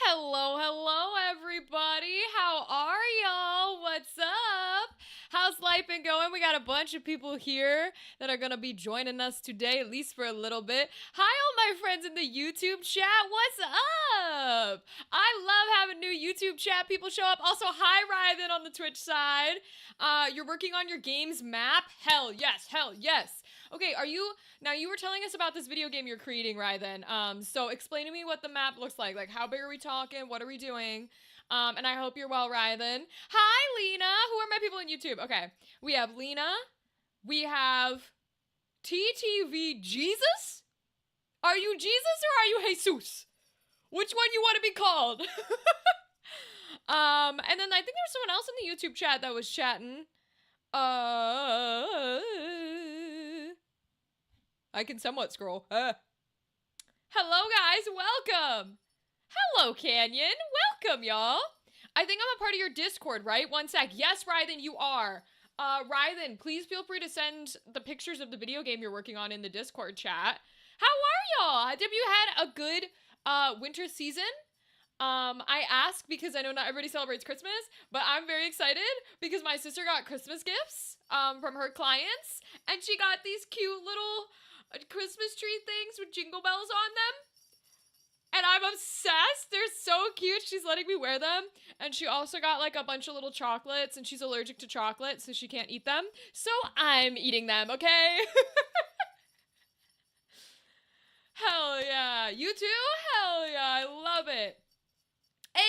Hello, everybody. How are y'all? What's up? How's life been going? We got a bunch of people here that are going to be joining us today, at least for a little bit. Hi, all my friends in the YouTube chat. What's up? I love having new YouTube chat people show up. Also, hi, Ryden on the Twitch side. You're working on your game's map? Hell yes, hell yes. Okay, now you were telling us about this video game you're creating, Ryden. So explain to me what the map looks like. Like, how big are we talking? What are we doing? And I hope you're well, Ryden. Hi, Lena. Who are my people on YouTube? Okay, we have Lena. We have TTV Jesus. Are you Jesus or are you Jesus? Which one you want to be called? And then I think there's someone else in the YouTube chat that was chatting. I can somewhat scroll. Hello, guys. Welcome. Hello, Canyon. Welcome, y'all. I think I'm a part of your Discord, right? One sec. Yes, Ryden, you are. Ryden, please feel free to send the pictures of the video game you're working on in the Discord chat. How are y'all? Have you had a good winter season? I ask because I know not everybody celebrates Christmas, but I'm very excited because my sister got Christmas gifts from her clients, and she got these cute little Christmas tree things with jingle bells on them. And I'm obsessed. They're so cute. She's letting me wear them. And she also got like a bunch of little chocolates, and she's allergic to chocolate, so she can't eat them. So I'm eating them, okay? Hell yeah. You too? Hell yeah. I love it. Hey,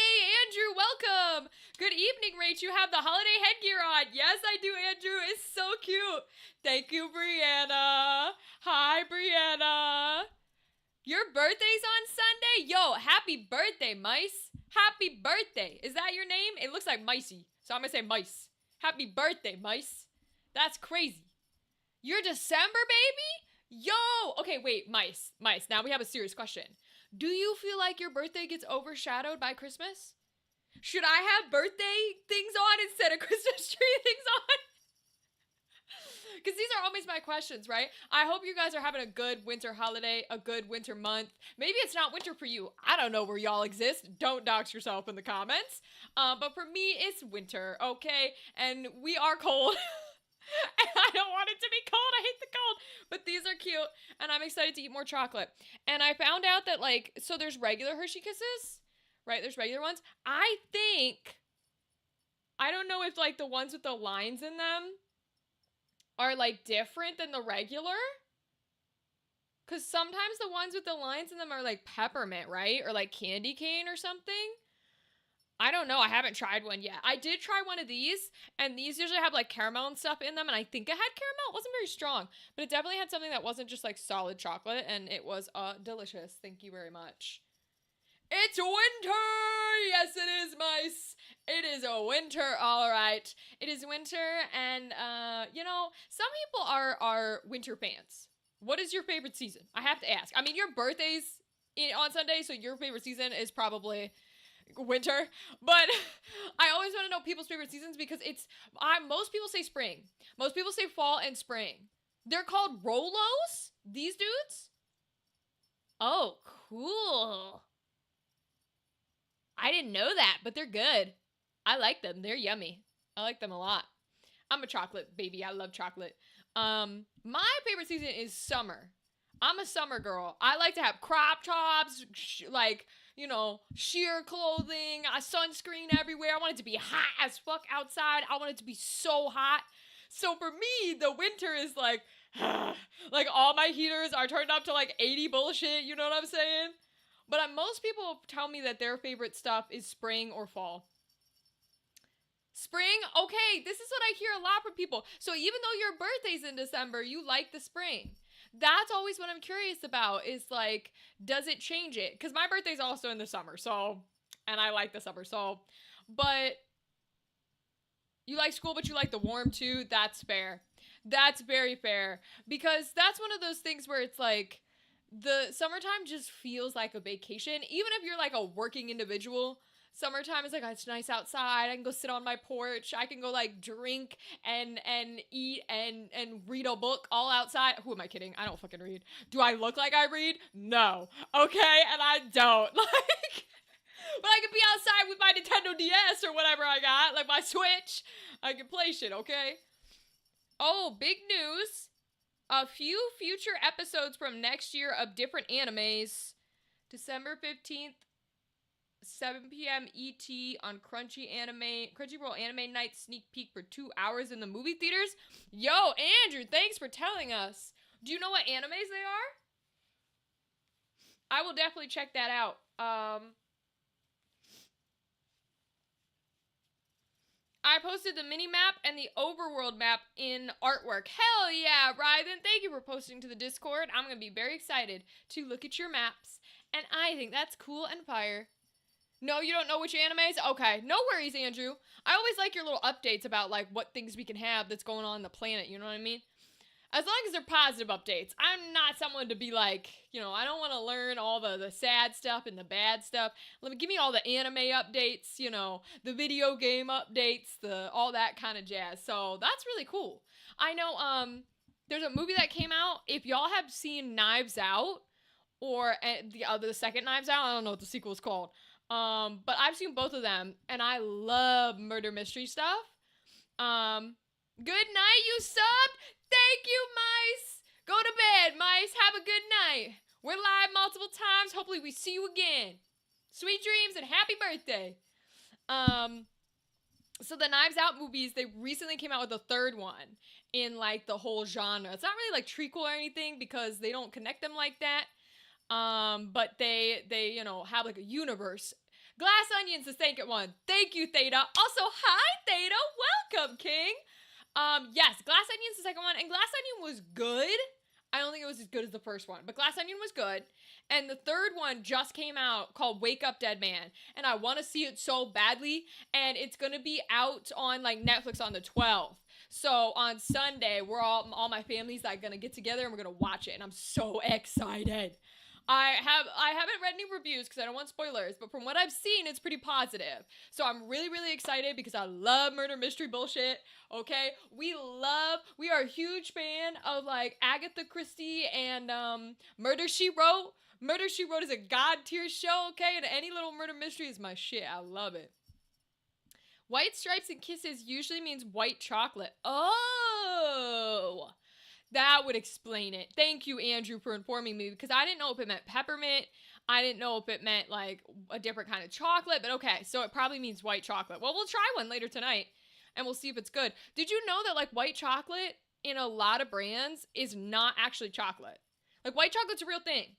Andrew, welcome. Good evening, Rach. You have the holiday headgear on. Yes, I do, Andrew. It's so cute. Thank you, Brianna. Hi, Brianna. Your birthday's on Sunday? Yo, happy birthday, Mice. Happy birthday. Is that your name? It looks like Micey, so I'm gonna say Mice. Happy birthday, Mice. That's crazy. You're December, baby? Yo! Okay, wait, Mice. Now we have a serious question. Do you feel like your birthday gets overshadowed by Christmas? Should I have birthday things on instead of Christmas tree things on? Because these are always my questions, right? I hope you guys are having a good winter holiday, a good winter month. Maybe it's not winter for you. I don't know where y'all exist. Don't dox yourself in the comments. But for me, it's winter, okay? And we are cold. And I don't want it to be cold. I hate the cold. But these are cute. And I'm excited to eat more chocolate. And I found out that, like, so there's regular Hershey Kisses, right? There's regular ones. I don't know if, like, the ones with the lines in them are, like, different than the regular. Because sometimes the ones with the lines in them are, like, peppermint, right? Or, like, candy cane or something. I don't know. I haven't tried one yet. I did try one of these, and these usually have, like, caramel and stuff in them, and I think it had caramel. It wasn't very strong, but it definitely had something that wasn't just, like, solid chocolate, and it was delicious. Thank you very much. It's winter! Yes, it is, Mice. It is a winter, all right. It is winter, and, you know, some people are winter fans. What is your favorite season? I have to ask. I mean, your birthday's on Sunday, so your favorite season is probably winter, but I always want to know people's favorite seasons because most people say spring. Most people say fall and spring. They're called Rolos? These dudes? Oh, cool. I didn't know that, but they're good. I like them. They're yummy. I like them a lot. I'm a chocolate baby. I love chocolate. My favorite season is summer. I'm a summer girl. I like to have crop tops, like, you know, sheer clothing, sunscreen everywhere. I want it to be hot as fuck outside. I want it to be so hot. So for me, the winter is like, like all my heaters are turned up to like 80 bullshit. You know what I'm saying? But most people tell me that their favorite stuff is spring or fall. Spring? Okay, this is what I hear a lot from people. So even though your birthday's in December, you like the spring. That's always what I'm curious about is like, does it change it? Because my birthday's also in the summer, so, and I like the summer, so, but you like school, but you like the warm too? That's fair. That's very fair. Because that's one of those things where it's like, the summertime just feels like a vacation. Even if you're like a working individual, summertime is like, oh, it's nice outside. I can go sit on my porch. I can go like drink and eat and read a book all outside. Who am I kidding? I don't fucking read. Do I look like I read? No. Okay, and I don't. Like, But I could be outside with my Nintendo DS or whatever I got, like my Switch. I can play shit, okay? Oh, big news. A few future episodes from next year of different animes. December 15th, 7 p.m. ET on Crunchyroll Anime Night sneak peek for 2 hours in the movie theaters. Yo, Andrew, thanks for telling us. Do you know what animes they are? I will definitely check that out. I posted the mini map and the overworld map in artwork. Hell yeah, Ryden. Thank you for posting to the Discord. I'm going to be very excited to look at your maps. And I think that's cool and fire. No, you don't know which animes? Okay, no worries, Andrew. I always like your little updates about, like, what things we can have that's going on the planet, you know what I mean? As long as they're positive updates. I'm not someone to be like, you know, I don't want to learn all the sad stuff and the bad stuff. Give me all the anime updates, you know, the video game updates, all that kind of jazz. So that's really cool. I know, there's a movie that came out. If y'all have seen Knives Out, or the second Knives Out, I don't know what the sequel is called. But I've seen both of them, and I love murder mystery stuff. Good night, you subbed. Thank you, Mice. Go to bed, Mice. Have a good night. We're live multiple times. Hopefully we see you again. Sweet dreams and happy birthday. So the Knives Out movies, they recently came out with a third one in, like, the whole genre. It's not really, like, trequel or anything because they don't connect them like that. But they, you know, have, like, a universe. Glass Onion's the second one. Thank you, Theta. Also, hi, Theta. Welcome, King. Yes, Glass Onion's the second one, and Glass Onion was good. I don't think it was as good as the first one, but Glass Onion was good. And the third one just came out called Wake Up Dead Man, and I want to see it so badly, and it's going to be out on, like, Netflix on the 12th. So on Sunday, all my family's, like, going to get together, and we're going to watch it, and I'm so excited. I haven't read any reviews because I don't want spoilers, but from what I've seen, it's pretty positive. So I'm really, really excited because I love murder mystery bullshit, okay? We are a huge fan of, like, Agatha Christie and Murder, She Wrote. Murder, She Wrote is a god tier show, okay? And any little murder mystery is my shit. I love it. White stripes and kisses usually means white chocolate. Oh! That would explain it. Thank you, Andrew, for informing me, because I didn't know if it meant peppermint. I didn't know if it meant, like, a different kind of chocolate, but okay, so it probably means white chocolate. Well, we'll try one later tonight, and we'll see if it's good. Did you know that, like, white chocolate in a lot of brands is not actually chocolate? Like, white chocolate's a real thing,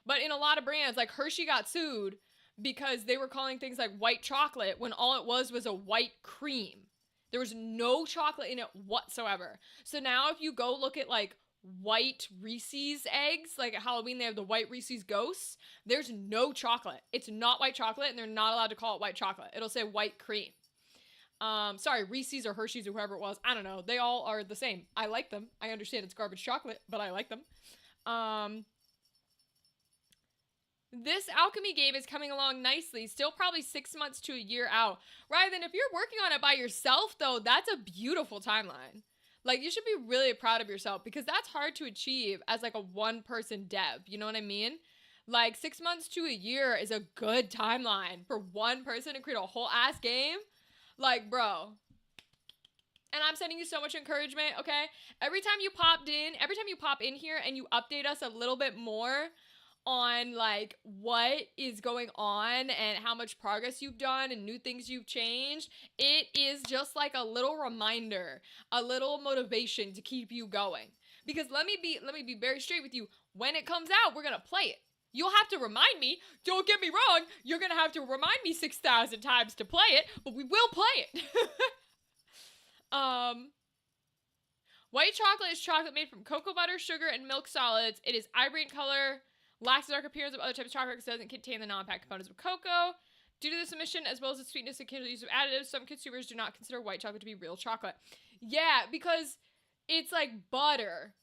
but in a lot of brands, like, Hershey got sued because they were calling things like white chocolate when all it was a white cream. There was no chocolate in it whatsoever. So now if you go look at, like, white Reese's eggs, like at Halloween they have the white Reese's Ghosts, there's no chocolate. It's not white chocolate, and they're not allowed to call it white chocolate. It'll say white cream. Sorry, Reese's or Hershey's or whoever it was. I don't know. They all are the same. I like them. I understand it's garbage chocolate, but I like them. This alchemy game is coming along nicely. Still probably 6 months to a year out. Right, then if you're working on it by yourself, though, that's a beautiful timeline. Like, you should be really proud of yourself because that's hard to achieve as, like, a one-person dev. You know what I mean? Like, 6 months to a year is a good timeline for one person to create a whole-ass game. Like, bro. And I'm sending you so much encouragement, okay? Every time you pop in here and you update us a little bit more on, like, what is going on and how much progress you've done and new things you've changed, it is just like a little reminder, a little motivation to keep you going. Because let me be very straight with you. When it comes out, we're gonna play it. You'll have to remind me. Don't get me wrong. You're gonna have to remind me 6,000 times to play it, but we will play it. White chocolate is chocolate made from cocoa butter, sugar, and milk solids. It is ivory in color, lacks the dark appearance of other types of chocolate because it doesn't contain the non-packed components of cocoa. Due to this omission, as well as its sweetness and occasional use of additives, some consumers do not consider white chocolate to be real chocolate. Yeah, because it's like butter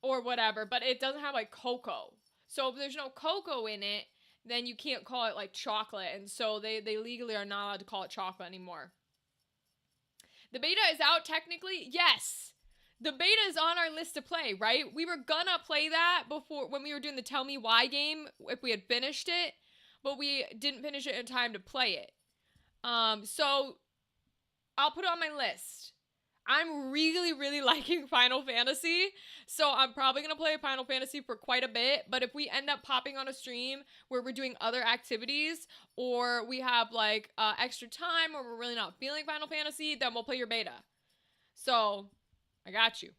or whatever, but it doesn't have, like, cocoa. So if there's no cocoa in it, then you can't call it, like, chocolate. And so they legally are not allowed to call it chocolate anymore. The beta is out technically? Yes. The beta is on our list to play, right? We were gonna play that before when we were doing the Tell Me Why game if we had finished it. but we didn't finish it in time to play it. So I'll put it on my list. I'm really, really liking Final Fantasy, so I'm probably going to play Final Fantasy for quite a bit, but if we end up popping on a stream where we're doing other activities, or we have, like, extra time, or we're really not feeling Final Fantasy, then we'll play your beta. So, I got you.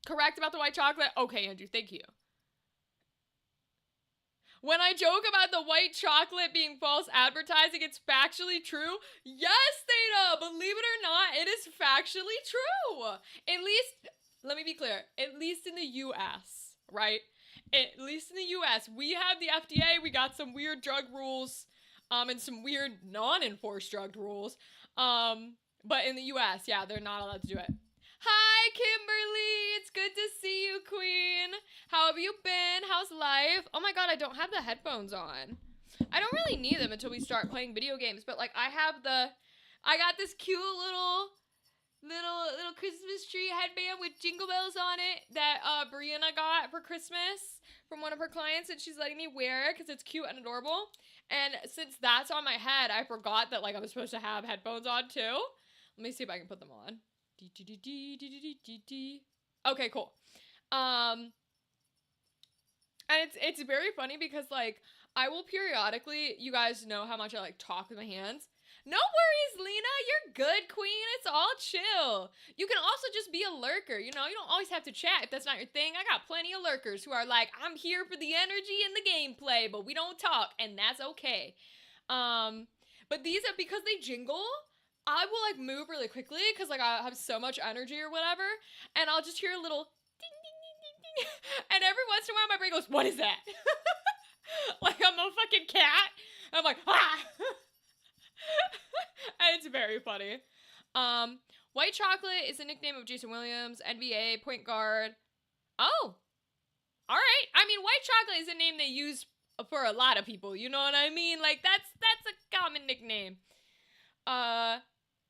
Correct about the white chocolate? Okay, Andrew, thank you. When I joke about the white chocolate being false advertising, it's factually true. Yes, Theta, believe it or not, it is factually true. At least, let me be clear, at least in the US, right? At least in the US, we have the FDA, we got some weird drug rules, and some weird non-enforced drug rules. But in the US, yeah, they're not allowed to do it. Hi, Kimberly! It's good to see you, Queen! How have you been? How's life? Oh my god, I don't have the headphones on. I don't really need them until we start playing video games, but, like, I got this cute little Christmas tree headband with jingle bells on it that Brianna got for Christmas from one of her clients, and she's letting me wear it because it's cute and adorable. And since that's on my head, I forgot that, like, I was supposed to have headphones on too. Let me see if I can put them on. Okay, cool. And it's very funny because, like, I will periodically, you guys know how much I, like, talk with my hands. No worries, Lena, you're good, Queen. It's all chill. You can also just be a lurker, you know? You don't always have to chat if that's not your thing. I got plenty of lurkers who are like, I'm here for the energy and the gameplay, but we don't talk, and that's okay. But these are, because they jingle, I will, like, move really quickly because, like, I have so much energy or whatever, and I'll just hear a little ding, ding, ding, ding, ding, and every once in a while my brain goes, what is that? Like I'm a fucking cat. And I'm like, ah! And it's very funny. White Chocolate is the nickname of Jason Williams, NBA, point guard. Oh, all right. I mean, White Chocolate is a name they use for a lot of people, you know what I mean? Like, that's a common nickname.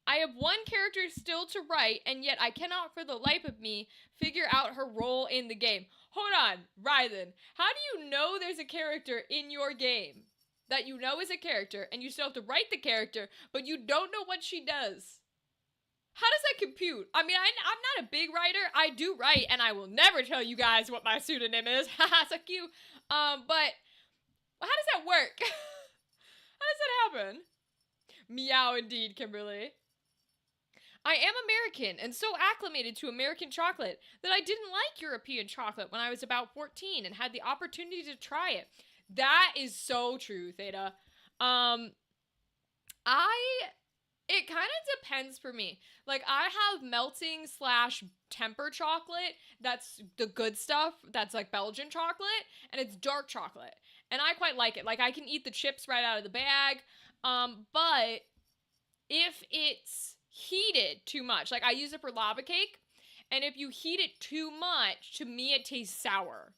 I have one character still to write, and yet I cannot for the life of me figure out her role in the game. Hold on, Rylan. How do you know there's a character in your game that you know is a character, and you still have to write the character, but you don't know what she does? How does that compute? I mean, I'm not a big writer. I do write, and I will never tell you guys what my pseudonym is. Haha, so cute. But how does that work? How does that happen? Meow indeed, Kimberly. I am American and so acclimated to American chocolate that I didn't like European chocolate when I was about 14 and had the opportunity to try it. That is so true, Theta. It kind of depends for me. Like, I have melting / temper chocolate. That's the good stuff. That's like Belgian chocolate. And it's dark chocolate. And I quite like it. Like, I can eat the chips right out of the bag. But if it's heated too much, like I use it for lava cake, and if you heat it too much, to me it tastes sour.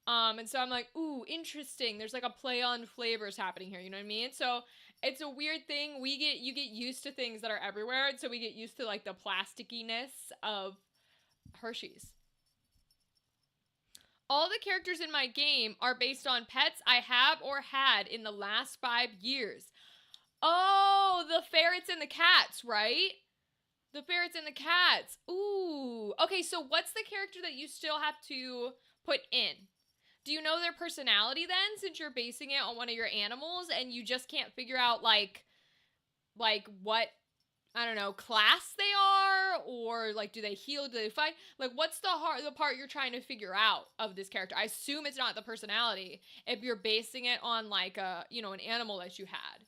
And so I'm like, ooh, interesting. There's like a play on flavors happening here, you know what I mean? So it's a weird thing. You get used to things that are everywhere, and so we get used to like the plasticiness of Hershey's. All the characters in my game are based on pets I have or had in the last 5 years. Oh, the ferrets and the cats, right? The ferrets and the cats. Ooh. Okay, so what's the character that you still have to put in? Do you know their personality then, since you're basing it on one of your animals and you just can't figure out like what, I don't know, class they are, or like do they heal, do they fight? Like, what's the part you're trying to figure out of this character? I assume it's not the personality if you're basing it on like a, you know, an animal that you had.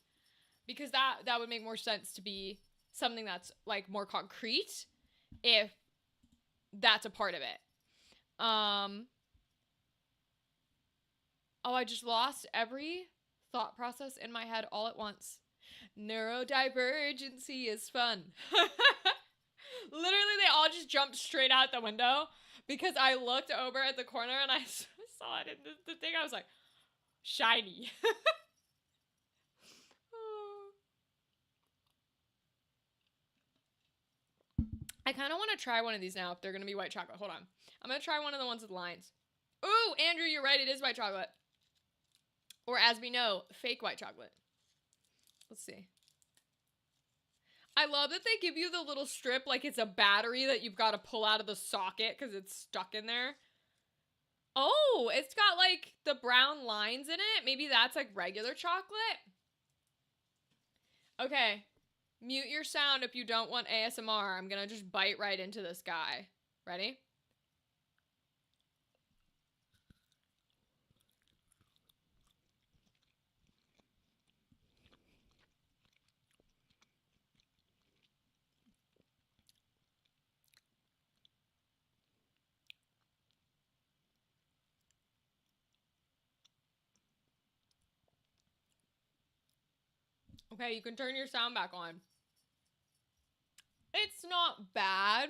Because that would make more sense to be something that's like more concrete if that's a part of it. Oh, I just lost every thought process in my head all at once. Neurodivergency is fun. Literally, they all just jumped straight out the window because I looked over at the corner and I saw it in the thing. I was like, shiny. I kind of want to try one of these now if they're going to be white chocolate. Hold on. I'm going to try one of the ones with lines. Ooh, Andrew, you're right. It is white chocolate. Or as we know, fake white chocolate. Let's see. I love that they give you the little strip like it's a battery that you've got to pull out of the socket because it's stuck in there. Oh, it's got like the brown lines in it. Maybe that's like regular chocolate. Okay. Mute your sound if you don't want ASMR. I'm gonna just bite right into this guy. Ready? Okay, you can turn your sound back on. It's not bad.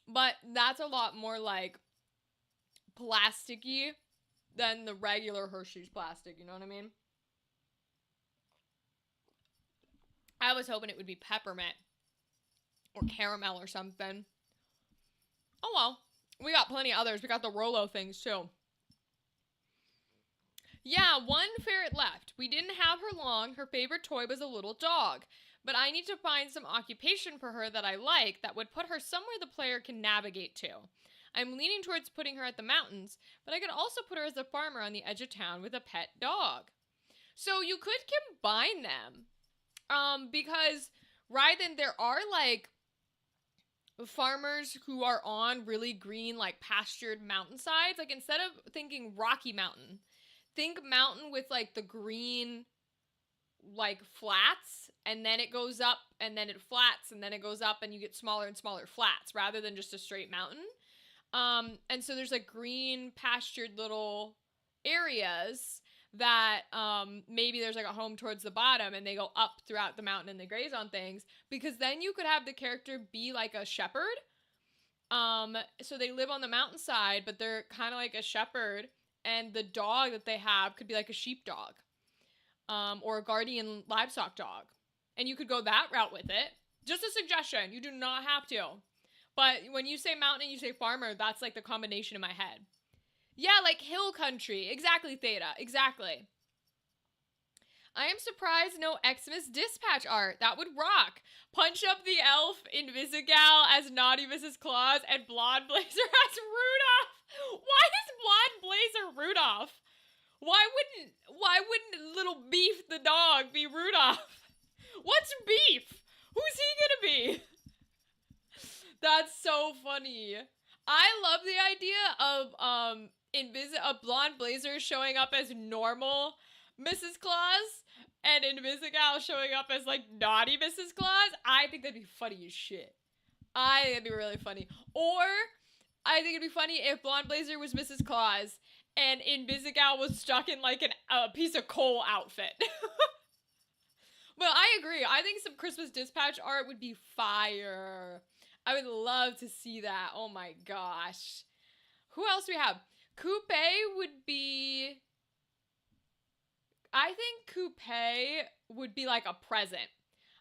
But that's a lot more like plasticky than the regular Hershey's plastic, you know what I mean? I was hoping it would be peppermint or caramel or something. Oh well, we got plenty of others. We got the Rolo things too. Yeah, one ferret left. We didn't have her long. Her favorite toy was a little dog. But I need to find some occupation for her that I like that would put her somewhere the player can navigate to. I'm leaning towards putting her at the mountains, but I could also put her as a farmer on the edge of town with a pet dog. So you could combine them. Because Ryden, there are like farmers who are on really green, like pastured mountainsides. Like instead of thinking Rocky Mountain, think mountain with like the green like flats, and then it goes up, and then it flats, and then it goes up, and you get smaller and smaller flats rather than just a straight mountain. And so there's like green pastured little areas that maybe there's like a home towards the bottom, and they go up throughout the mountain and they graze on things, because then you could have the character be like a shepherd. So they live on the mountainside, but they're kind of like a shepherd, and the dog that they have could be like a sheepdog. Or a guardian livestock dog. And you could go that route with it. Just a suggestion. You do not have to. But when you say mountain and you say farmer, that's like the combination in my head. Yeah, like hill country. Exactly, Theta. Exactly. I am surprised no Xmas dispatch art. That would rock. Punch up the elf in Visigal as Naughty Mrs. Claus and Blonde Blazer as Rudolph. Why is Blonde Blazer Rudolph? Why wouldn't little Beef the dog be Rudolph? What's Beef? Who's he gonna be? That's so funny. I love the idea of Blonde Blazer showing up as normal Mrs. Claus and Invisigal showing up as like naughty Mrs. Claus. I think that'd be funny as shit. I think that'd be really funny. Or I think it'd be funny if Blonde Blazer was Mrs. Claus and Invisigal was stuck in like a piece of coal outfit. But I agree. I think some Christmas dispatch art would be fire. I would love to see that. Oh my gosh. Who else do we have? Coupe would be... I think Coupe would be like a present.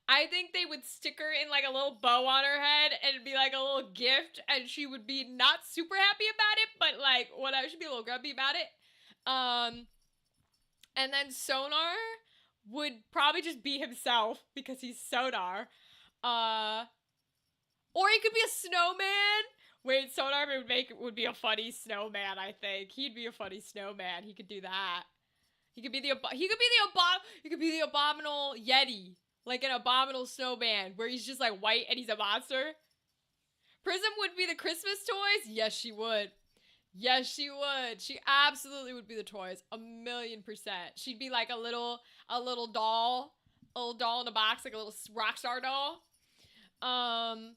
I think they would stick her in like a little bow on her head and it'd be like a little gift, and she would be not super happy about it, but like whatever, she'd be a little grumpy about it. And then Sonar would probably just be himself because he's Sonar. Or he could be a snowman. Wait, Sonar would be a funny snowman, I think. He'd be a funny snowman. He could do that. He could be the abominable Yeti. Like an abominable snowman where he's just like white and he's a monster. Prism would be the Christmas toys? Yes, she would. Yes, she would. She absolutely would be the toys. 1,000,000%. She'd be like a little doll. A little doll in a box, like a little rock star doll. Waterboy.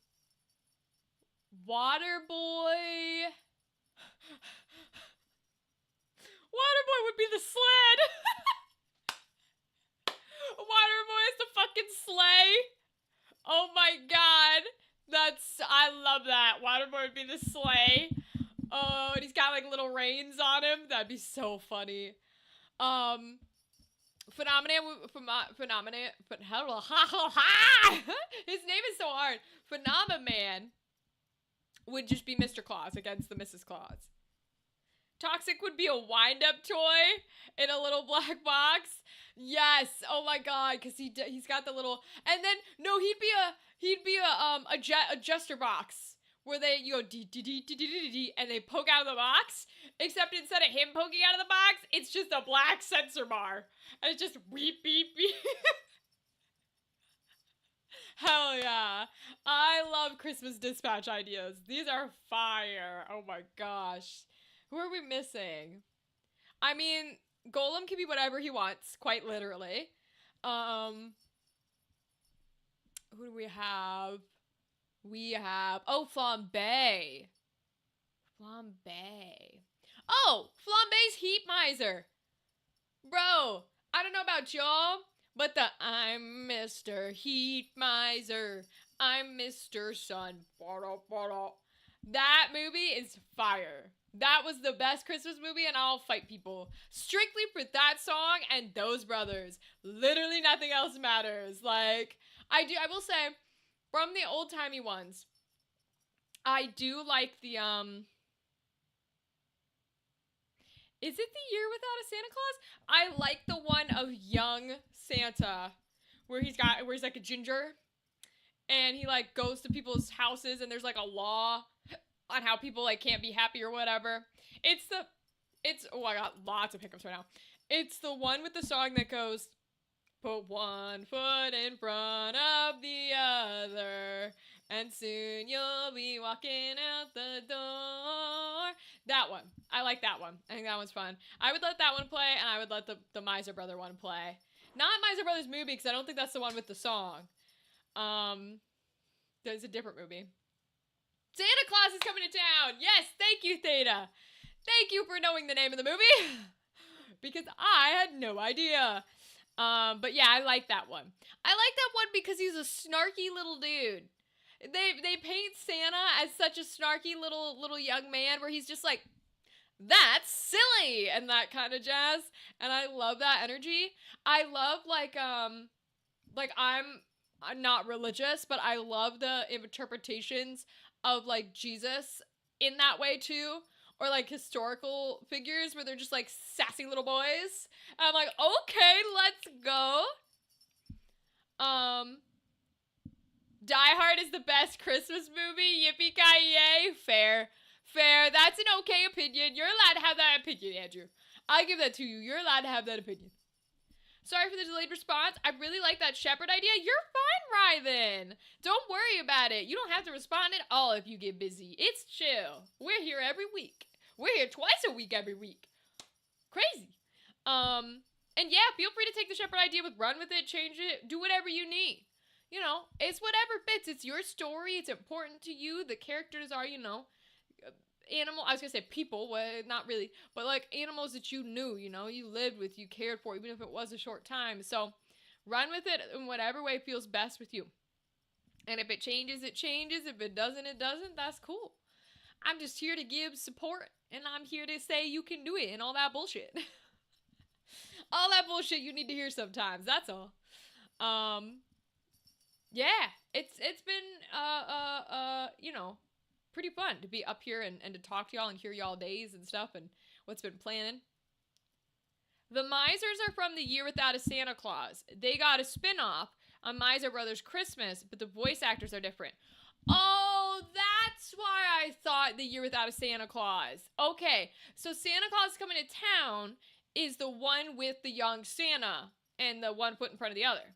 Waterboy would be the sled. Waterboy is the fucking sleigh. Oh my god. I love that. Waterboy would be the sleigh. Oh, and he's got like little reins on him. That'd be so funny. Phenomenon. His name is so hard. Phenomenon would just be Mr. Claus against the Mrs. Claus. Toxic would be a wind-up toy in a little black box. Yes. Oh my god, because he's got the little, and then no, he'd be a adjuster box where you go dee dee dee dee dee dee dee, and they poke out of the box. Except instead of him poking out of the box, it's just a black sensor bar, and it's just beep beep beep. Hell yeah. I love Christmas dispatch ideas. These are fire. Oh my gosh. Who are we missing? I mean, Golem can be whatever he wants, quite literally. Who do we have? Oh, Flambe. Flambe. Oh, Flambe's Heat Miser. Bro, I don't know about y'all, but I'm Mr. Heat Miser. I'm Mr. Sun. That movie is fire. That was the best Christmas movie, and I'll fight people strictly for that song and those brothers. Literally nothing else matters. Like, I will say, from the old-timey ones, I do like the, is it The Year Without a Santa Claus? I like the one of young Santa, where he's like a ginger, and he like goes to people's houses, and there's like a law on how people like can't be happy or whatever. Oh, I got lots of hiccups right now. It's the one with the song that goes, put one foot in front of the other, and soon you'll be walking out the door. That one. I like that one. I think that one's fun. I would let that one play, and I would let the Miser Brother one play. Not Miser Brothers movie, because I don't think that's the one with the song. There's a different movie. Santa Claus is coming to town! Yes, thank you, Theta! Thank you for knowing the name of the movie! Because I had no idea. But yeah, I like that one. I like that one because he's a snarky little dude. They paint Santa as such a snarky little young man where he's just like, that's silly, and that kind of jazz. And I love that energy. I love I'm not religious, but I love the interpretations of like Jesus in that way too. Or like historical figures where they're just like sassy little boys. And I'm like, okay, let's go. Die Hard is the best Christmas movie. Yippee-ki-yay. Fair. That's an okay opinion. You're allowed to have that opinion, Andrew. I'll give that to you. You're allowed to have that opinion. Sorry for the delayed response. I really like that Shepherd idea. You're fine, Rythan. Don't worry about it. You don't have to respond at all if you get busy. It's chill. We're here every week. We're here twice a week every week. Crazy. And yeah, feel free to take the Shepherd idea run with it, change it, do whatever you need. You know, it's whatever fits. It's your story. It's important to you. The characters are, animal. I was gonna say people, well, not really, but like animals that you knew, you lived with, you cared for, even if it was a short time. So run with it in whatever way feels best with you. And if it changes, it changes. If it doesn't, it doesn't. That's cool. I'm just here to give support, and I'm here to say you can do it and all that bullshit. All that bullshit you need to hear sometimes. That's all. Yeah, it's been pretty fun to be up here and to talk to y'all and hear y'all days and stuff and what's been planning. The Misers are from The Year Without a Santa Claus. They got a spin-off on Miser Brothers Christmas, but the voice actors are different. Oh, that's why I thought The Year Without a Santa Claus. Okay, so Santa Claus Coming to Town is the one with the young Santa and the one foot in front of the other.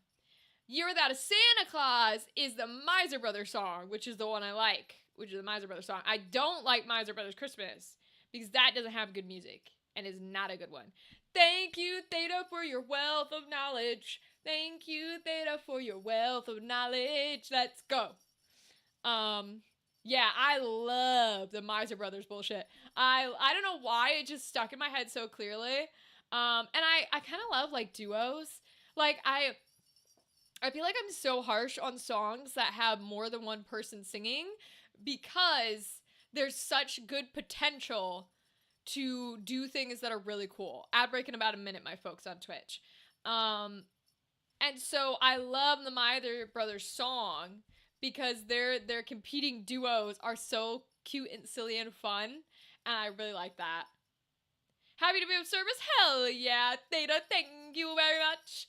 Year Without a Santa Claus is the Miser Brothers song, which is the one I like, which is the Miser Brothers song. I don't like Miser Brothers Christmas because that doesn't have good music and is not a good one. Thank you, Theta, for your wealth of knowledge. Thank you, Theta, for your wealth of knowledge. Let's go. Yeah, I love the Miser Brothers bullshit. I don't know why it just stuck in my head so clearly. And I kind of love like duos. Like I feel like I'm so harsh on songs that have more than one person singing because there's such good potential to do things that are really cool. Ad break in about a minute, my folks on Twitch. And so I love the Miser Brothers song because their competing duos are so cute and silly and fun, and I really like that. Happy to be of service. Hell yeah. Theta, thank you very much.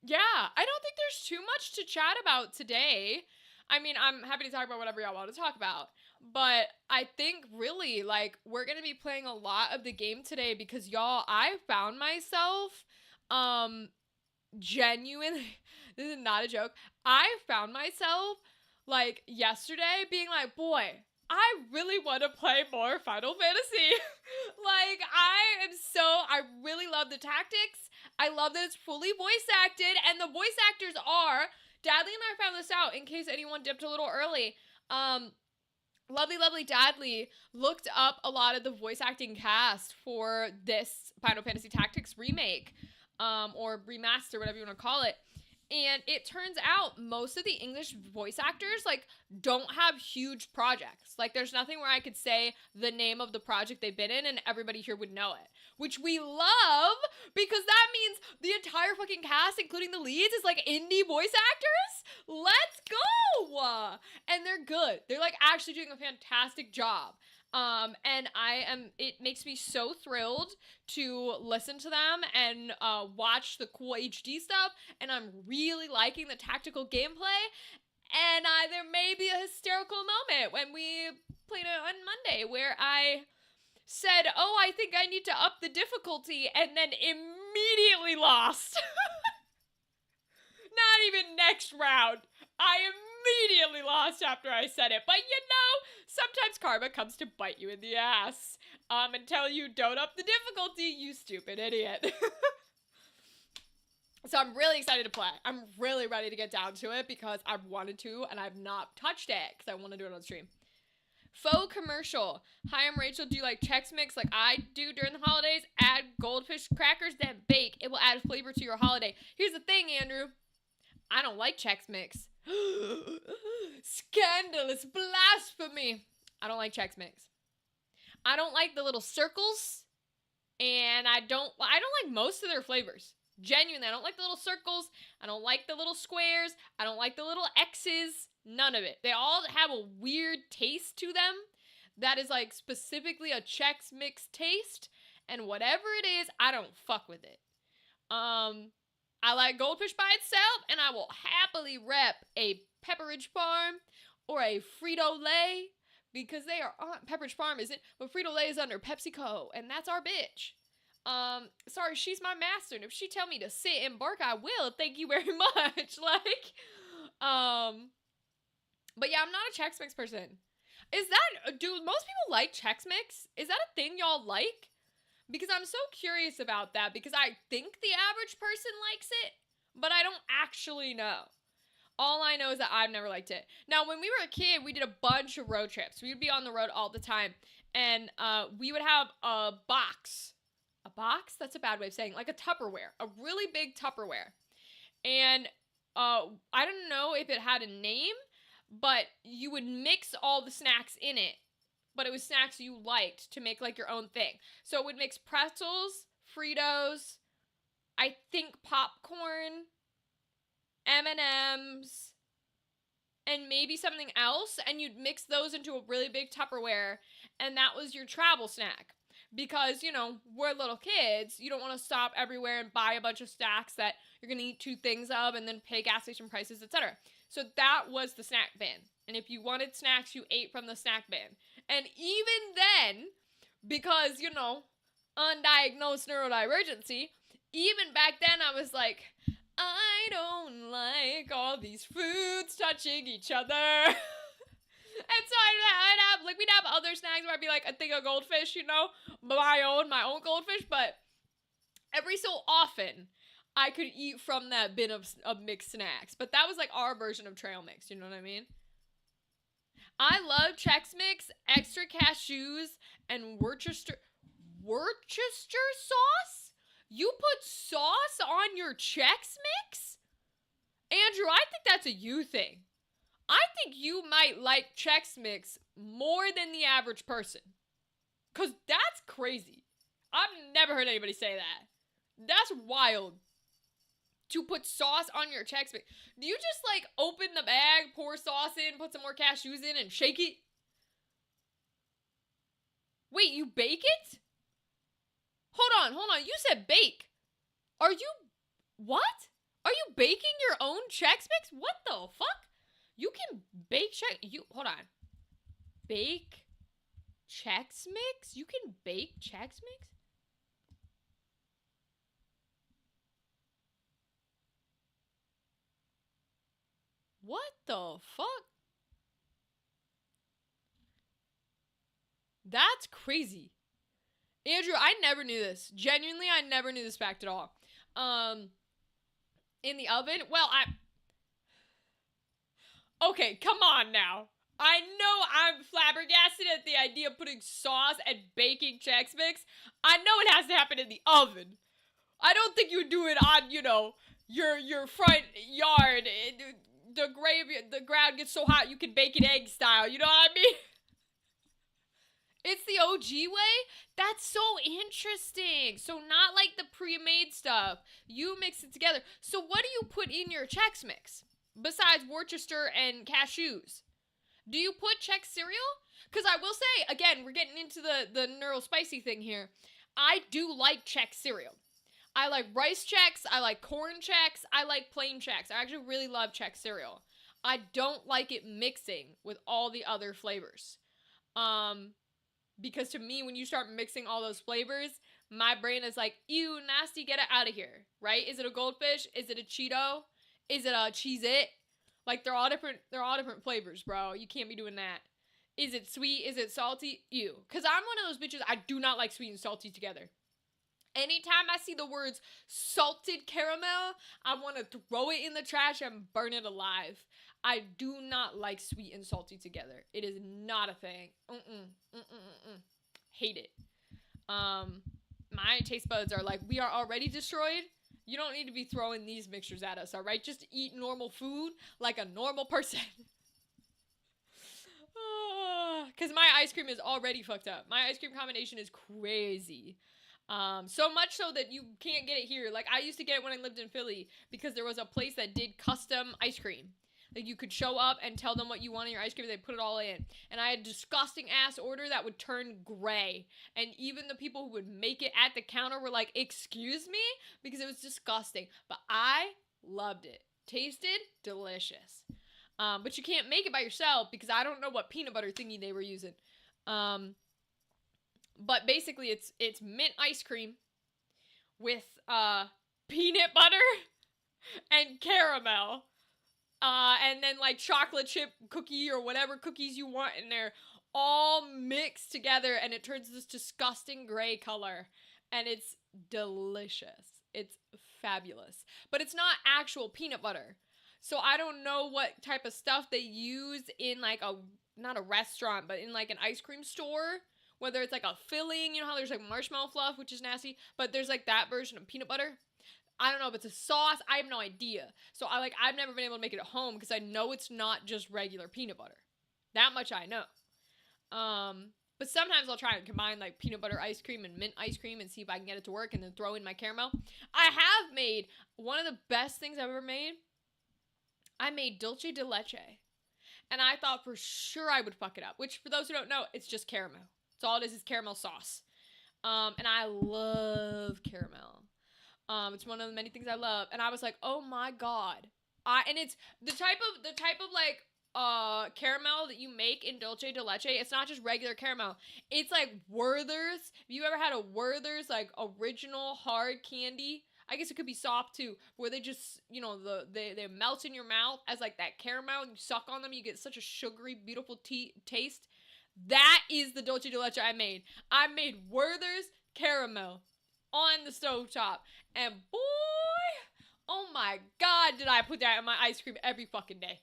Yeah, I don't think there's too much to chat about today. I mean, I'm happy to talk about whatever y'all want to talk about. But I think really, like, we're going to be playing a lot of the game today because, y'all, I found myself, genuinely, this is not a joke, I found myself, like, yesterday being like, boy, I really want to play more Final Fantasy. Like, I really love the tactics. I love that it's fully voice acted, and the voice actors are, Dadley and I found this out in case anyone dipped a little early. Lovely Dadley looked up a lot of the voice acting cast for this Final Fantasy Tactics remake, or remaster, whatever you want to call it. And it turns out most of the English voice actors, like, don't have huge projects. Like, there's nothing where I could say the name of the project they've been in and everybody here would know it. Which we love, because that means the entire fucking cast, including the leads, is, like, indie voice actors? Let's go! And they're good. They're, like, actually doing a fantastic job. And it makes me so thrilled to listen to them and watch the cool HD stuff, and I'm really liking the tactical gameplay, and there may be a hysterical moment when we played it on Monday where I said, oh, I think I need to up the difficulty, and then immediately lost. Not even next round. I immediately lost after I said it. But you know, sometimes karma comes to bite you in the ass. And tell you don't up the difficulty, you stupid idiot. So I'm really excited to play. I'm really ready to get down to it because I've wanted to and I've not touched it because I want to do it on stream. Faux commercial. Hi, I'm Rachel. Do you like Chex Mix like I do during the holidays? Add goldfish crackers, then bake. It will add flavor to your holiday. Here's the thing, Andrew. I don't like Chex Mix. Scandalous blasphemy. I don't like Chex Mix. I don't like the little circles, and I don't like most of their flavors. Genuinely, I don't like the little circles. I don't like the little squares. I don't like the little X's. None of it. They all have a weird taste to them that is like specifically a Chex Mix taste, and whatever it is, I don't fuck with it. I like goldfish by itself, and I will happily rep a Pepperidge Farm or a Frito-Lay because they are on Pepperidge Farm isn't, but Frito-Lay is under PepsiCo, and that's our bitch. Sorry, she's my master, and if she tell me to sit and bark, I will. Thank you very much. Like, but yeah, I'm not a Chex Mix person. Do most people like Chex Mix? Is that a thing y'all like? Because I'm so curious about that, because I think the average person likes it, but I don't actually know. All I know is that I've never liked it. Now, when we were a kid, we did a bunch of road trips. We would be on the road all the time, and we would have a box. A box? That's a bad way of saying, like a Tupperware. A really big Tupperware. And I don't know if it had a name, but you would mix all the snacks in it. But it was snacks you liked to make like your own thing. So it would mix pretzels, Fritos, I think popcorn, M&Ms, and maybe something else. And you'd mix those into a really big Tupperware. And that was your travel snack. Because, you know, we're little kids. You don't want to stop everywhere and buy a bunch of snacks that you're going to eat 2 things of and then pay gas station prices, etc. So that was the snack bin. And if you wanted snacks, you ate from the snack bin. And even then, because, you know, undiagnosed neurodivergency, even back then I was like, I don't like all these foods touching each other. And so we'd have other snacks where I'd be like, I think a goldfish, you know, my own goldfish, but every so often I could eat from that bin of mixed snacks. But that was like our version of trail mix, you know what I mean? I love Chex Mix, extra cashews, and Worcester sauce? You put sauce on your Chex Mix? Andrew, I think that's a you thing. I think you might like Chex Mix more than the average person. Because that's crazy. I've never heard anybody say that. That's wild. To put sauce on your Chex Mix. Do you just like open the bag, pour sauce in, put some more cashews in, and shake it? Wait, you bake it? Hold on. You said bake. Are you... What? Are you baking your own Chex Mix? What the fuck? You can bake hold on. Bake Chex Mix? You can bake Chex Mix? What the fuck? That's crazy. Andrew, I never knew this. Genuinely, I never knew this fact at all. In the oven? Well, okay, come on now. I know I'm flabbergasted at the idea of putting sauce and baking Chex Mix. I know it has to happen in the oven. I don't think you do it on, your front yard. The ground gets so hot you can bake it egg style. You know what I mean? It's the OG way? That's so interesting. So not like the pre-made stuff. You mix it together. So what do you put in your Chex Mix? Besides Worcester and cashews? Do you put Chex cereal? Because I will say, again, we're getting into the neural spicy thing here. I do like Chex cereal. I like rice Chex. I like corn Chex. I like plain Chex. I actually really love Chex cereal. I don't like it mixing with all the other flavors. Because to me, when you start mixing all those flavors, my brain is like, ew, nasty, get it out of here, right? Is it a goldfish? Is it a Cheeto? Is it a Cheez-It? Like, they're all different flavors, bro. You can't be doing that. Is it sweet? Is it salty? Ew. Because I'm one of those bitches, I do not like sweet and salty together. Anytime I see the words salted caramel, I want to throw it in the trash and burn it alive. I do not like sweet and salty together. It is not a thing. Hate it. My taste buds are like, we are already destroyed. You don't need to be throwing these mixtures at us, all right? Just eat normal food like a normal person. Because my ice cream is already fucked up. My ice cream combination is crazy. So much so that you can't get it here. Like, I used to get it when I lived in Philly because there was a place that did custom ice cream. Like, you could show up and tell them what you want in your ice cream. They put it all in. And I had a disgusting ass order that would turn gray. And even the people who would make it at the counter were like, excuse me? Because it was disgusting. But I loved it. Tasted delicious. But you can't make it by yourself because I don't know what peanut butter thingy they were using. But basically it's mint ice cream with peanut butter and caramel. And then like chocolate chip cookie or whatever cookies you want in there, all mixed together, and it turns this disgusting gray color, and it's delicious. It's fabulous. But it's not actual peanut butter. So I don't know what type of stuff they use in like not a restaurant, but in like an ice cream store, whether it's like a filling, you know how there's like marshmallow fluff, which is nasty, but there's like that version of peanut butter. I don't know if it's a sauce. I have no idea. So I've never been able to make it at home because I know it's not just regular peanut butter. That much I know. But sometimes I'll try and combine like peanut butter ice cream and mint ice cream and see if I can get it to work and then throw in my caramel. I have made one of the best things I've ever made. I made dulce de leche. And I thought for sure I would fuck it up, which for those who don't know, it's just caramel. That's all it is caramel sauce. And I love caramel. It's one of the many things I love. And I was like, oh my God. And it's the type of like caramel that you make in dulce de leche. It's not just regular caramel. It's like Werther's. Have you ever had a Werther's like original hard candy? I guess it could be soft too, where they just, you know, they melt in your mouth as like that caramel, and you suck on them, you get such a sugary, beautiful taste. That is the dulce de leche I made. I made Werther's caramel on the stovetop, and boy, oh my God, did I put that in my ice cream every fucking day.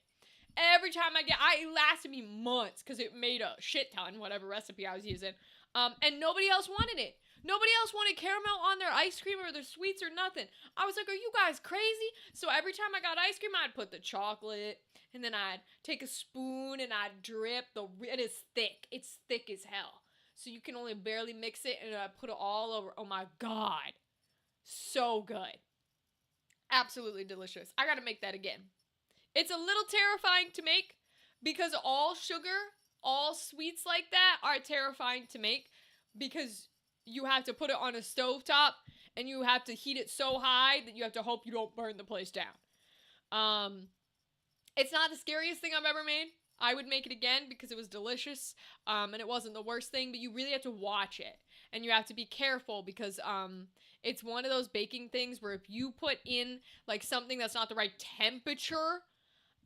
Every time it lasted me months because it made a shit ton, whatever recipe I was using. And nobody else wanted it. Nobody else wanted caramel on their ice cream or their sweets or nothing. I was like, are you guys crazy? So every time I got ice cream, I'd put the chocolate, and then I'd take a spoon and I'd drip. It is thick. It's thick as hell. So you can only barely mix it, and I put it all over. Oh my God. So good. Absolutely delicious. I gotta make that again. It's a little terrifying to make because all sugar, all sweets like that are terrifying to make. because you have to put it on a stovetop and you have to heat it so high that you have to hope you don't burn the place down. It's not the scariest thing I've ever made. I would make it again because it was delicious, and it wasn't the worst thing, but you really have to watch it, and you have to be careful because it's one of those baking things where if you put in like something that's not the right temperature,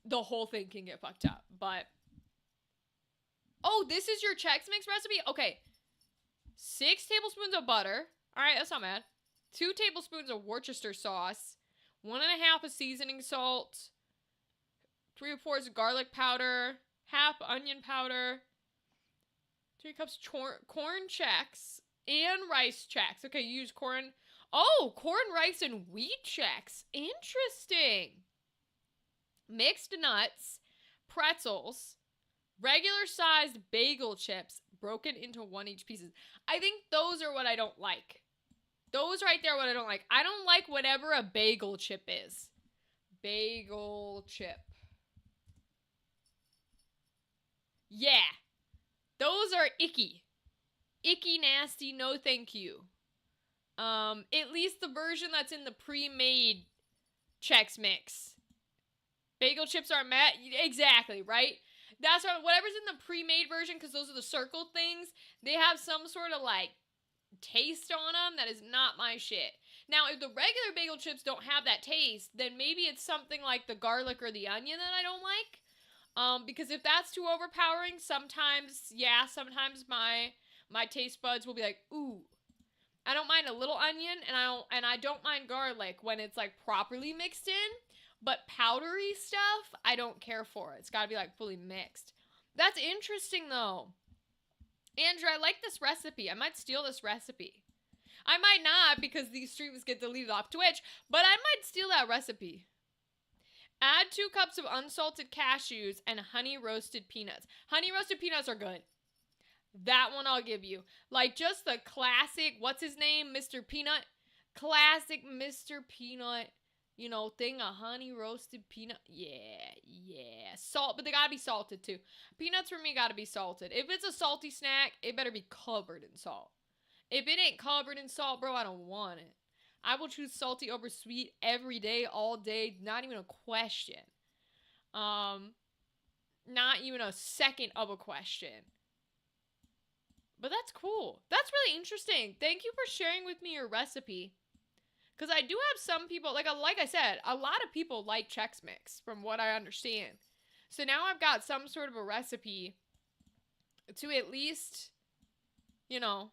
the whole thing can get fucked up. But oh, this is your Chex Mix recipe? Okay. 6 tablespoons of butter. All right, that's not bad. 2 tablespoons of Worcester sauce. 1.5 of seasoning salt. 3/4 of garlic powder. Half onion powder. 3 cups corn Chex and rice Chex. Okay, you use corn. Oh, corn, rice, and wheat Chex. Interesting. Mixed nuts. Pretzels. Regular sized bagel chips broken into 1 each pieces. I think those are what I don't like. Those right there are what I don't like. I don't like whatever a bagel chip is. Bagel chip. Yeah. Those are icky. Icky, nasty, no thank you. At least the version that's in the pre-made Chex Mix. Bagel chips aren't met. Exactly, right? That's what, whatever's in the pre-made version, because those are the circle things, they have some sort of, like, taste on them that is not my shit. Now, if the regular bagel chips don't have that taste, then maybe it's something like the garlic or the onion that I don't like. Because if that's too overpowering, sometimes my taste buds will be like, ooh. I don't mind a little onion, and I don't mind garlic when it's, like, properly mixed in. But powdery stuff, I don't care for. It's got to be, like, fully mixed. That's interesting, though. Andrew, I like this recipe. I might steal this recipe. I might not because these streams get deleted off Twitch, but I might steal that recipe. Add 2 cups of unsalted cashews and honey roasted peanuts. Honey roasted peanuts are good. That one I'll give you. Like, just the classic, what's his name? Mr. Peanut. Classic Mr. Peanut. You know, thing of honey roasted peanut. Yeah. Salt, but they gotta be salted too. Peanuts for me gotta be salted. If it's a salty snack, it better be covered in salt. If it ain't covered in salt, bro, I don't want it. I will choose salty over sweet every day, all day. Not even a question. Not even a second of a question. But that's cool. That's really interesting. Thank you for sharing with me your recipe. Because I do have some people, like I said, a lot of people like Chex Mix, from what I understand. So now I've got some sort of a recipe to at least, you know,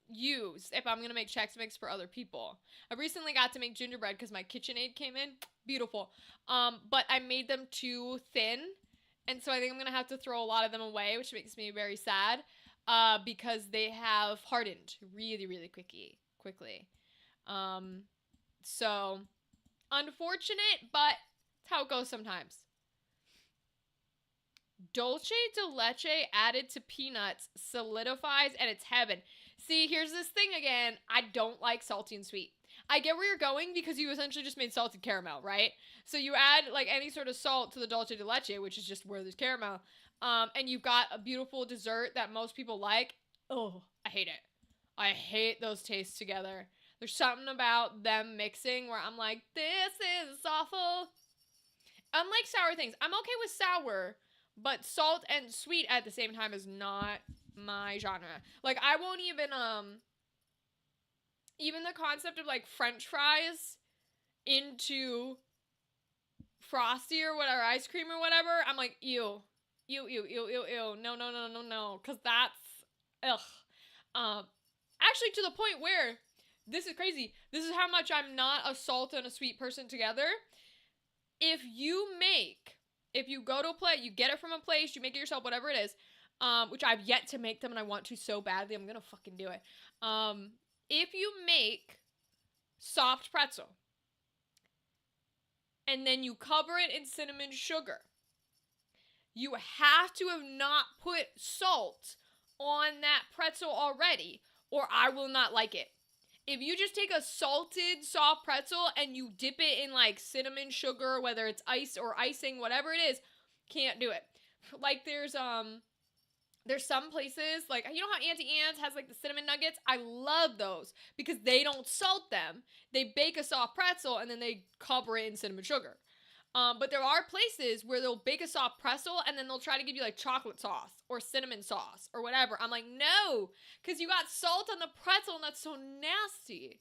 use if I'm going to make Chex Mix for other people. I recently got to make gingerbread because my KitchenAid came in. Beautiful. But I made them too thin. And so I think I'm going to have to throw a lot of them away, which makes me very sad. Because they have hardened really, really quickly. So unfortunate, but it's how it goes sometimes. Dulce de leche added to peanuts solidifies and it's heaven. See, here's this thing again. I don't like salty and sweet. I get where you're going because you essentially just made salted caramel, right? So you add like any sort of salt to the dulce de leche, which is just where there's caramel. And you've got a beautiful dessert that most people like. Oh, I hate it. I hate those tastes together. There's something about them mixing where I'm like, this is awful. Unlike sour things, I'm okay with sour, but salt and sweet at the same time is not my genre. Like, I won't even the concept of, like, French fries into Frosty or whatever, ice cream or whatever, I'm like, ew. No. Because that's, ugh. Actually, to the point where, this is crazy. This is how much I'm not a salt and a sweet person together. If you go to a place, you get it from a place, you make it yourself, whatever it is, which I've yet to make them and I want to so badly, I'm gonna fucking do it. If you make soft pretzel, and then you cover it in cinnamon sugar, you have to have not put salt on that pretzel already, or I will not like it. If you just take a salted soft pretzel and you dip it in like cinnamon sugar, whether it's ice or icing, whatever it is, can't do it. Like there's there's some places, like, you know how Auntie Anne's has, like, the cinnamon nuggets? I love those because they don't salt them. They bake a soft pretzel and then they cover it in cinnamon sugar. But there are places where they'll bake a soft pretzel and then they'll try to give you, like, chocolate sauce or cinnamon sauce or whatever. I'm like, no, because you got salt on the pretzel and that's so nasty.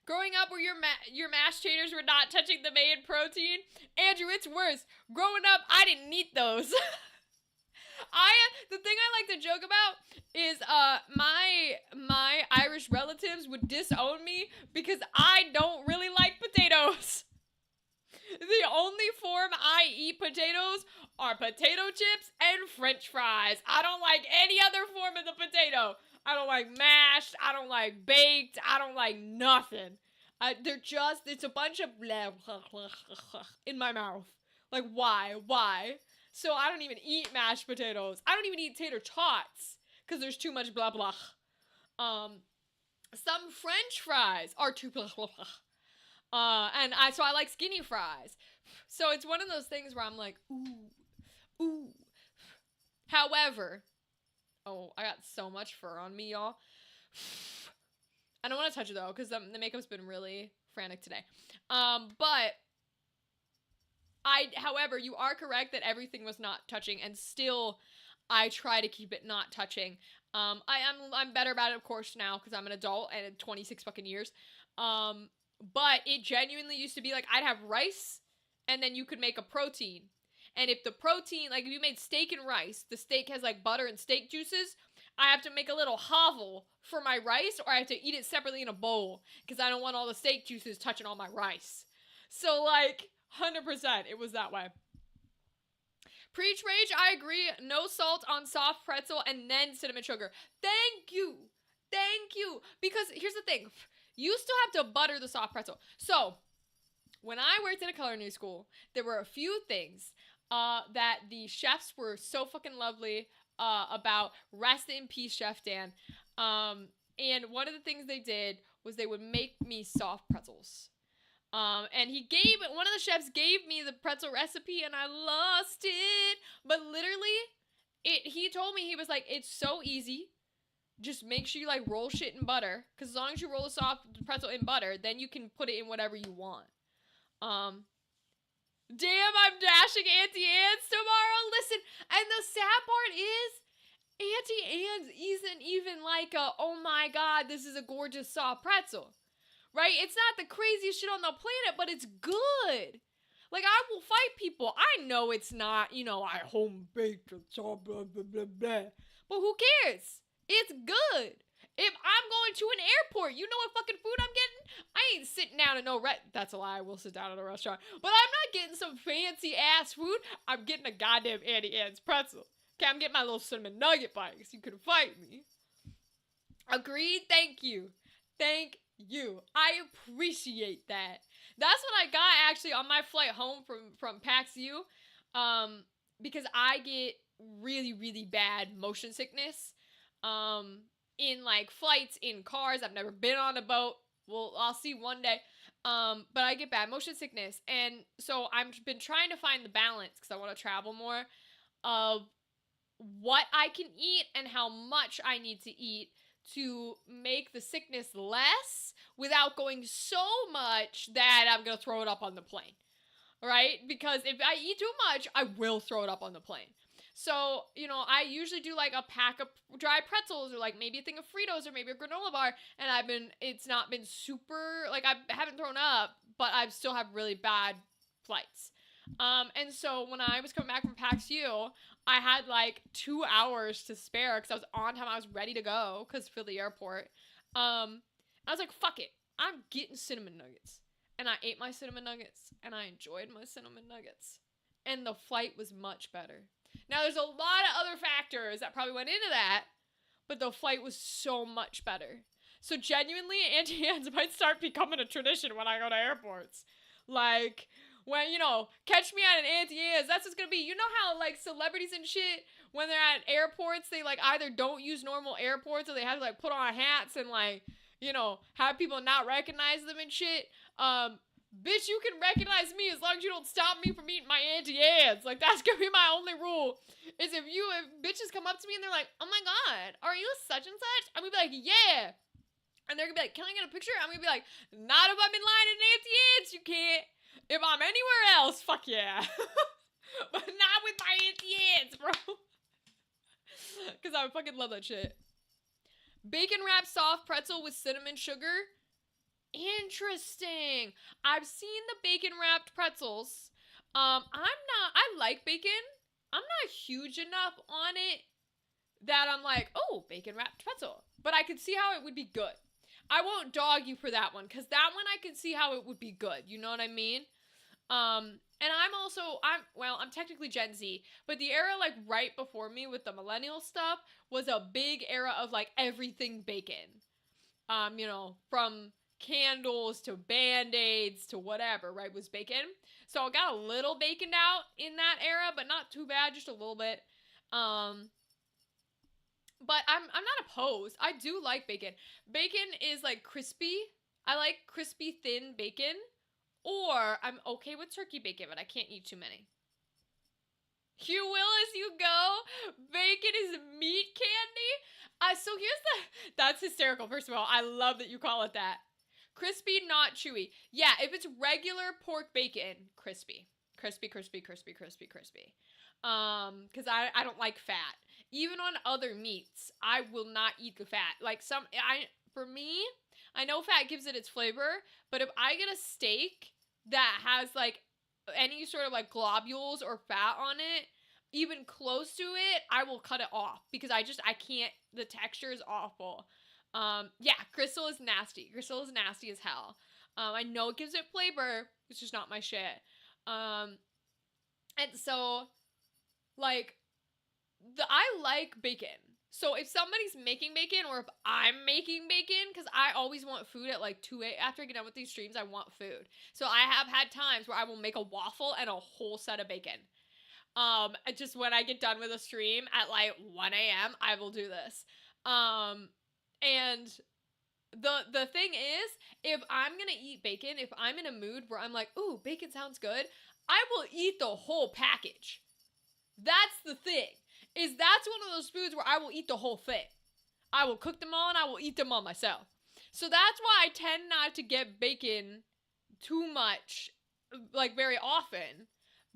Growing up where your mashed taters were not touching the main protein? Andrew, it's worse. Growing up, I didn't eat those. The thing I like to joke about is my Irish relatives would disown me because I don't really like potatoes. The only form I eat potatoes are potato chips and French fries. I don't like any other form of the potato. I don't like mashed. I don't like baked. I don't like nothing. It's a bunch of blah, blah, blah, blah, in my mouth. Like, why? Why? So I don't even eat mashed potatoes. I don't even eat tater tots because there's too much blah, blah. Some French fries are too blah, blah, blah. So I like skinny fries. So it's one of those things where I'm like, ooh. However, oh, I got so much fur on me, y'all. I don't want to touch it, though, because the makeup's been really frantic today. However, you are correct that everything was not touching, and still, I try to keep it not touching. I'm better about it, of course, now, because I'm an adult, and in 26 fucking years. But it genuinely used to be, like, I'd have rice, and then you could make a protein. And if the protein, like, if you made steak and rice, the steak has, like, butter and steak juices, I have to make a little hovel for my rice, or I have to eat it separately in a bowl, because I don't want all the steak juices touching all my rice. So, like, 100%, it was that way. Preach Rage, I agree. No salt on soft pretzel and then cinnamon sugar. Thank you. Because here's the thing. You still have to butter the soft pretzel. So, when I worked in a culinary school, there were a few things that the chefs were so fucking lovely about. Rest in peace, Chef Dan. And one of the things they did was they would make me soft pretzels. And one of the chefs gave me the pretzel recipe and I lost it. But literally, he told me, he was like, it's so easy. Just make sure you, like, roll shit in butter. Because as long as you roll a soft pretzel in butter, then you can put it in whatever you want. Damn, I'm dashing Auntie Anne's tomorrow. Listen, and the sad part is, Auntie Anne's isn't even like oh my god, this is a gorgeous soft pretzel. Right? It's not the craziest shit on the planet, but it's good. Like, I will fight people. I know it's not, I home baked or blah, blah, blah, blah. But who cares? It's good. If I'm going to an airport, you know what fucking food I'm getting? I ain't sitting down at no that's a lie, I will sit down at a restaurant. But I'm not getting some fancy ass food. I'm getting a goddamn Auntie Anne's pretzel. Okay, I'm getting my little cinnamon nugget bites. You can fight me. Agreed? Thank you. Thank you. I appreciate that. That's what I got actually on my flight home from PAX U. Because I get really, really bad motion sickness. In like flights, in cars. I've never been on a boat. Well, I'll see one day. But I get bad motion sickness. And so I've been trying to find the balance, because I want to travel more, of what I can eat and how much I need to eat to make the sickness less without going so much that I'm going to throw it up on the plane. Right? Because if I eat too much, I will throw it up on the plane. So, I usually do like a pack of dry pretzels or like maybe a thing of Fritos or maybe a granola bar. And it's not been super, like I haven't thrown up, but I still have really bad flights. And so when I was coming back from PAX U, I had like 2 hours to spare because I was on time. I was ready to go because for the airport. I was like, fuck it. I'm getting cinnamon nuggets. And I ate my cinnamon nuggets and I enjoyed my cinnamon nuggets. And the flight was much better. Now, there's a lot of other factors that probably went into that, but the flight was so much better. So genuinely, Auntie Anne's might start becoming a tradition when I go to airports. Like, when, catch me at an Auntie Anne's, that's what's gonna be. You know how, like, celebrities and shit, when they're at airports, they, like, either don't use normal airports or they have to, like, put on hats and, like, have people not recognize them and shit. Bitch, you can recognize me as long as you don't stop me from eating my Auntie Anne's. Like, that's gonna be my only rule. Is if bitches come up to me and they're like, oh my god, are you such and such? I'm gonna be like, yeah. And they're gonna be like, can I get a picture? I'm gonna be like, not if I'm in line at Auntie Anne's, you can't. If I'm anywhere else, fuck yeah. But not with my Auntie Anne's, bro. Because I fucking love that shit. Bacon wrapped soft pretzel with cinnamon sugar. Interesting. I've seen the bacon wrapped pretzels. I like bacon. I'm not huge enough on it that I'm like, oh, bacon wrapped pretzel. But I could see how it would be good. I won't dog you for that one, because that one I can see how it would be good. You know what I mean? And I'm technically Gen Z, but the era like right before me with the millennial stuff was a big era of like everything bacon. You know, from candles to Band-Aids to whatever, right, was bacon. So I got a little baconed out in that era, but not too bad, just a little bit. But I'm not opposed. I do like bacon. Bacon is like crispy. I like crispy thin bacon. Or I'm okay with turkey bacon, but I can't eat too many. You will as you go. Bacon is meat candy. So that's hysterical. First of all, I love that you call it that. Crispy, not chewy. Yeah, if it's regular pork bacon, crispy. Crispy. Because I don't like fat. Even on other meats, I will not eat the fat. Like for me, I know fat gives it its flavor, but if I get a steak that has like any sort of like globules or fat on it, even close to it, I will cut it off because I can't, the texture is awful. Yeah, Crystal is nasty. Crystal is nasty as hell. I know it gives it flavor, it's just not my shit. And so, like, I like bacon. So if somebody's making bacon, or if I'm making bacon, because I always want food at like 2 a.m. After I get done with these streams, I want food. So I have had times where I will make a waffle and a whole set of bacon. Just when I get done with a stream at like 1 a.m., I will do this. And the thing is, if I'm gonna eat bacon, if I'm in a mood where I'm like, ooh, bacon sounds good, I will eat the whole package. That's the thing. That's one of those foods where I will eat the whole thing. I will cook them all and I will eat them all myself. So that's why I tend not to get bacon too much, like very often.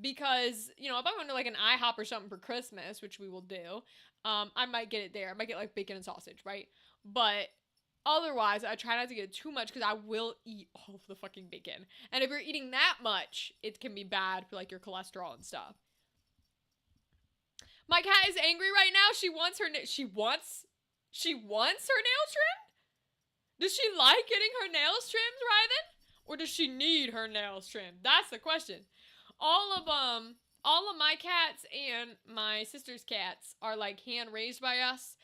Because, you know, if I'm going to like an IHOP or something for Christmas, which we will do, I might get it there. I might get like bacon and sausage, right? But otherwise, I try not to get too much because I will eat all of the fucking bacon. And if you're eating that much, it can be bad for like your cholesterol and stuff. My cat is angry right now. She wants her nails trimmed? Does she like getting her nails trimmed, Ryden? Or does she need her nails trimmed? That's the question. All of my cats and my sister's cats are like hand raised by us.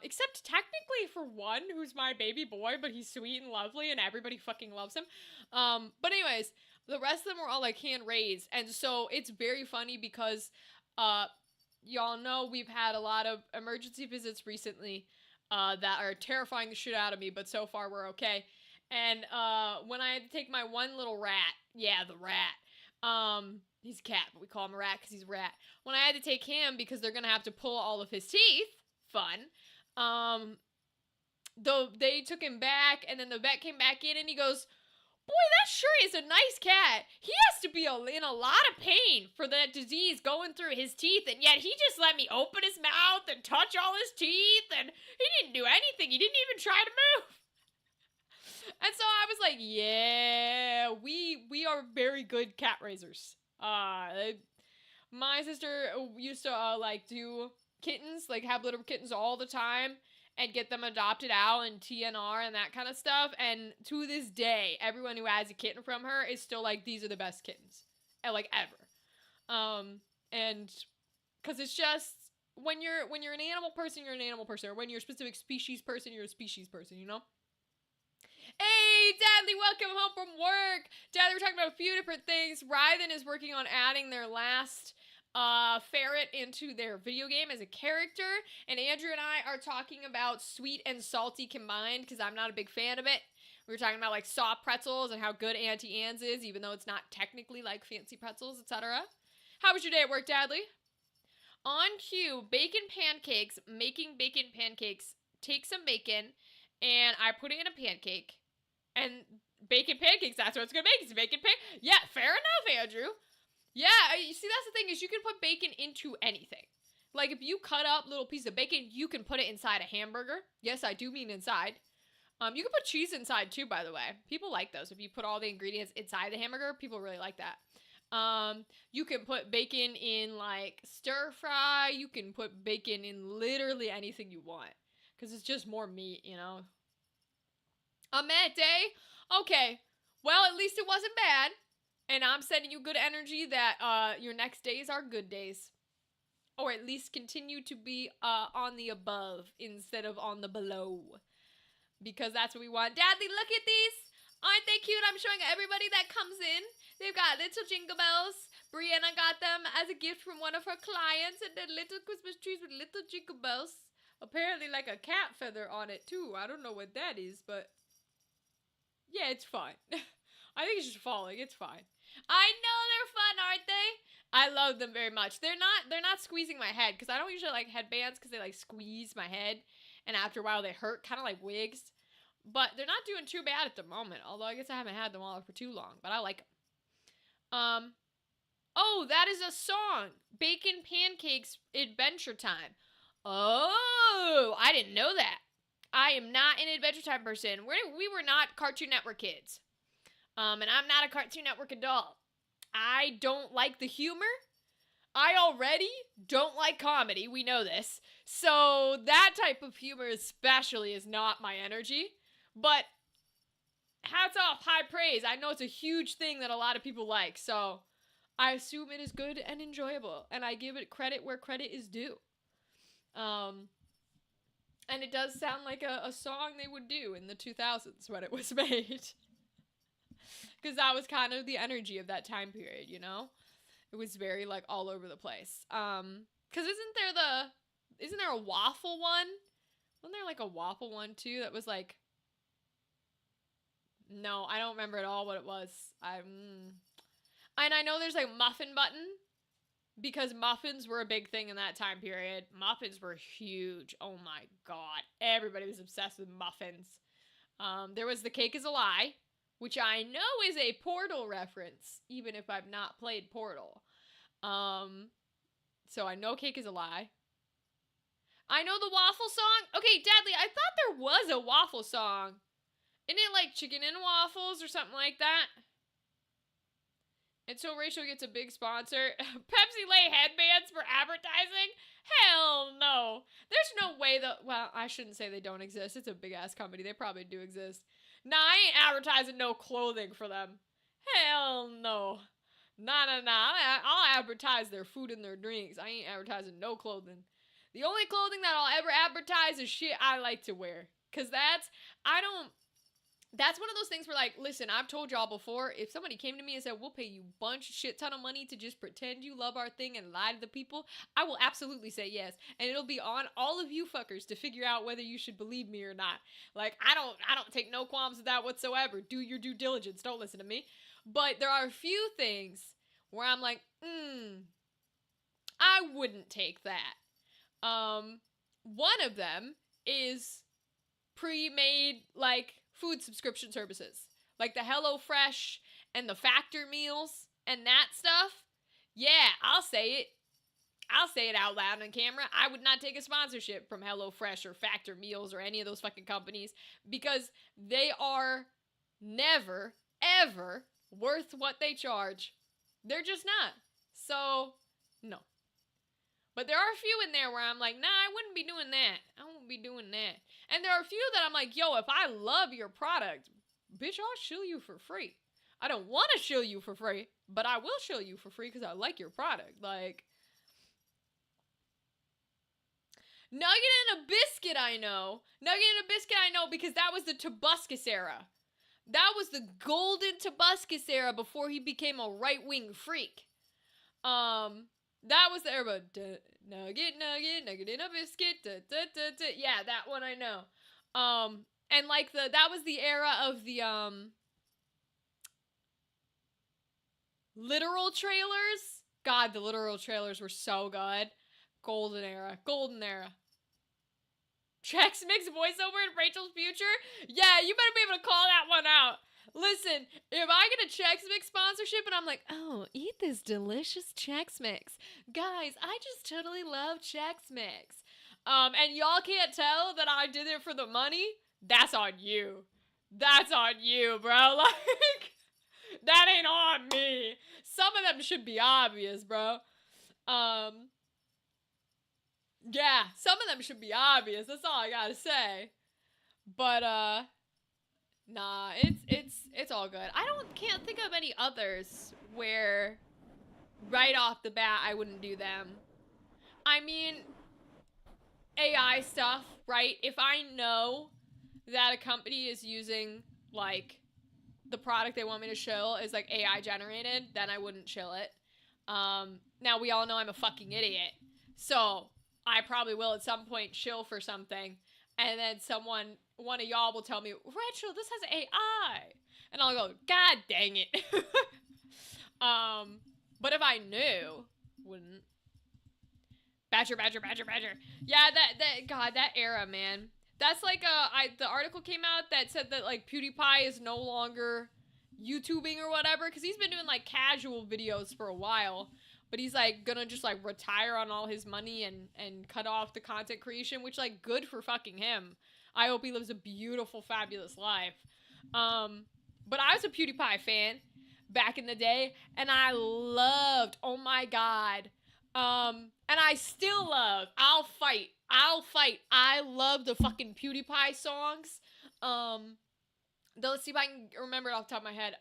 Except technically for one who's my baby boy, but he's sweet and lovely and everybody fucking loves him. But anyways, the rest of them are all like hand raised. And so it's very funny because, y'all know we've had a lot of emergency visits recently that are terrifying the shit out of me, but so far we're okay. And when I had to take my one little rat, yeah, the rat, he's a cat, but we call him a rat because he's a rat. When I had to take him because they're gonna have to pull all of his teeth, though they took him back, and then the vet came back in and he goes, boy, that sure is a nice cat. He has to be in a lot of pain for that disease going through his teeth, and yet he just let me open his mouth and touch all his teeth, and he didn't do anything. He didn't even try to move. And so I was like, yeah, we are very good cat raisers. My sister used to like do kittens, like have little kittens all the time, and get them adopted out and TNR and that kind of stuff. And to this day, everyone who has a kitten from her is still like, these are the best kittens, like ever. And because it's just when you're an animal person, you're an animal person. Or when you're a specific species person, you're a species person. You know. Hey, Dadley, welcome home from work. Dadley, we're talking about a few different things. Ryden is working on adding their last ferret into their video game as a character, and Andrew and I are talking about sweet and salty combined because I'm not a big fan of it. We were talking about like soft pretzels and how good Auntie Anne's is, even though it's not technically like fancy pretzels, etc. How was your day at work, Dadley? On cue, bacon pancakes, making bacon pancakes. Take some bacon and I put it in a pancake. And bacon pancakes, that's what it's gonna make. It's bacon pancakes. Yeah, fair enough, Andrew. Yeah, you see, that's the thing is you can put bacon into anything. Like, if you cut up little pieces of bacon, you can put it inside a hamburger. Yes, I do mean inside. You can put cheese inside, too, by the way. People like those. If you put all the ingredients inside the hamburger, people really like that. You can put bacon in, like, stir fry. You can put bacon in literally anything you want. Because it's just more meat, you know? A mad day? Okay. Well, at least it wasn't bad. And I'm sending you good energy that your next days are good days. Or at least continue to be on the above instead of on the below. Because that's what we want. Daddy, look at these. Aren't they cute? I'm showing everybody that comes in. They've got little jingle bells. Brianna got them as a gift from one of her clients. And they're little Christmas trees with little jingle bells. Apparently like a cat feather on it too. I don't know what that is, but yeah, it's fine. I think it's just falling. It's fine. I know they're fun, aren't they? I love them very much. They're not squeezing my head because I don't usually like headbands because they like squeeze my head and after a while they hurt, kind of like wigs. But they're not doing too bad at the moment. Although I guess I haven't had them all for too long, but I like them. Oh, that is a song. Bacon Pancakes Adventure Time. Oh, I didn't know that. I am not an Adventure Time person. We were not Cartoon Network kids. And I'm not a Cartoon Network adult. I don't like the humor. I already don't like comedy. We know this. So that type of humor especially is not my energy. But hats off, high praise. I know it's a huge thing that a lot of people like. So I assume it is good and enjoyable. And I give it credit where credit is due. And it does sound like a song they would do in the 2000s when it was made. Because that was kind of the energy of that time period, you know? It was very, like, all over the place. Because isn't there a waffle one? Wasn't there, like, a waffle one, too, that was, like... No, I don't remember at all what it was. And I know there's, like, Muffin Button. Because muffins were a big thing in that time period. Muffins were huge. Oh, my God. Everybody was obsessed with muffins. There was The Cake is a Lie, which I know is a Portal reference, even if I've not played Portal. So I know Cake is a Lie. I know the waffle song. Okay, Dadley, I thought there was a waffle song. Isn't it like Chicken and Waffles or something like that? And so Rachel gets a big sponsor. Pepsi lay headbands for advertising? Hell no. There's no way that... Well, I shouldn't say they don't exist. It's a big-ass company. They probably do exist. Nah, I ain't advertising no clothing for them. Hell no. Nah. I'll advertise their food and their drinks. I ain't advertising no clothing. The only clothing that I'll ever advertise is shit I like to wear. Because that's one of those things where, like, listen, I've told y'all before, if somebody came to me and said, we'll pay you a shit ton of money to just pretend you love our thing and lie to the people, I will absolutely say yes. And it'll be on all of you fuckers to figure out whether you should believe me or not. Like, I don't take no qualms with that whatsoever. Do your due diligence. Don't listen to me. But there are a few things where I'm like, I wouldn't take that. One of them is pre-made, like, food subscription services. Like the HelloFresh and the Factor meals and that stuff. Yeah, I'll say it. I'll say it out loud on camera. I would not take a sponsorship from HelloFresh or Factor Meals or any of those fucking companies because they are never, ever worth what they charge. They're just not. So, no. But there are a few in there where I'm like, nah, I wouldn't be doing that. I won't be doing that. And there are a few that I'm like, yo, if I love your product, bitch, I'll shill you for free. I don't want to shill you for free, but I will shill you for free because I like your product. Like, Nugget and a Biscuit, I know. Nugget and a Biscuit, I know because that was the Tobuscus era. That was the golden Tobuscus era before he became a right-wing freak. That was the era. Nugget, nugget, nugget in a biscuit. Da, da, da, da. Yeah, that one I know. And like that was the era of the literal trailers. God, the literal trailers were so good. Golden era. Golden era. Chex Mix voiceover in Rachel's future? Yeah, you better be able to call that one out. Listen, if I get a Chex Mix sponsorship and I'm like, oh, eat this delicious Chex Mix. Guys, I just totally love Chex Mix. And y'all can't tell that I did it for the money, that's on you. That's on you, bro. Like, that ain't on me. Some of them should be obvious, bro. Yeah, some of them should be obvious. That's all I gotta say. But nah, it's all good. Can't think of any others where right off the bat I wouldn't do them. I mean, AI stuff, right? If I know that a company is using like the product they want me to shill is like AI generated, then I wouldn't shill it. Now we all know I'm a fucking idiot, so I probably will at some point shill for something, and then one of y'all will tell me, Rachel, this has AI, and I'll go, God dang it. But if I knew, wouldn't. Badger. Yeah, that era, man. That's like the article came out that said that like PewDiePie is no longer YouTubing or whatever, because he's been doing like casual videos for a while, but he's like gonna just like retire on all his money and cut off the content creation, which like good for fucking him. I hope he lives a beautiful, fabulous life. But I was a PewDiePie fan back in the day, and I loved, oh my god, and I still love, I'll fight. I love the fucking PewDiePie songs. Let's see if I can remember it off the top of my head.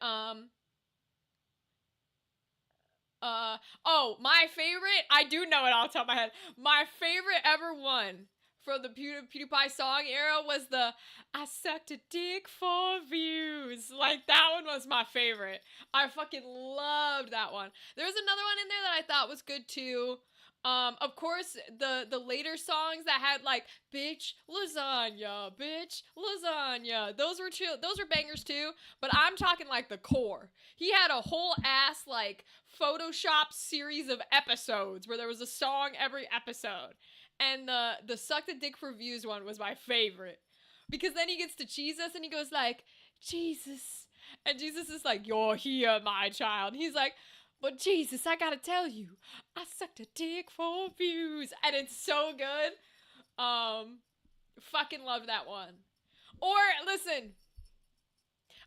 Oh, my favorite, I do know it off the top of my head. My favorite ever one from the PewDiePie song era was the I sucked a dick for views. Like, that one was my favorite. I fucking loved that one. There was another one in there that I thought was good too. Of course, the later songs that had like bitch lasagna, those were chill, those were bangers too, but I'm talking like the core. He had a whole ass like Photoshop series of episodes where there was a song every episode. And the suck the dick for views one was my favorite. Because then he gets to Jesus and he goes like, Jesus. And Jesus is like, you're here, my child. And he's like, but Jesus, I gotta tell you, I sucked a dick for views. And it's so good. Fucking love that one. Or, listen,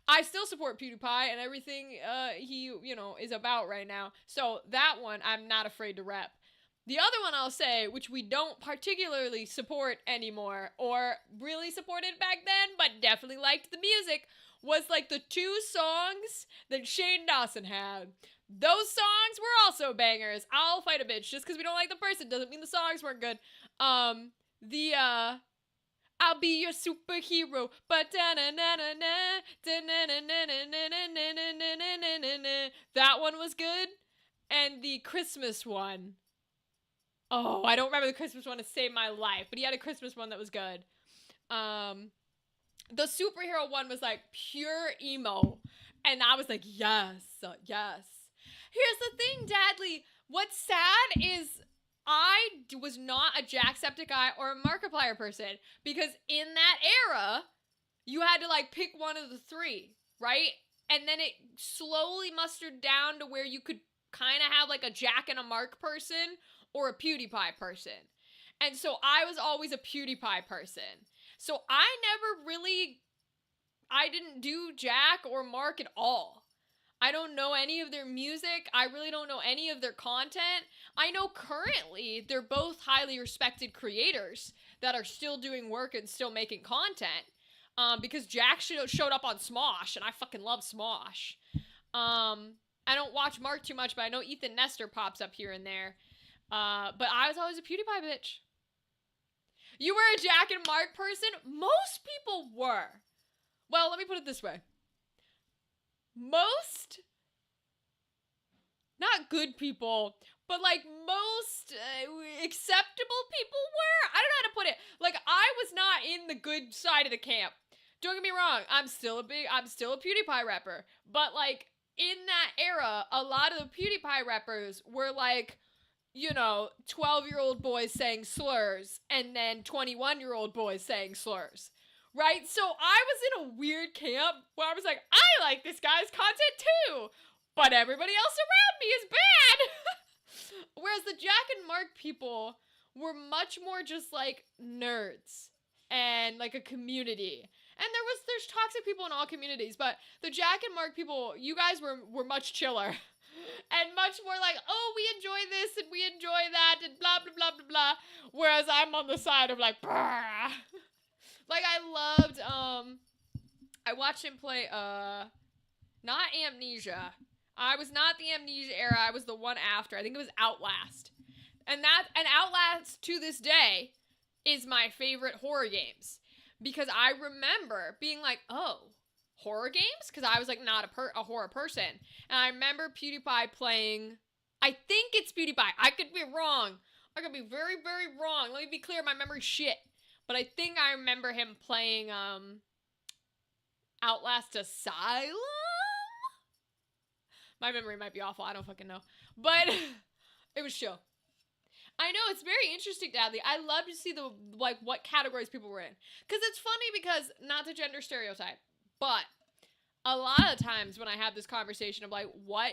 I still support PewDiePie and everything he, is about right now. So that one, I'm not afraid to rep. The other one I'll say, which we don't particularly support anymore, or really supported back then, but definitely liked the music, was like the 2 songs that Shane Dawson had. Those songs were also bangers. I'll fight a bitch. Just because we don't like the person doesn't mean the songs weren't good. I'll be your superhero, but that one was good. And the Christmas one. Oh, I don't remember the Christmas one to save my life, but he had a Christmas one that was good. The superhero one was like pure emo, and I was like, yes. Here's the thing, Dadley. What's sad is I was not a Jacksepticeye or a Markiplier person, because in that era, you had to like pick one of the 3, right? And then it slowly mustered down to where you could kind of have like a Jack and a Mark person or a PewDiePie person. And so I was always a PewDiePie person. So I didn't do Jack or Mark at all. I don't know any of their music. I really don't know any of their content. I know currently they're both highly respected creators that are still doing work and still making content. Because Jack showed up on Smosh, and I fucking love Smosh. I don't watch Mark too much, but I know Ethan Nestor pops up here and there. But I was always a PewDiePie bitch. You were a Jack and Mark person? Most people were. Well, let me put it this way. Most, not good people, but like most acceptable people were. I don't know how to put it. Like, I was not in the good side of the camp. Don't get me wrong, I'm still a PewDiePie rapper. But like in that era, a lot of the PewDiePie rappers were like, 12-year-old boys saying slurs and then 21-year-old boys saying slurs. Right? So I was in a weird camp where I was like, I like this guy's content too, but everybody else around me is bad. Whereas the Jack and Mark people were much more just like nerds and like a community. And there's toxic people in all communities, but the Jack and Mark people, you guys were much chiller. And much more like, oh, we enjoy this and we enjoy that and blah, blah, blah, blah, blah. Whereas I'm on the side of like, brrr. Like I loved, I watched him play, not Amnesia. I was not the Amnesia era. I was the one after. I think it was Outlast. And Outlast to this day is my favorite horror games. Because I remember being like, oh, horror games? Because I was like not a horror person. And I remember PewDiePie playing, I think it's PewDiePie. I could be wrong. I could be very, very wrong. Let me be clear, my memory's shit. But I think I remember him playing Outlast Asylum? My memory might be awful. I don't fucking know. But it was chill. I know, it's very interesting, Dadley. I love to see what categories people were in. Because it's funny because, not to gender stereotype, but a lot of times when I have this conversation of like, what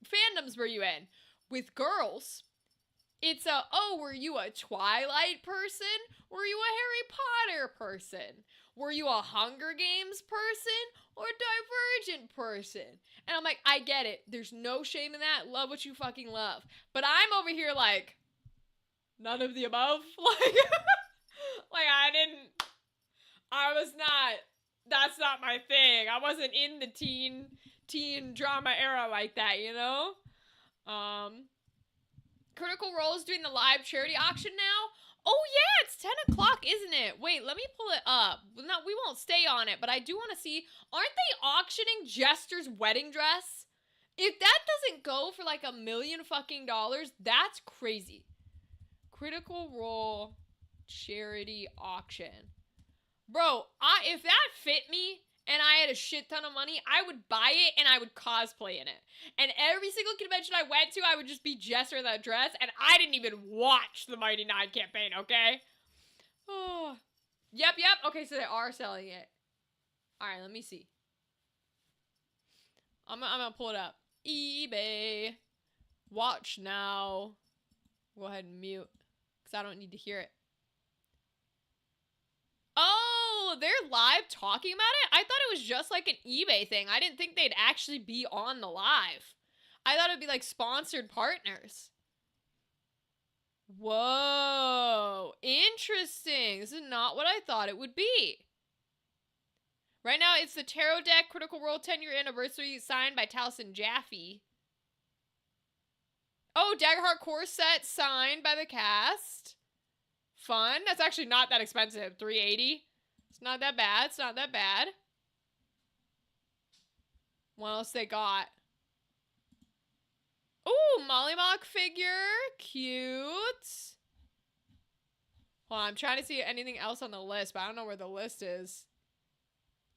fandoms were you in? With girls, it's were you a Twilight person? Were you a Harry Potter person? Were you a Hunger Games person or Divergent person? And I'm like, I get it. There's no shame in that. Love what you fucking love. But I'm over here like, none of the above. That's not my thing. I wasn't in the teen drama era like that, Critical Role is doing the live charity auction now. Oh yeah, it's 10 o'clock, isn't it? Wait, let me pull it up. No, we won't stay on it, but I do want to see, aren't they auctioning Jester's wedding dress? If that doesn't go for like $1 million fucking dollars, that's crazy. Critical Role charity auction. Bro, if that fit me and I had a shit ton of money, I would buy it and I would cosplay in it. And every single convention I went to, I would just be Jester in that dress, and I didn't even watch the Mighty Nine campaign, okay? Oh. Yep. Okay, so they are selling it. Alright, let me see. I'm gonna pull it up. eBay. Watch now. Go ahead and mute, because I don't need to hear it. Oh, they're live talking about it? I thought it was just like an eBay thing. I didn't think they'd actually be on the live. I thought it'd be like sponsored partners. Whoa, interesting. This is not what I thought it would be. Right now, it's the Tarot Deck Critical Role 10-year anniversary signed by Taliesin Jaffe. Oh, Daggerheart core set signed by the cast. Fun. That's actually not that expensive. $380. It's not that bad. It's not that bad. What else they got? Ooh, Mollymock figure. Cute. Well, I'm trying to see anything else on the list, but I don't know where the list is.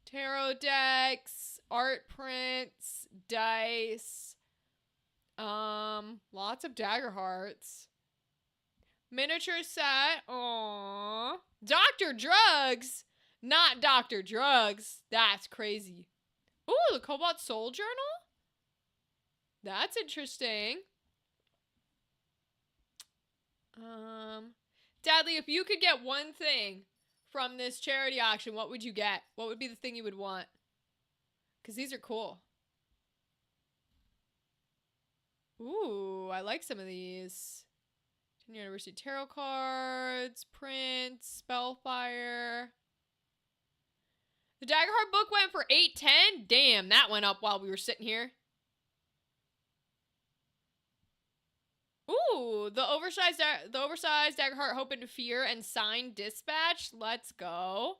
Tarot decks, art prints, dice. Lots of dagger hearts. Miniature set. Aww. Dr. Drugs. Not Dr. Drugs. That's crazy. Ooh, the Cobalt Soul Journal? That's interesting. Dadley, if you could get one thing from this charity auction, what would you get? What would be the thing you would want? Because these are cool. Ooh, I like some of these. 10-year anniversary tarot cards, prints, Spellfire. The Daggerheart book went for $8.10. Damn, that went up while we were sitting here. Ooh, the oversized Daggerheart Hope and Fear and signed Dispatch. Let's go.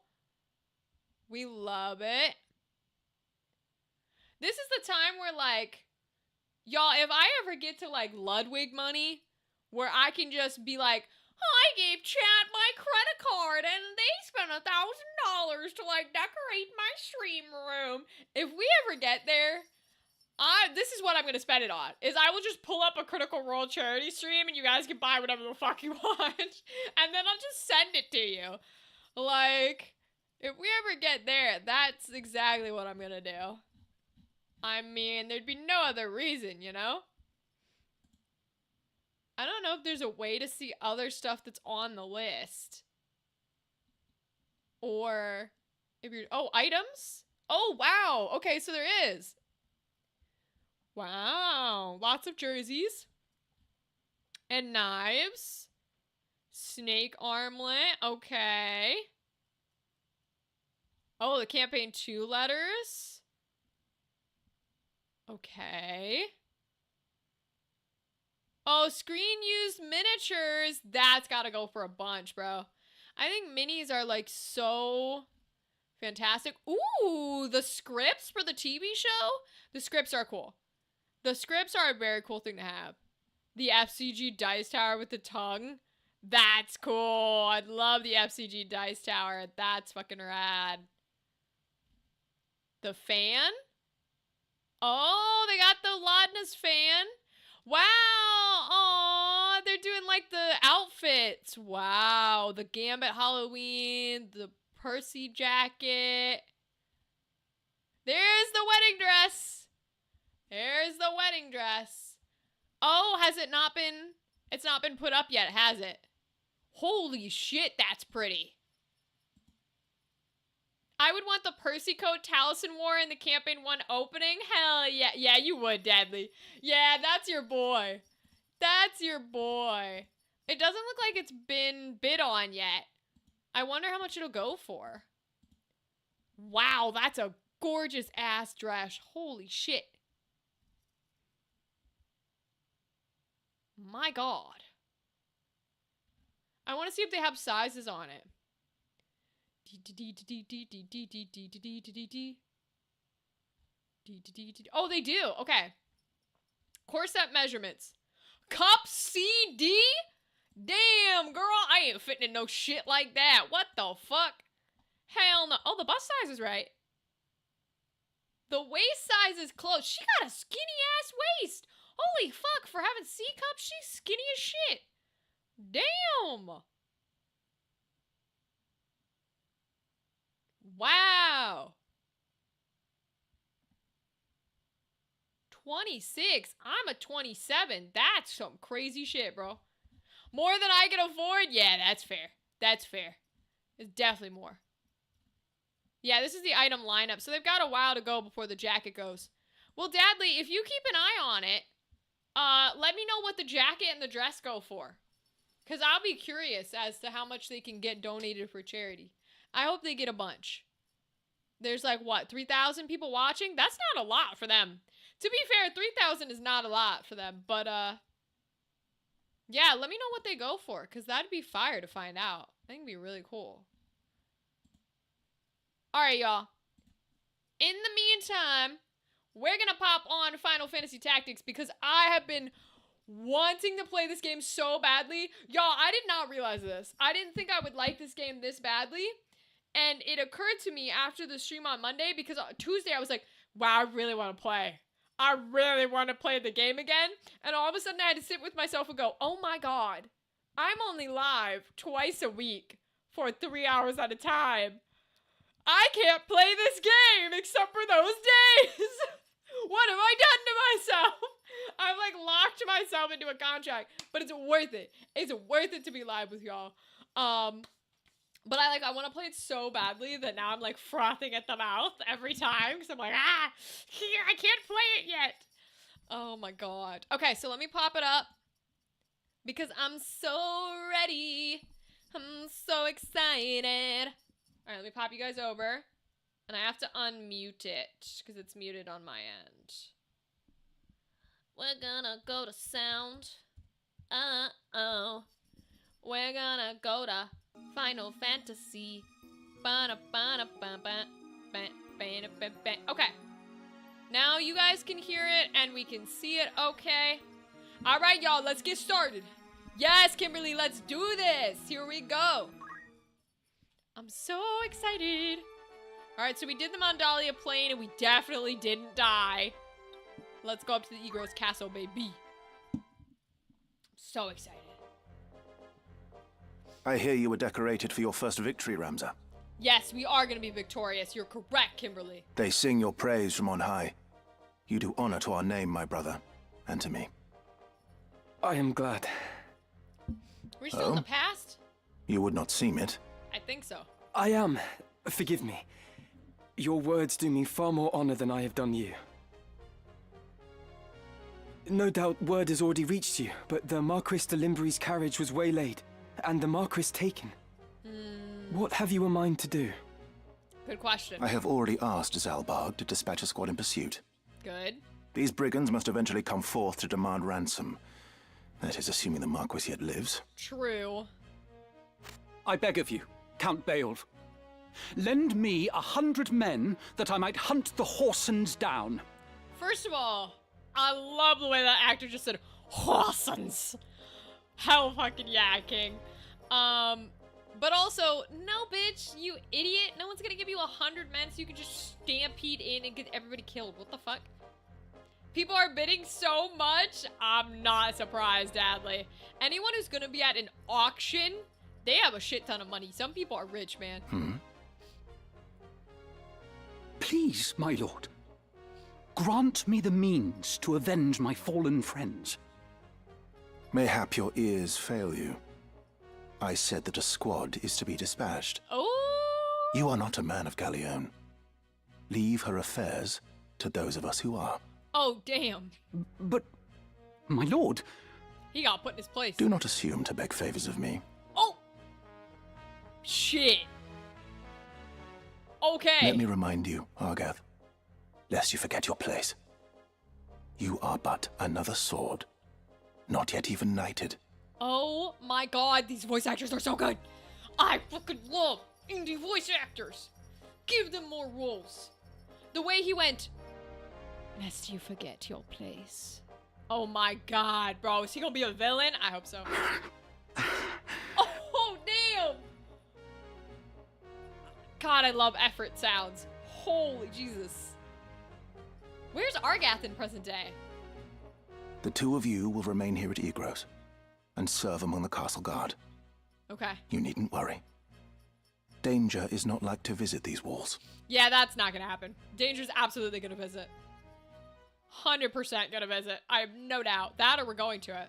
We love it. This is the time where, like, y'all, if I ever get to, like, Ludwig money, where I can just be like, I gave chat my credit card and they spent $1,000 to like decorate my stream room. If we ever get there, this is what I'm gonna spend it on. Is I will just pull up a Critical Role charity stream and you guys can buy whatever the fuck you want. And then I'll just send it to you. Like, if we ever get there, that's exactly what I'm gonna do. I mean, there'd be no other reason, you know? I don't know if there's a way to see other stuff that's on the list. Or if you're, oh, items? Oh, wow. Okay, so there is. Wow. Lots of jerseys. And knives. Snake armlet. Okay. Oh, the campaign 2 letters. Okay. Oh, screen used miniatures. That's gotta go for a bunch, bro. I think minis are like so fantastic. Ooh, the scripts for the TV show? The scripts are cool. The scripts are a very cool thing to have. The FCG dice tower with the tongue. That's cool. I'd love the FCG dice tower. That's fucking rad. The fan? Oh, they got the Laudness fan. Wow. Aw, they're doing like the outfits. Wow. The Gambit Halloween. The Percy jacket. There's the wedding dress. There's the wedding dress. Oh, has it not been... It's not been put up yet, has it? Holy shit, that's pretty. I would want the Percy coat Taliesin wore in the campaign 1 opening. Hell yeah. Yeah, you would, Deadly. Yeah, that's your boy. That's your boy. It doesn't look like it's been bid on yet. I wonder how much it'll go for. Wow, that's a gorgeous ass dress. Holy shit. My God. I want to see if they have sizes on it. Oh, they do. Okay. Corset measurements. Cup CD? Damn, girl. I ain't fitting in no shit like that. What the fuck? Hell no. Oh, the bust size is right. The waist size is close. She got a skinny ass waist. Holy fuck. For having C cups, she's skinny as shit. Damn. Wow. 26. I'm a 27. That's some crazy shit, bro. More than I can afford? Yeah, that's fair. That's fair. It's definitely more. Yeah, this is the item lineup. So they've got a while to go before the jacket goes. Well, Dadley, if you keep an eye on it, let me know what the jacket and the dress go for. Because I'll be curious as to how much they can get donated for charity. I hope they get a bunch. There's like, what, 3,000 people watching? That's not a lot for them. To be fair, 3,000 is not a lot for them. But, yeah, let me know what they go for. Because that'd be fire to find out. I think it'd be really cool. Alright, y'all. In the meantime, we're going to pop on Final Fantasy Tactics because I have been wanting to play this game so badly. Y'all, I did not realize this. I didn't think I would like this game this badly. And it occurred to me after the stream on Monday because Tuesday I was like, wow, I really want to play. I really want to play the game again. And all of a sudden I had to sit with myself and go, oh my God, I'm only live twice a week for 3 hours at a time. I can't play this game except for those days. What have I done to myself? I've like locked myself into a contract, but it's worth it. It's worth it to be live with y'all. But I want to play it so badly that now I'm like frothing at the mouth every time because I'm like, I can't play it yet. Oh my God. Okay, so let me pop it up because I'm so ready. I'm so excited. All right, let me pop you guys over. And I have to unmute it because it's muted on my end. We're gonna go to sound. Uh-oh. We're gonna go to Final Fantasy. Okay. Now you guys can hear it and we can see it okay. Alright, y'all, let's get started. Yes, Kimberly, let's do this. Here we go. I'm so excited. All right, so we did the Mondalia Plain, and we definitely didn't die. Let's go up to the Egros Castle, baby. I'm so excited. I hear you were decorated for your first victory, Ramza. Yes, we are going to be victorious. You're correct, Kimberly. They sing your praise from on high. You do honor to our name, my brother, and to me. I am glad. We're still in the past? You would not seem it. I think so. I am. Forgive me. Your words do me far more honor than I have done you. No doubt word has already reached you, but the Marquis de Limbury's carriage was waylaid, and the Marquis taken. What have you in mind to do? Good question. I have already asked Zalbarg to dispatch a squad in pursuit. Good. These brigands must eventually come forth to demand ransom. That is, assuming the Marquis yet lives. True. I beg of you, Count Beowulf, lend me 100 men that I might hunt the Horsens down. First of all, I love the way that actor just said, Horsens. Hell fucking yeah, King. But also, no, bitch, you idiot. No one's gonna give you 100 men so you can just stampede in and get everybody killed. What the fuck? People are bidding so much. I'm not surprised, Adley. Anyone who's gonna be at an auction, they have a shit ton of money. Some people are rich, man. Please, my lord, grant me the means to avenge my fallen friends. Mayhap your ears fail you. I said that a squad is to be dispatched. Oh! You are not a man of Galleon. Leave her affairs to those of us who are. Oh, damn. But, my lord... He got put in his place. Do not assume to beg favors of me. Oh! Shit. Okay. Let me remind you, Argath, lest you forget your place. You are but another sword, not yet even knighted. Oh my god, these voice actors are so good. I fucking love indie voice actors. Give them more roles. The way he went, lest you forget your place. Oh my god, bro. Is he gonna be a villain? I hope so. Oh, damn. God, I love effort sounds. Holy Jesus. Where's Argath in present day? The two of you will remain here at Egros and serve among the castle guard. Okay. You needn't worry. Danger is not like to visit these walls. Yeah, that's not gonna happen. Danger's absolutely gonna visit. 100% gonna visit. I have no doubt. That or we're going to it.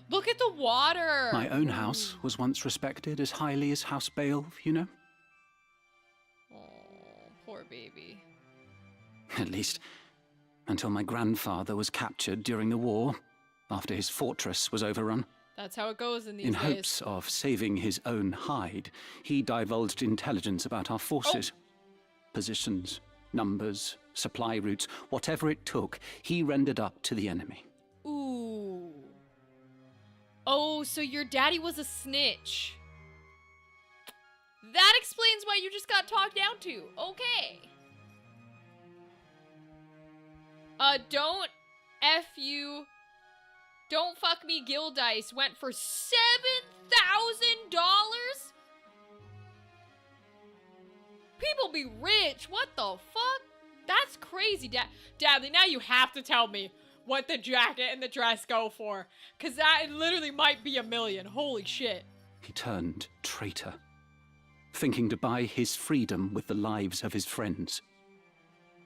Look at the water! My own house was once respected as highly as House Beowulf, you know? Oh, poor baby. At least, until my grandfather was captured during the war, after his fortress was overrun. That's how it goes in these In days. hopes of saving his own hide, he divulged intelligence about our forces. Positions, numbers, supply routes, whatever it took, he rendered up to the enemy. Ooh. Oh, so your daddy was a snitch. That explains why you just got talked down to. Okay. Don't F you. Don't fuck me Gildice went for $7,000? People be rich. What the fuck? That's crazy, Dadley. Now you have to tell me what the jacket and the dress go for. Because that literally might be $1 million. Holy shit. He turned traitor, thinking to buy his freedom with the lives of his friends.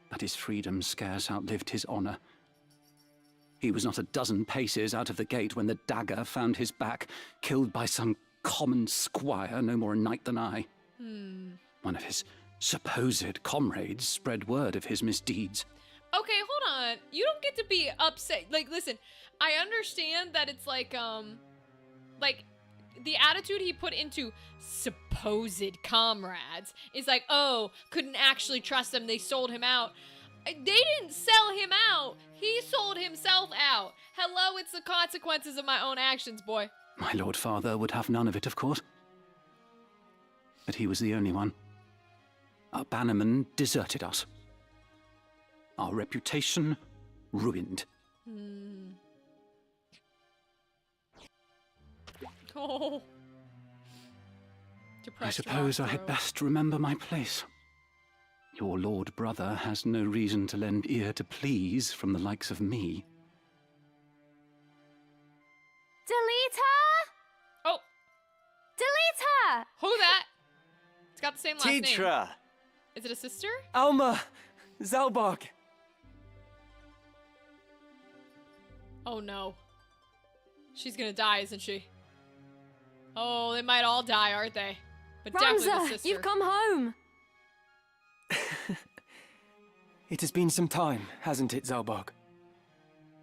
But his freedom scarce outlived his honor. He was not a dozen paces out of the gate when the dagger found his back, killed by some common squire, no more a knight than I. One of his supposed comrades spread word of his misdeeds. Okay, hold on. You don't get to be upset. Like, listen, I understand that it's like the attitude he put into supposed comrades is like, oh, couldn't actually trust them. They sold him out. They didn't sell him out. He sold himself out. Hello, it's the consequences of my own actions, boy. My Lord Father would have none of it, of course. But he was the only one. Our bannerman deserted us. Our reputation ruined. Oh. I Depressed suppose I rock had throw. best remember my place. Your lord brother has no reason to lend ear to pleas from the likes of me. Delete her! Oh, Delete her! who that? It's got the same last name. Teacher! Is it a sister? Alma! Zalbog! Oh no. She's gonna die, isn't she? Oh, they might all die, aren't they? But definitely the Ramza, sister. you've come home! It has been some time, hasn't it, Zalbog?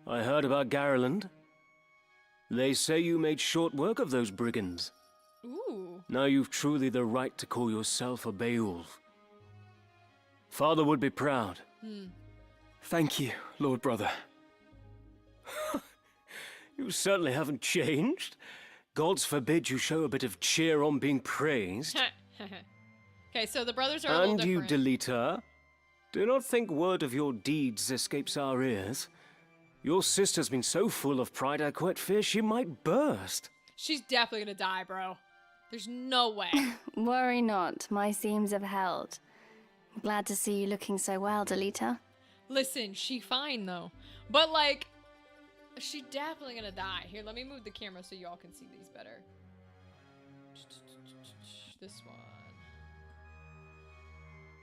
I heard about Garland. They say you made short work of those brigands. Ooh. Now you've truly the right to call yourself a Beowulf. Father would be proud. Thank you, Lord Brother. You certainly haven't changed. Gods forbid you show a bit of cheer on being praised. Okay, so the brothers are a little And you, different. Deleter, do not think word of your deeds escapes our ears. Your sister's been so full of pride I quite fear she might burst. She's definitely gonna die, bro. There's no way. Worry not, my seams have held. Glad to see you looking so well, Delita. Listen, she fine though. But like, she definitely gonna die. Here, let me move the camera so y'all can see these better. This one.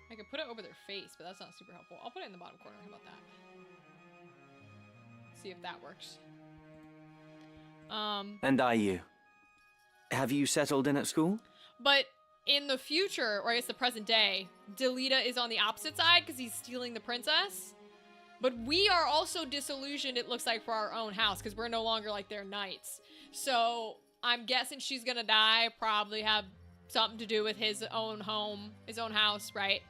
I could put it over their face, but that's not super helpful. I'll put it in the bottom corner. How about that? See if that works. And are you? Have you settled in at school? But in the future, or I guess the present day, Delita is on the opposite side because he's stealing the princess. But we are also disillusioned, it looks like, for our own house because we're no longer like their knights. So I'm guessing she's gonna die, probably have something to do with his own home, his own house, right?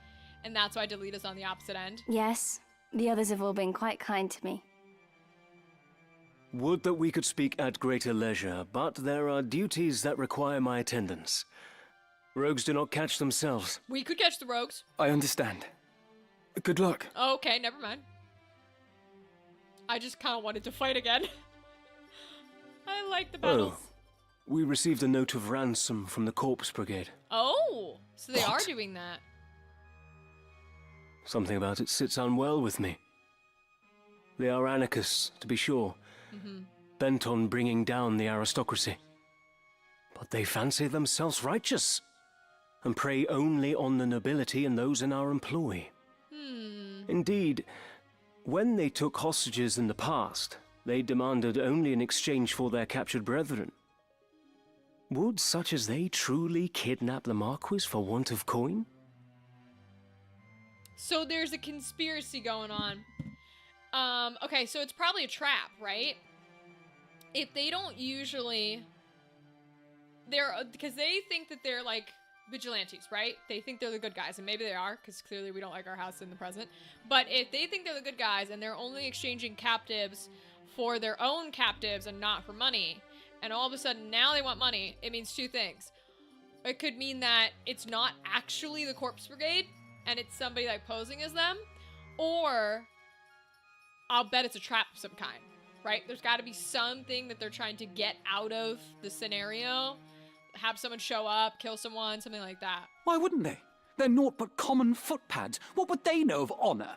And that's why Delita's on the opposite end. Yes, the others have all been quite kind to me. Would that we could speak at greater leisure, but there are duties that require my attendance. Rogues do not catch themselves. We could catch the rogues. I understand. Good luck. Okay, never mind. I just kind of wanted to fight again. I like the battles. We received a note of ransom from the Corpse Brigade. Oh, so they are What? doing that. Something about it sits unwell with me. They are anarchists, to be sure, bent on bringing down the aristocracy. But they fancy themselves righteous, and prey only on the nobility and those in our employ. Indeed, when they took hostages in the past, they demanded only in exchange for their captured brethren. Would such as they truly kidnap the Marquis for want of coin? So there's a conspiracy going on. Okay, so it's probably a trap, right? If they don't usually... because they think that they're, like, vigilantes, right? They think they're the good guys, and maybe they are, because clearly we don't like our house in the present. But if they think they're the good guys, and they're only exchanging captives for their own captives and not for money, and all of a sudden now they want money, it means two things. It could mean that it's not actually the Corpse Brigade, and it's somebody, like, posing as them, or I'll bet it's a trap of some kind, right? There's got to be something that they're trying to get out of the scenario. Have someone show up, kill someone, something like that. Why wouldn't they? They're naught but common footpads. What would they know of honor?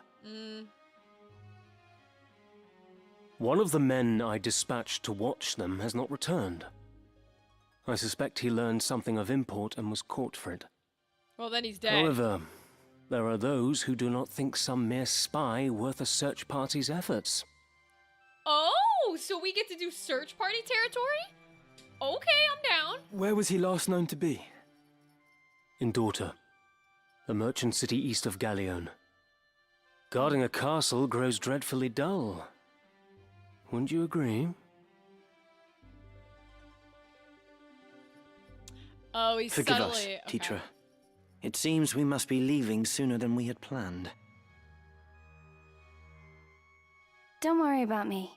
One of the men I dispatched to watch them has not returned. I suspect he learned something of import and was caught for it. Well, then he's dead. However, there are those who do not think some mere spy worth a search party's efforts. Oh, so we get to do search party territory? Okay, I'm down. Where was he last known to be? In Dorta, the merchant city east of Galleon. Guarding a castle grows dreadfully dull. Wouldn't you agree? Oh, he's Forgive subtly... us, okay. teacher. It seems we must be leaving sooner than we had planned. Don't worry about me.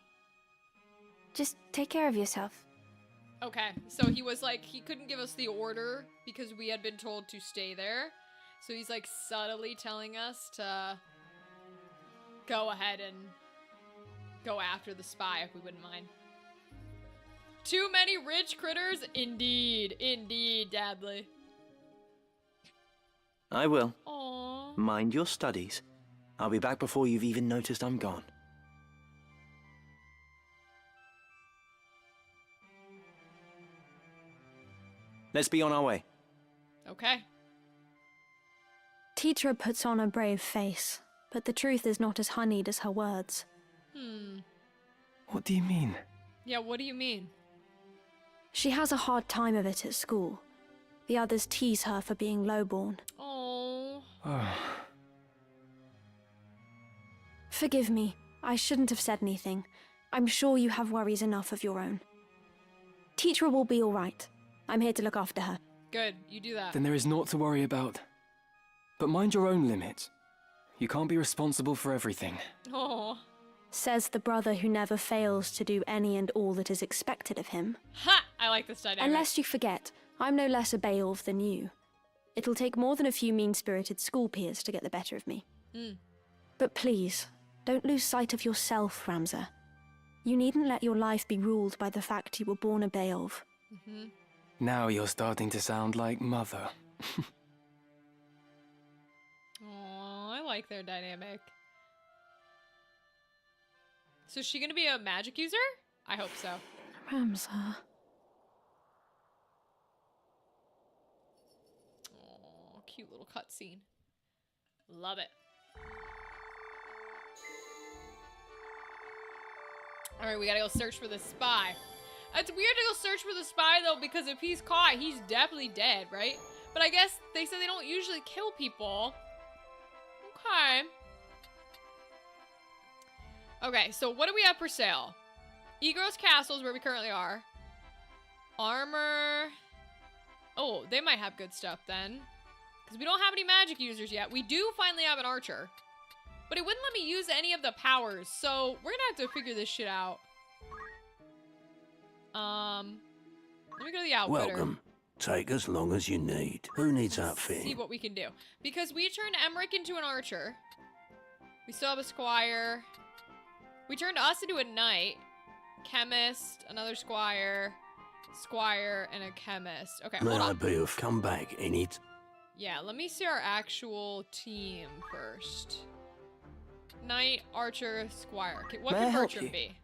Just take care of yourself. Okay, so he was like, he couldn't give us the order because we had been told to stay there. So he's like subtly telling us to go ahead and go after the spy if we wouldn't mind. Too many rich critters? Indeed. Indeed, Dadley. I will. Aww. Mind your studies. I'll be back before you've even noticed I'm gone. Let's be on our way. Okay. Teacher puts on a brave face, but the truth is not as honeyed as her words. What do you mean? Yeah, what do you mean? She has a hard time of it at school. The others tease her for being lowborn. Oh. Oh, Forgive me, I shouldn't have said anything. I'm sure you have worries enough of your own. Teacher will be all right. I'm here to look after her. Good, you do that. then there is naught to worry about. But mind your own limits. You can't be responsible for everything. Oh. Says the brother who never fails to do any and all that is expected of him. Ha! I like this dynamic. Unless you forget, I'm no less a Beowulf than you. It'll take more than a few mean-spirited school peers to get the better of me. But please, don't lose sight of yourself, Ramza. You needn't let your life be ruled by the fact you were born a Beowulf. Now you're starting to sound like Mother. Oh, I like their dynamic. So is she gonna be a magic user? I hope so. Ramza. Oh, cute little cutscene. Love it. Alright, we gotta go search for the spy. It's weird to go search for the spy, though, because if he's caught, he's definitely dead, right? But I guess they said they don't usually kill people. Okay. Okay, so what do we have for sale? Egros Castle is where we currently are. Armor. Oh, they might have good stuff then. Because we don't have any magic users yet. We do finally have an archer. But it wouldn't let me use any of the powers, so we're gonna have to figure this shit out. Let me go to the outfitter. Welcome. Take as long as you need. Who needs See outfitting? what we can do. Because we turned Emmerich into an archer. We still have a squire. We turned us into a knight. Chemist, another squire, and a chemist. Okay, May hold I on. be of come back in it? Yeah, let me see our actual team first. Knight, archer, squire. Okay, what May I can help Bertram you? be?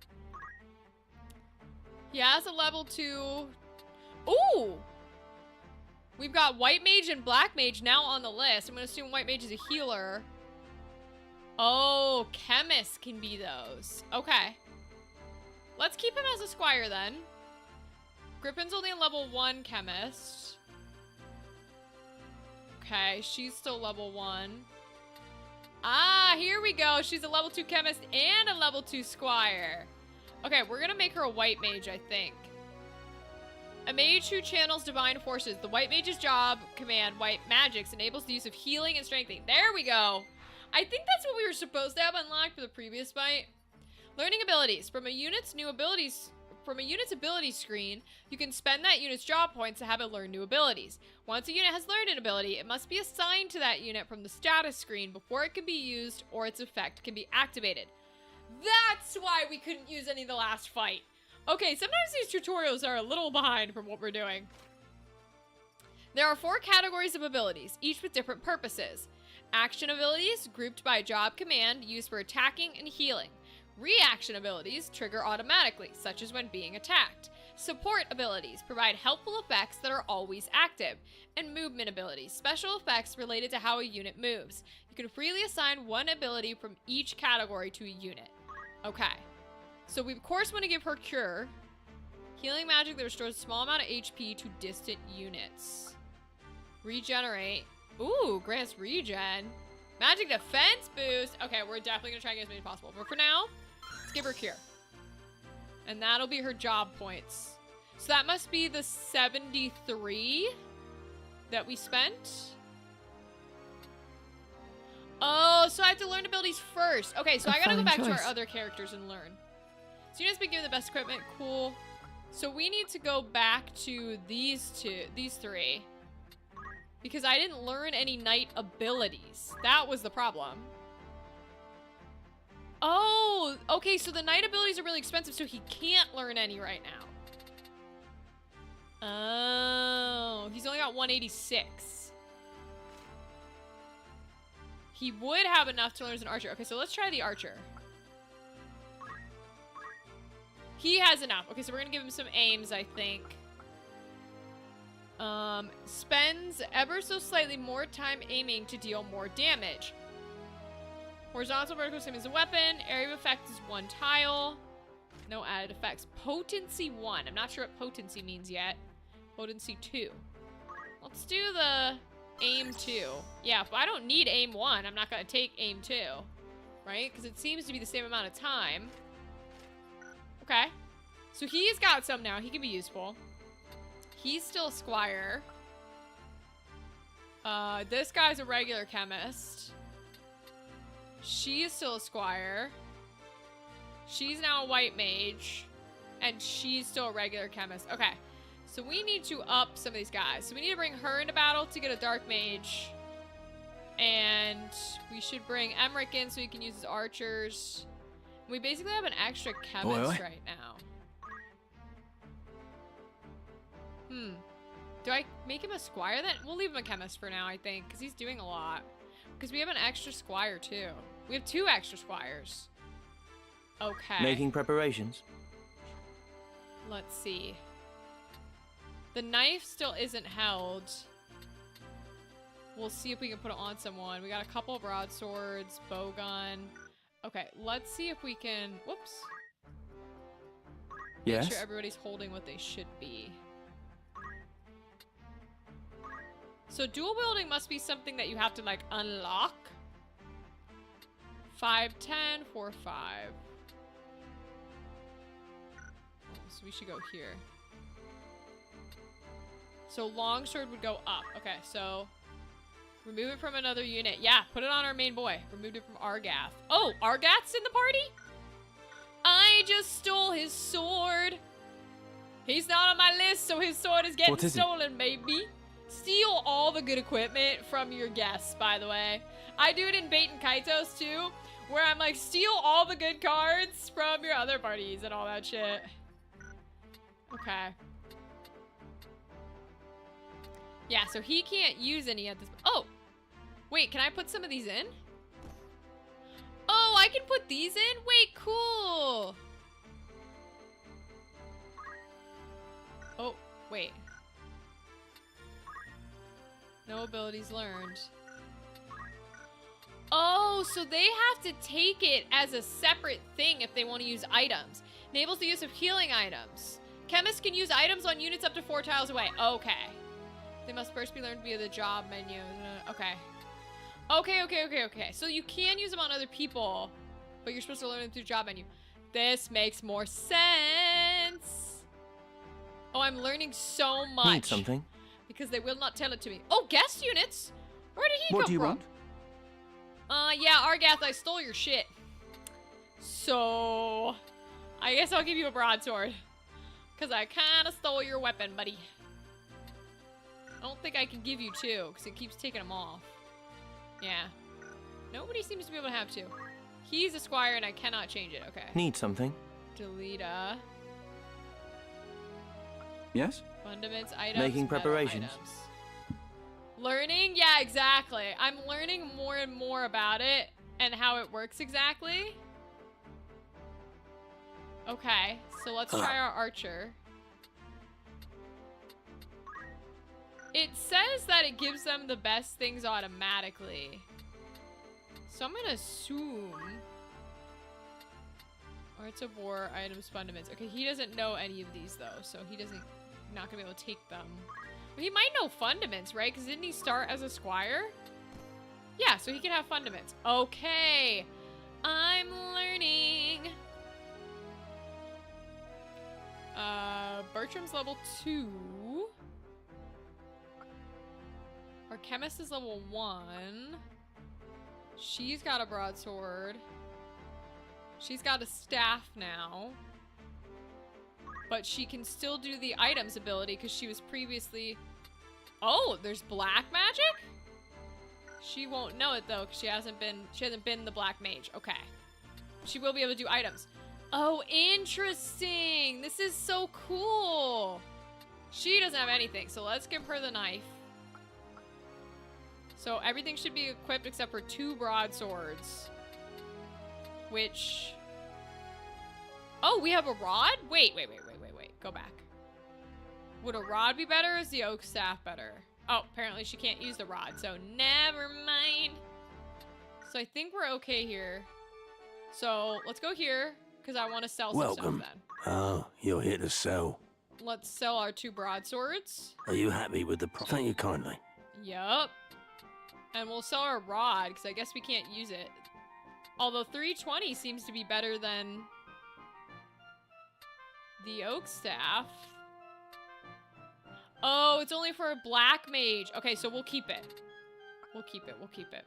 He has a level 2. Ooh! We've got white mage and black mage now on the list. I'm gonna assume white mage is a healer. Oh, chemists can be those. Okay. Let's keep him as a squire then. Griffin's only a level 1 chemist. Okay, she's still level 1. Ah, here we go. She's a level 2 chemist and a level 2 squire. Okay, we're gonna make her a white mage, I think. A mage who channels divine forces. The white mage's job, command, white magics, enables the use of healing and strengthening. There we go. I think that's what we were supposed to have unlocked for the previous fight. Learning abilities. From a unit's ability screen, you can spend that unit's job points to have it learn new abilities. Once a unit has learned an ability, it must be assigned to that unit from the status screen before it can be used or its effect can be activated. That's why we couldn't use any of the last fight. Okay, sometimes these tutorials are a little behind from what we're doing. There are 4 categories of abilities, each with different purposes. Action abilities, grouped by job command, used for attacking and healing. Reaction abilities trigger automatically, such as when being attacked. Support abilities provide helpful effects that are always active. And movement abilities, special effects related to how a unit moves. You can freely assign one ability from each category to a unit. Okay. So we of course want to give her Cure. Healing magic that restores a small amount of HP to distant units. Regenerate. Ooh, grants regen. Magic defense boost. Okay, we're definitely going to try and get as many as possible. But for now, let's give her Cure. And that'll be her job points. So that must be the 73 that we spent. Oh, so I have to learn abilities first. Okay, so I gotta go back to our other characters and learn. So units been given the best equipment. Cool. So we need to go back to these 3. Because I didn't learn any knight abilities. That was the problem. Oh, okay, so the knight abilities are really expensive, so he can't learn any right now. at 186. He would have enough to learn as an archer. Okay, so let's try the archer. He has enough. Okay, so we're gonna give him some aims, I think. Spends ever so slightly more time aiming to deal more damage. Horizontal, vertical, same as a weapon. Area of effect is 1 tile. No added effects. Potency 1. I'm not sure what potency means yet. Potency 2. Let's do the aim 2. Yeah, if I don't need aim 1, I'm not going to take aim 2. Right? Because it seems to be the same amount of time. Okay. So he's got some now. He can be useful. He's still a squire. This guy's a regular chemist. She is still a squire. She's now a white mage. And she's still a regular chemist. Okay. So we need to up some of these guys. So we need to bring her into battle to get a dark mage. And we should bring Emmerich in so he can use his archers. We basically have an extra chemist right now. Do I make him a squire then? We'll leave him a chemist for now, I think. Because he's doing a lot. Because we have an extra squire too. We have 2 extra squires. Okay. Making preparations. Let's see. The knife still isn't held. We'll see if we can put it on someone. We got a couple of broadswords, bowgun. Okay, let's see if we can... Whoops. Yes? Make sure everybody's holding what they should be. So dual wielding must be something that you have to, like, unlock. 5, 10, 4, 5. So we should go here. So longsword would go up. Okay, so remove it from another unit. Yeah, put it on our main boy. Removed it from Argath. Oh, Argath's in the party? I just stole his sword. He's not on my list, so his sword is getting stolen, baby. Steal all the good equipment from your guests, by the way. I do it in Bait and Kaitos, too, where I'm like, steal all the good cards from your other parties and all that shit. Okay. Yeah, so he can't use any at this... Oh! Wait, can I put some of these in? Oh, I can put these in? Wait, cool! Oh, wait. No abilities learned. Oh, so they have to take it as a separate thing if they want to use items. Enables the use of healing items. Chemists can use items on units up to 4 tiles away. Okay. They must first be learned via the job menu. Okay. Okay. So you can use them on other people, but you're supposed to learn them through job menu. This makes more sense. Oh, I'm learning so much. Need something? Because they will not tell it to me. Oh, guest units? Where did he come from? What do you want? Yeah, Argath, I stole your shit. So, I guess I'll give you a broadsword. Because I kind of stole your weapon, buddy. I don't think I can give you 2, because it keeps taking them off. Yeah. Nobody seems to be able to have 2. He's a squire, and I cannot change it. Okay. Need something? Deleta. Yes? Fundaments, items, Making metal preparations. items. Learning? Yeah, exactly. I'm learning more and more about it and how it works exactly. Okay, so let's try our archer. It says that it gives them the best things automatically. So I'm gonna assume... Arts of War, items, fundaments. Okay, he doesn't know any of these though, so he doesn't... Not gonna be able to take them. But he might know fundaments, right? Because didn't he start as a squire? Yeah, so he can have fundaments. Okay. I'm learning. Bertram's level 2. Our chemist is level 1. She's got a broadsword. She's got a staff now. But she can still do the items ability because she was previously... Oh, there's black magic? She won't know it though because she hasn't been the black mage. Okay. She will be able to do items. Oh, interesting. This is so cool. She doesn't have anything, so let's give her the knife. So everything should be equipped except for 2 broadswords. Which... Oh, we have a rod? Wait. Go back. Would a rod be better or is the oak staff better? Oh, apparently she can't use the rod, so never mind. So I think we're okay here. So let's go here, because I want to sell some stuff then. Oh, you're here to sell. Let's sell our 2 broadswords. Are you happy with the price? Thank you kindly. Yup. And we'll sell our rod, because I guess we can't use it. Although 320 seems to be better than the oak staff. Oh, it's only for a black mage. Okay, so we'll keep it. We'll keep it.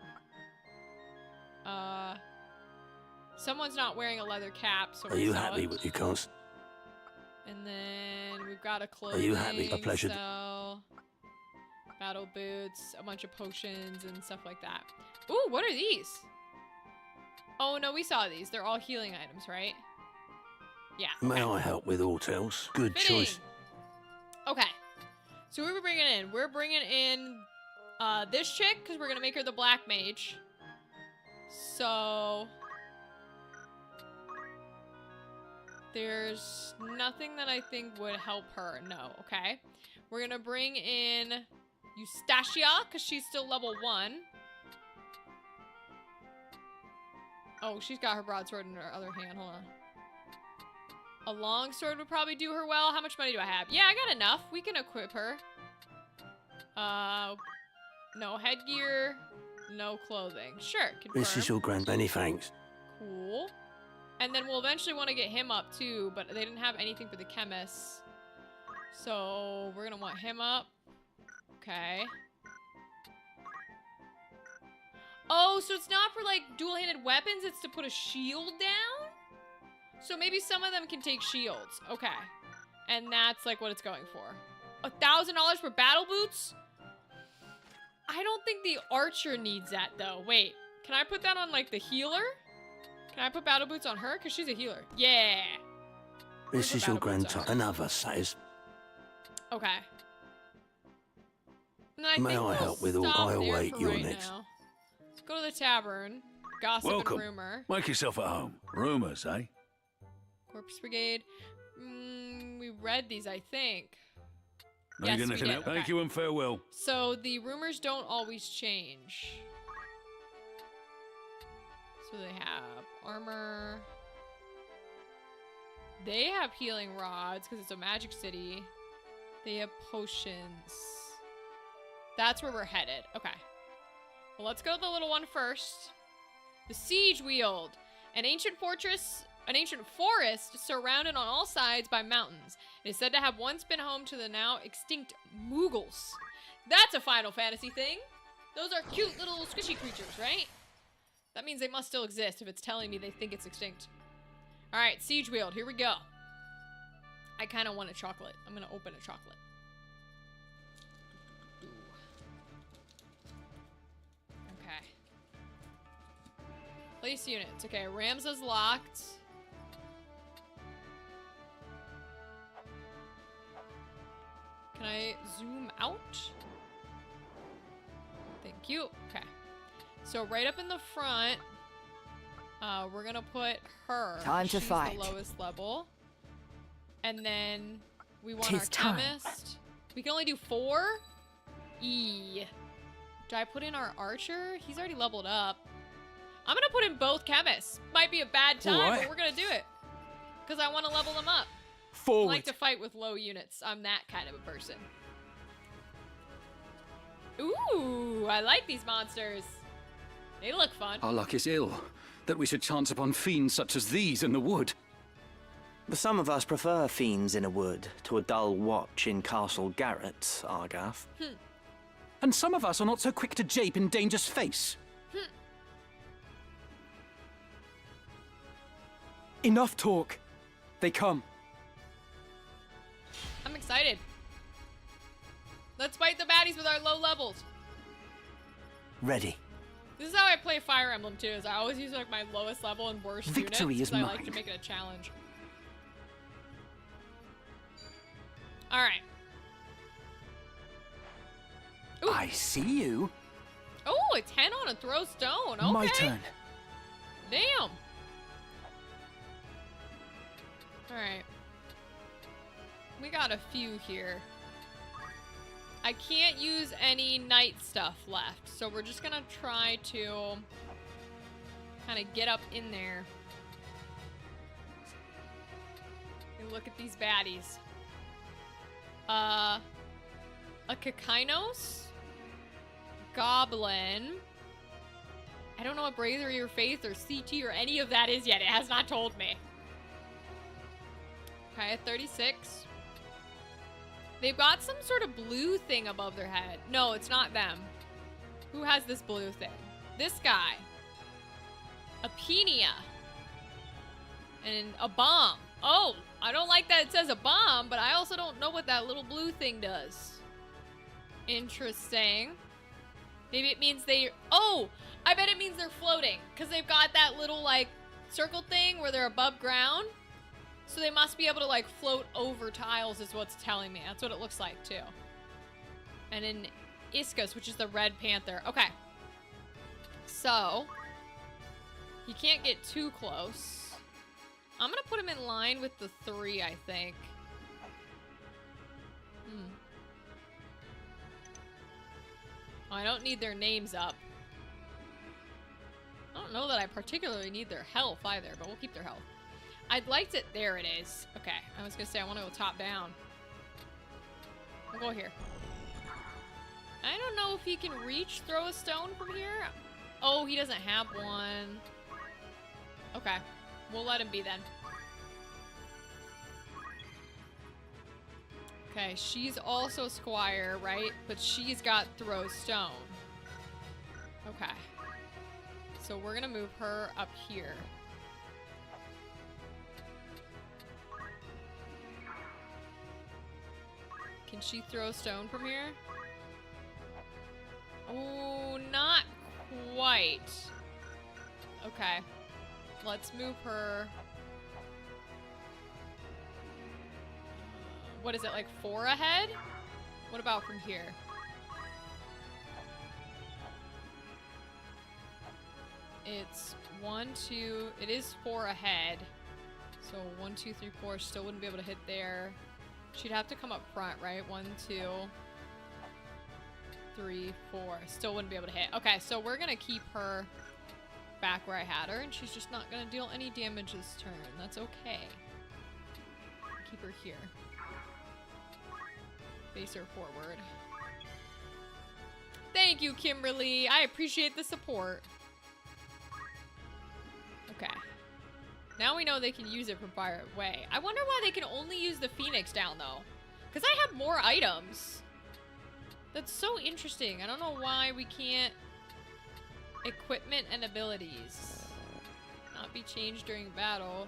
Someone's not wearing a leather cap, so Are you happy with your cost? And then we've got a clothing. Are you happy? A pleasure. Sell, battle boots, a bunch of potions and stuff like that. Ooh, what are these? Oh no, we saw these. They're all healing items, right? Yeah. May I help with aught else? Good Fitting. choice. Okay. So who are we bringing in? We're bringing in this chick, because we're going to make her the black mage. So... there's nothing that I think would help her. No, okay. We're going to bring in Eustacia, because she's still level 1. Oh, she's got her broadsword in her other hand. Hold on. A longsword would probably do her well. How much money do I have? Yeah, I got enough. We can equip her. No headgear. No clothing. Sure, confirm. This is your grand. Many thanks. Cool. And then we'll eventually want to get him up too, but they didn't have anything for the chemists. So we're going to want him up. Okay. Oh, so it's not for like dual-handed weapons, it's to put a shield down? So maybe some of them can take shields. Okay. And that's like what it's going for. $1,000 for battle boots? I don't think the archer needs that though. Wait, can I put that on like the healer? Can I put battle boots on her? Because she's a healer. Yeah. This is your grand time. Another says. Okay. May I help with all? I await your next. Now. Let's go to the tavern. Gossip Welcome. and rumor. Make yourself at home. Rumors, eh? Corpse Brigade. We read these, I think. No, Yes, you got we anything did. else? Okay. Thank you and farewell. So the rumors don't always change. So they have armor. They have healing rods because it's a magic city. They have potions. That's where we're headed. Okay. Well, let's go to the little one first. The Siege Weald. An ancient fortress, an ancient forest surrounded on all sides by mountains. It is said to have once been home to the now extinct Moogles. That's a Final Fantasy thing. Those are cute little squishy creatures, right? That means they must still exist if it's telling me they think it's extinct. Alright, Siege Weald, here we go. I kind of want a chocolate. I'm going to open a chocolate. Ooh. Okay. Place units. Okay, Ramsa's locked. Can I zoom out? Thank you. Okay. So right up in the front, we're gonna put her. Time to She's fight. The lowest level. And then we want Tis our time. chemist. We can only do 4? E. Do I put in our archer? He's already leveled up. I'm gonna put in both chemists. Might be a bad time, Alright. but we're gonna do it. Because I want to level them up. I Forward. like to fight with low units. I'm that kind of a person. Ooh, I like these monsters. They look fun. Our luck is ill, that we should chance upon fiends such as these in the wood. But some of us prefer fiends in a wood to a dull watch in Castle Garrett, Argath. And some of us are not so quick to jape in danger's face. Enough talk. They come. I'm excited. Let's fight the baddies with our low levels. Ready. This is how I play Fire Emblem too, is I always use like my lowest level and worst Victory units, is 'cause I like to mine. make it a challenge. Alright. Ooh. I see you. Oh, a 10 on a throw stone. Okay. My turn. Damn. Alright. We got a few here. I can't use any night stuff left, so we're just gonna try to kind of get up in there and look at these baddies. A Kakainos? Goblin. I don't know what Bravery or Faith or CT or any of that is yet. It has not told me. Okay, 36. They've got some sort of blue thing above their head. No, it's not them. Who has this blue thing? This guy. A Penia. And a bomb. Oh, I don't like that it says a bomb, but I also don't know what that little blue thing does. Interesting. Maybe it means they... Oh! I bet it means they're floating. Because they've got that little, like, circle thing where they're above ground. So they must be able to, like, float over tiles is what's telling me. That's what it looks like, too. And an Iscus, which is the red panther. Okay. So... he can't get too close. I'm gonna put him in line with the 3, I think. I don't need their names up. I don't know that I particularly need their health either, but we'll keep their health. I'd like to... There it is. Okay, I was gonna say I want to go top down. We'll go here. I don't know if he can reach throw a stone from here. Oh, he doesn't have one. Okay, we'll let him be then. Okay, she's also Squire, right? But she's got throw stone. Okay. So we're gonna move her up here. Can she throw stone from here? Oh, not quite. Okay. Let's move her. What is it, like 4 ahead? What about from here? It's 1, 2, it is 4 ahead. So 1, 2, 3, 4, still wouldn't be able to hit there. She'd have to come up front, right? 1, 2, 3, 4. Still wouldn't be able to hit. Okay, so we're gonna keep her back where I had her, and she's just not gonna deal any damage this turn. That's okay. Keep her here. Face her forward. Thank you, Kimberly. I appreciate the support. Okay. Now we know they can use it from far away. I wonder why they can only use the Phoenix down, though. Because I have more items. That's so interesting. I don't know why we can't... Equipment and abilities. Not be changed during battle.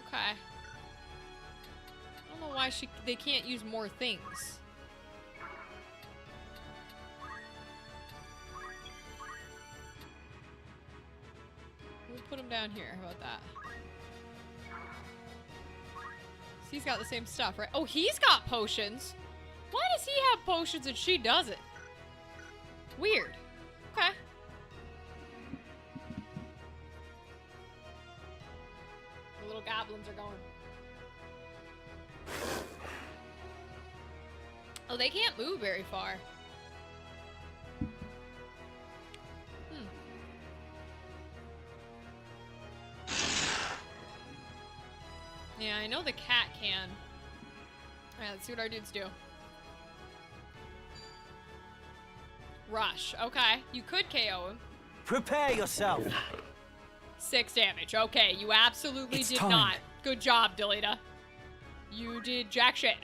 Okay. I don't know why they can't use more things. We'll put him down here. How about that? So he's got the same stuff, right? Oh, he's got potions. Why does he have potions and she doesn't? Weird. Okay. The little goblins are going. Oh, they can't move very far. Yeah, I know the cat can. Alright, let's see what our dudes do. Rush. Okay, you could KO him. Prepare yourself. 6 damage. Okay, you absolutely did not. Good job, Delita. You did jack shit.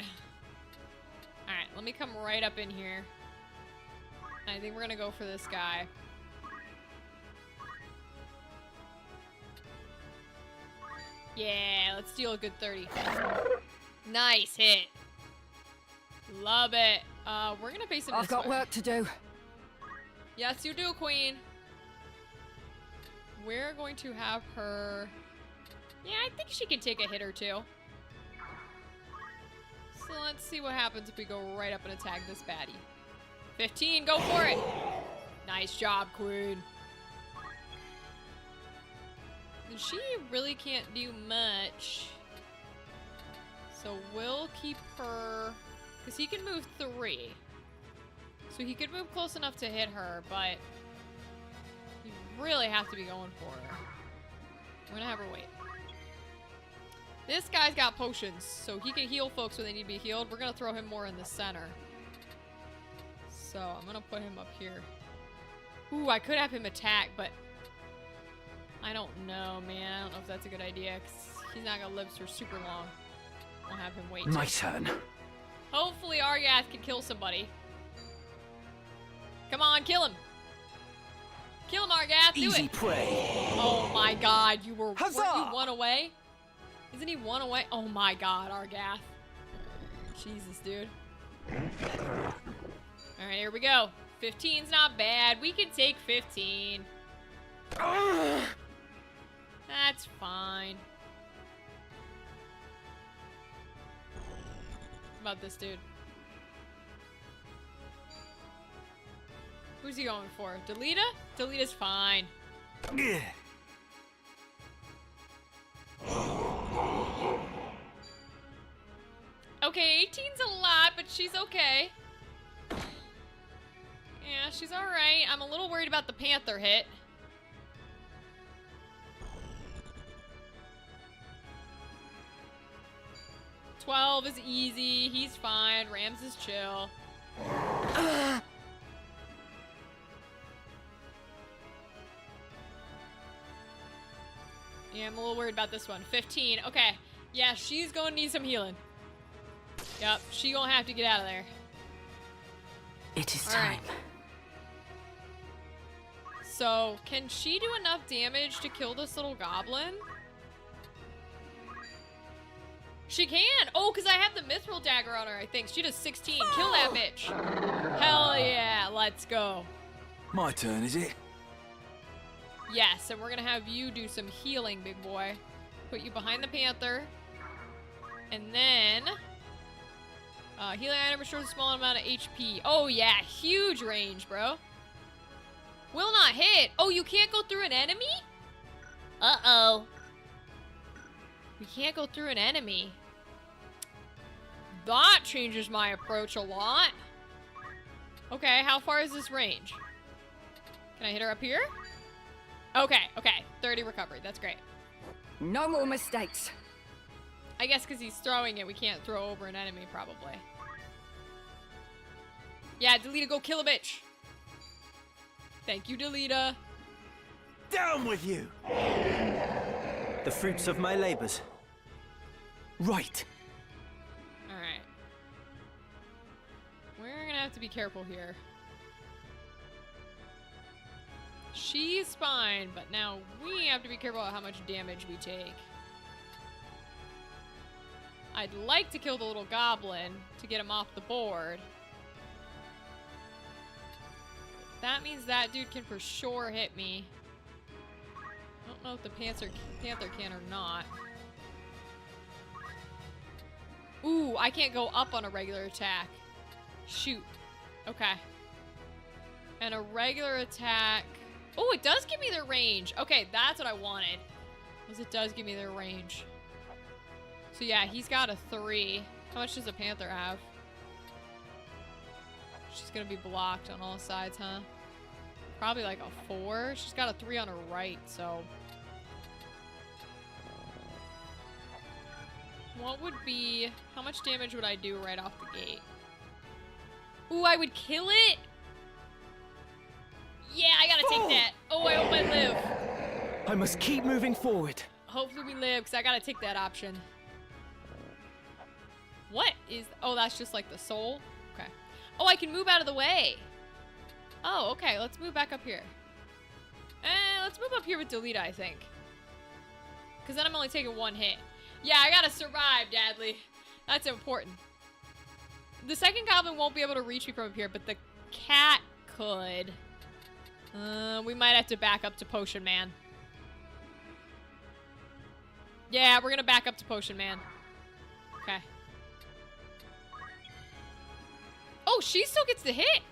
Alright, let me come right up in here. I think we're gonna go for this guy. Yeah, let's deal a good 30. Nice hit. Love it. We're gonna face him. I've got work to do. Yes, you do, Queen. We're going to have her... Yeah, I think she can take a hit or 2. So let's see what happens if we go right up and attack this baddie. 15, go for it. Nice job, Queen. And she really can't do much. So we'll keep her, because he can move 3. So he could move close enough to hit her, but you really have to be going for her. We're gonna have her wait. This guy's got potions, so he can heal folks when they need to be healed. We're gonna throw him more in the center. So I'm gonna put him up here. Ooh, I could have him attack, but I don't know, man. I don't know if that's a good idea, because he's not gonna live for super long. I'll have him wait. My turn. Hopefully Argath can kill somebody. Come on, kill him. Kill him, Argath. Do Easy it. prey. Oh my god, you were Huzzah! weren't you 1 away? Isn't he 1 away? Oh my god, Argath. Jesus, dude. Alright, here we go. 15's not bad. We can take 15. That's fine. How about this dude? Who's he going for? Delita? Delita's fine. Okay, 18's a lot, but she's okay. Yeah, she's alright. I'm a little worried about the Panther hit. $12 is easy. He's fine. Rams is chill. Yeah, I'm a little worried about this one. 15. Okay. Yeah, she's gonna need some healing. Yep, she gonna have to get out of there. It is All time. right. So, can she do enough damage to kill this little goblin? She can! Oh, because I have the mithril dagger on her, I think. She does 16. Kill that bitch. Hell yeah, let's go. My turn, is it? Yes, and we're gonna have you do some healing, big boy. Put you behind the Panther. And then... healing item restores a small amount of HP. Oh yeah, huge range, bro. Will not hit. Oh, you can't go through an enemy? Uh-oh. We can't go through an enemy. That changes my approach a lot. Okay, how far is this range? Can I hit her up here? Okay, okay. 30 recovery. That's great. No more mistakes. I guess because he's throwing it, we can't throw over an enemy, probably. Yeah, Delita, go kill a bitch. Thank you, Delita. Down with you! The fruits of my labors. Right. Alright. We're gonna have to be careful here. She's fine, but now we have to be careful about how much damage we take. I'd like to kill the little goblin to get him off the board. That means that dude can for sure hit me. I don't know if the Panther can or not. Ooh, I can't go up on a regular attack. Shoot. Okay. And a regular attack... Oh, it does give me their range. Okay, that's what I wanted. Because it does give me their range. So yeah, he's got a 3. How much does a Panther have? She's gonna be blocked on all sides, huh? Probably like a 4. She's got a 3 on her right, so... What would be... How much damage would I do right off the gate? Ooh, I would kill it? Yeah, I gotta take that. Oh, I hope I live. I must keep moving forward. Hopefully we live, because I gotta take that option. What is... Oh, that's just like the soul? Okay. Oh, I can move out of the way. Oh, okay. Let's move back up here. Let's move up here with Delita, I think. Because then I'm only taking 1 hit. Yeah, I gotta survive, Dadley. That's important. The second goblin won't be able to reach me from up here, but the cat could. We might have to back up to Potion Man. Yeah, we're gonna back up to Potion Man. Okay. Oh, she still gets the hit.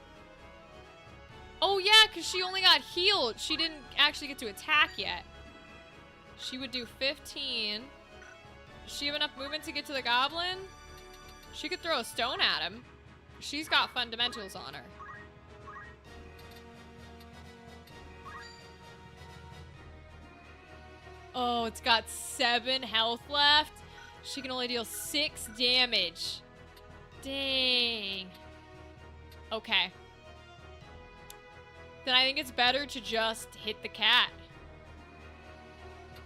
Oh yeah, because she only got healed. She didn't actually get to attack yet. She would do 15. Does she have enough movement to get to the goblin? She could throw a stone at him. She's got fundamentals on her. Oh, it's got 7 health left. She can only deal 6 damage. Dang. Okay. Then I think it's better to just hit the cat.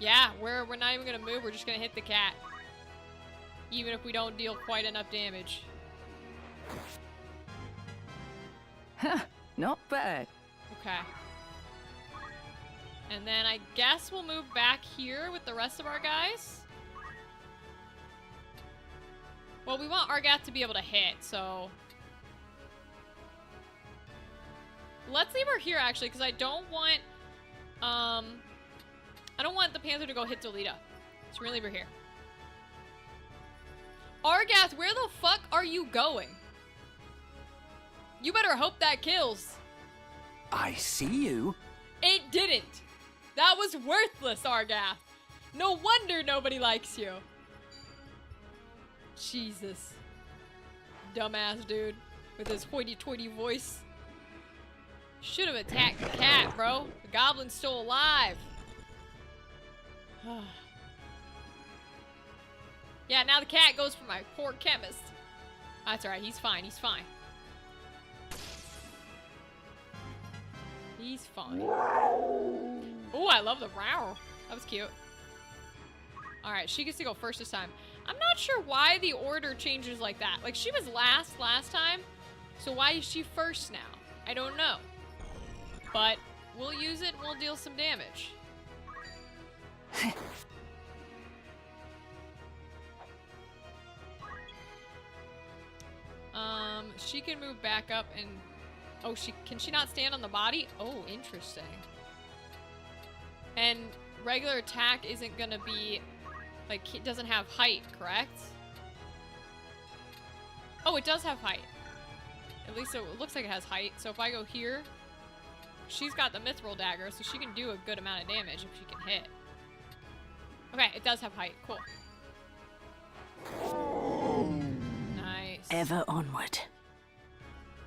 Yeah, we're not even gonna move, we're just gonna hit the cat. Even if we don't deal quite enough damage. Huh, not bad. Okay. And then I guess we'll move back here with the rest of our guys. Well, we want Argath to be able to hit, so... Let's leave her here, actually, because I don't want... I don't want the Panther to go hit Delita. So we're gonna leave her here. Argath, where the fuck are you going? You better hope that kills. I see you. It didn't. That was worthless, Argath. No wonder nobody likes you. Jesus. Dumbass dude with his hoity-toity voice. Should have attacked the cat, bro. The goblin's still alive. Yeah, now the cat goes for my poor chemist. That's alright, he's fine, he's fine. He's fine. Oh, I love the row. That was cute. Alright, she gets to go first this time. I'm not sure why the order changes like that. Like, she was last time. So why is she first now? I don't know. But we'll use it and we'll deal some damage. She can move back up and... Oh, can she not stand on the body? Oh, interesting. And regular attack isn't gonna be... Like, it doesn't have height, correct? Oh, it does have height. At least it looks like it has height. So if I go here... She's got the mithril dagger, so she can do a good amount of damage if she can hit. Okay, it does have height. Cool. Nice. Ever onward.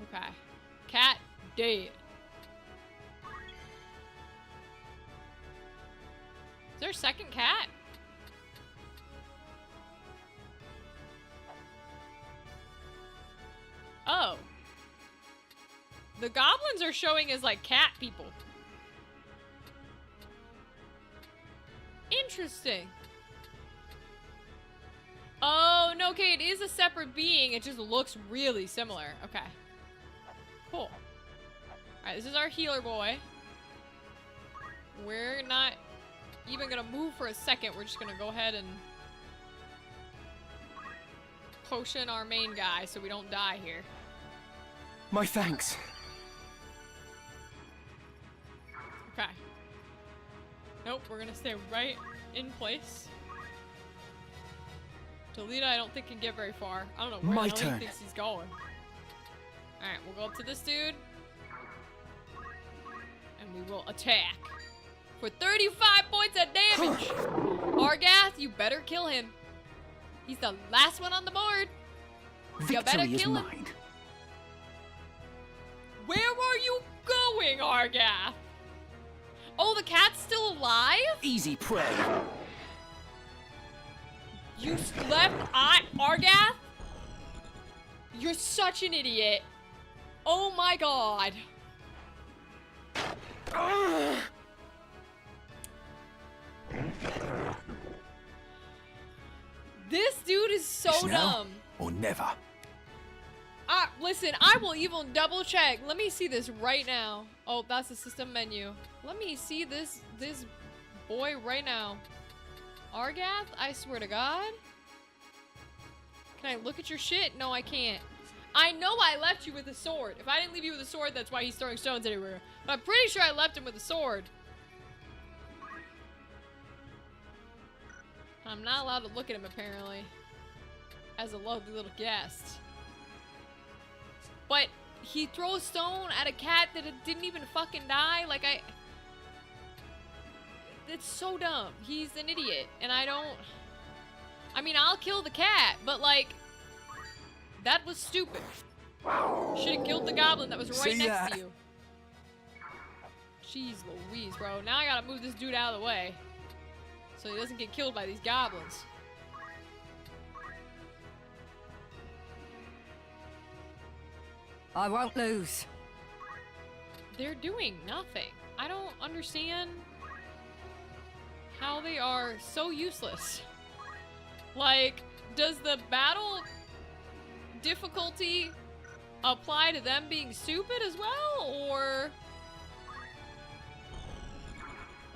Okay. Cat dead. Is there a second cat? Oh. The goblins are showing as like cat people. Interesting. Oh, no, okay, it is a separate being. It just looks really similar. Okay. Cool. Alright, this is our healer boy. We're not even gonna move for a second. We're just gonna go ahead and potion our main guy so we don't die here. My thanks. Okay. Nope, we're gonna stay right in place. Delita, I don't think can get very far. I don't know where My the hell turn. he thinks he's going. Alright, we'll go up to this dude. And we will attack. For 35 points of damage! Argath, you better kill him. He's the last one on the board. You better Victory is kill him. mine. Where are you going, Argath? Oh, the cat's still alive? Easy prey. You left Argath? You're such an idiot. Oh my god. This dude is so It's now dumb. or never. Listen, I will even double check. Let me see this right now. Oh, that's the system menu. Let me see this boy right now. Argath, I swear to God. Can I look at your shit? No, I can't. I know I left you with a sword. If I didn't leave you with a sword, that's why he's throwing stones everywhere. But I'm pretty sure I left him with a sword. I'm not allowed to look at him, apparently. As a lovely little guest. But he throws stone at a cat that it didn't even fucking die. Like, it's so dumb. He's an idiot, and I mean, I'll kill the cat, but like, that was stupid. Should have killed the goblin that was right next to you. Jeez Louise, bro. Now I gotta move this dude out of the way so he doesn't get killed by these goblins. I won't lose. They're doing nothing. I don't understand how they are so useless. Like, does the battle difficulty apply to them being stupid as well, or...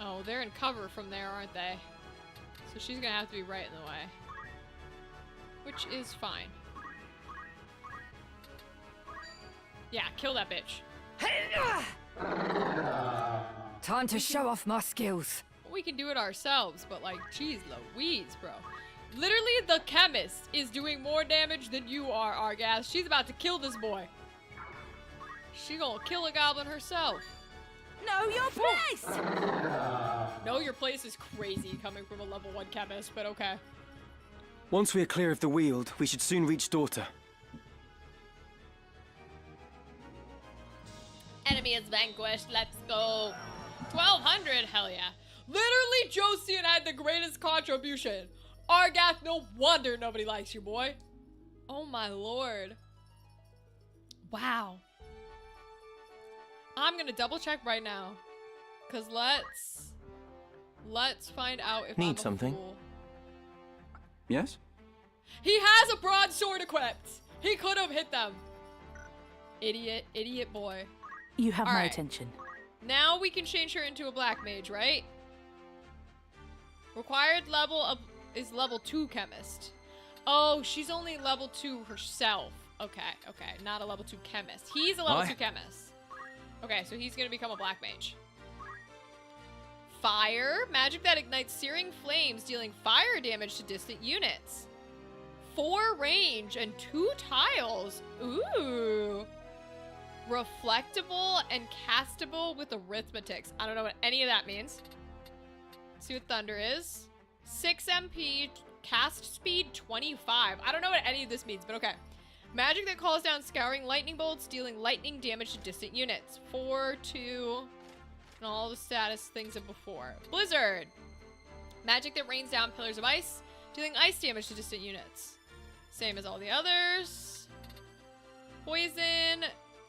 Oh, they're in cover from there, aren't they? So she's gonna have to be right in the way. Which is fine. Yeah, kill that bitch. Time to show off my skills. We can do it ourselves, but like, geez Louise, bro. Literally, the chemist is doing more damage than you are, Argas. She's about to kill this boy. She gonna kill a goblin herself. Know your place! Know your place is crazy coming from a level 1 chemist, but okay. Once we are clear of the Weald, we should soon reach Daughter. Enemy is vanquished, let's go. 1200, hell yeah. Literally, Josian had the greatest contribution. Argath, no wonder nobody likes you, boy. Oh my lord. Wow. I'm gonna double check right now. Cause let's find out if Need I'm a something? fool. Yes? He has a broadsword equipped. He could have hit them. Idiot boy. You have All my right. attention. Now we can change her into a black mage, right? Required level is level 2 chemist. Oh, she's only level 2 herself. Okay. Not a level 2 chemist. He's a level 2 chemist. Okay, so he's gonna become a black mage. Fire. Magic that ignites searing flames, dealing fire damage to distant units. 4 range and 2 tiles. Ooh. Reflectable and castable with arithmetics. I don't know what any of that means. See what thunder is. 6 MP, cast speed 25. I don't know what any of this means, but okay. Magic that calls down scouring lightning bolts, dealing lightning damage to distant units. 4, 2, and all the status things of before. Blizzard. Magic that rains down pillars of ice, dealing ice damage to distant units. Same as all the others. Poison.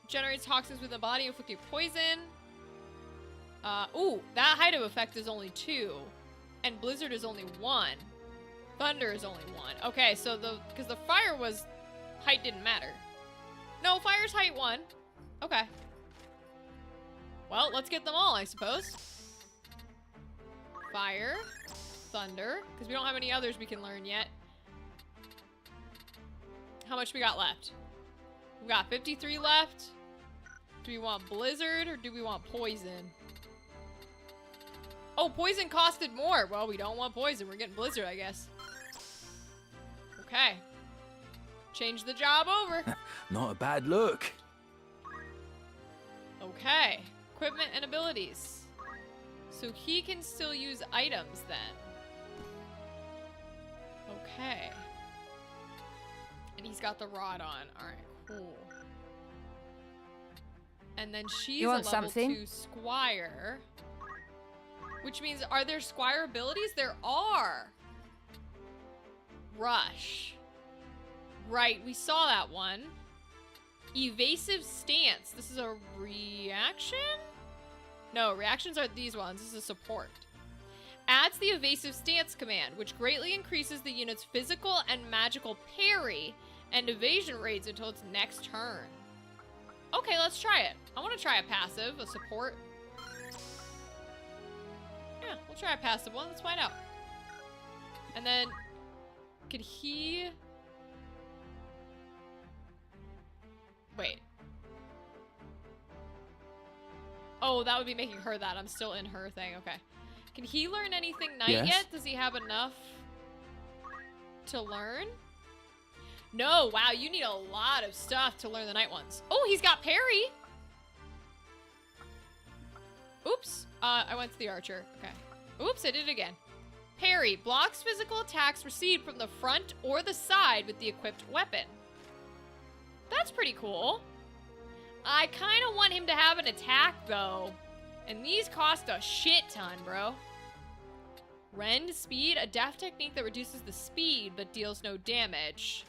Generates toxins within the body, inflicting poison. Ooh, that height of effect is only 2. And Blizzard is only 1. Thunder is only 1. Okay, so because the fire was... height didn't matter. No, fire's height 1. Okay. Well, let's get them all, I suppose. Fire. Thunder. Because we don't have any others we can learn yet. How much we got left? We got 53 left. Do we want Blizzard or do we want Poison? Oh, Poison costed more. Well, we don't want Poison. We're getting Blizzard, I guess. Okay. Change the job over. Not a bad look. Okay. Equipment and abilities. So he can still use items then. Okay. And he's got the rod on. Alright, cool. And then she's You a want level something? 2 squire. Which means, are there squire abilities? There are. Rush. Right, we saw that one. Evasive stance. This is a reaction? No, reactions are these ones. This is support. Adds the evasive stance command, which greatly increases the unit's physical and magical parry and evasion rates until its next turn. Okay, let's try it. I want to try a passive, a support. Yeah, we'll try a passive one. Let's find out. And then, could he... Wait. Oh, that would be making her that. I'm still in her thing. Okay. Can he learn anything Knight Yes? yet? Does he have enough to learn? No, wow, you need a lot of stuff to learn the night ones. Oh, he's got parry. Oops. I went to the archer. Okay. Oops, I did it again. Parry. Blocks physical attacks recede from the front or the side with the equipped weapon. That's pretty cool. I kind of want him to have an attack, though. And these cost a shit ton, bro. Rend speed. A death technique that reduces the speed but deals no damage.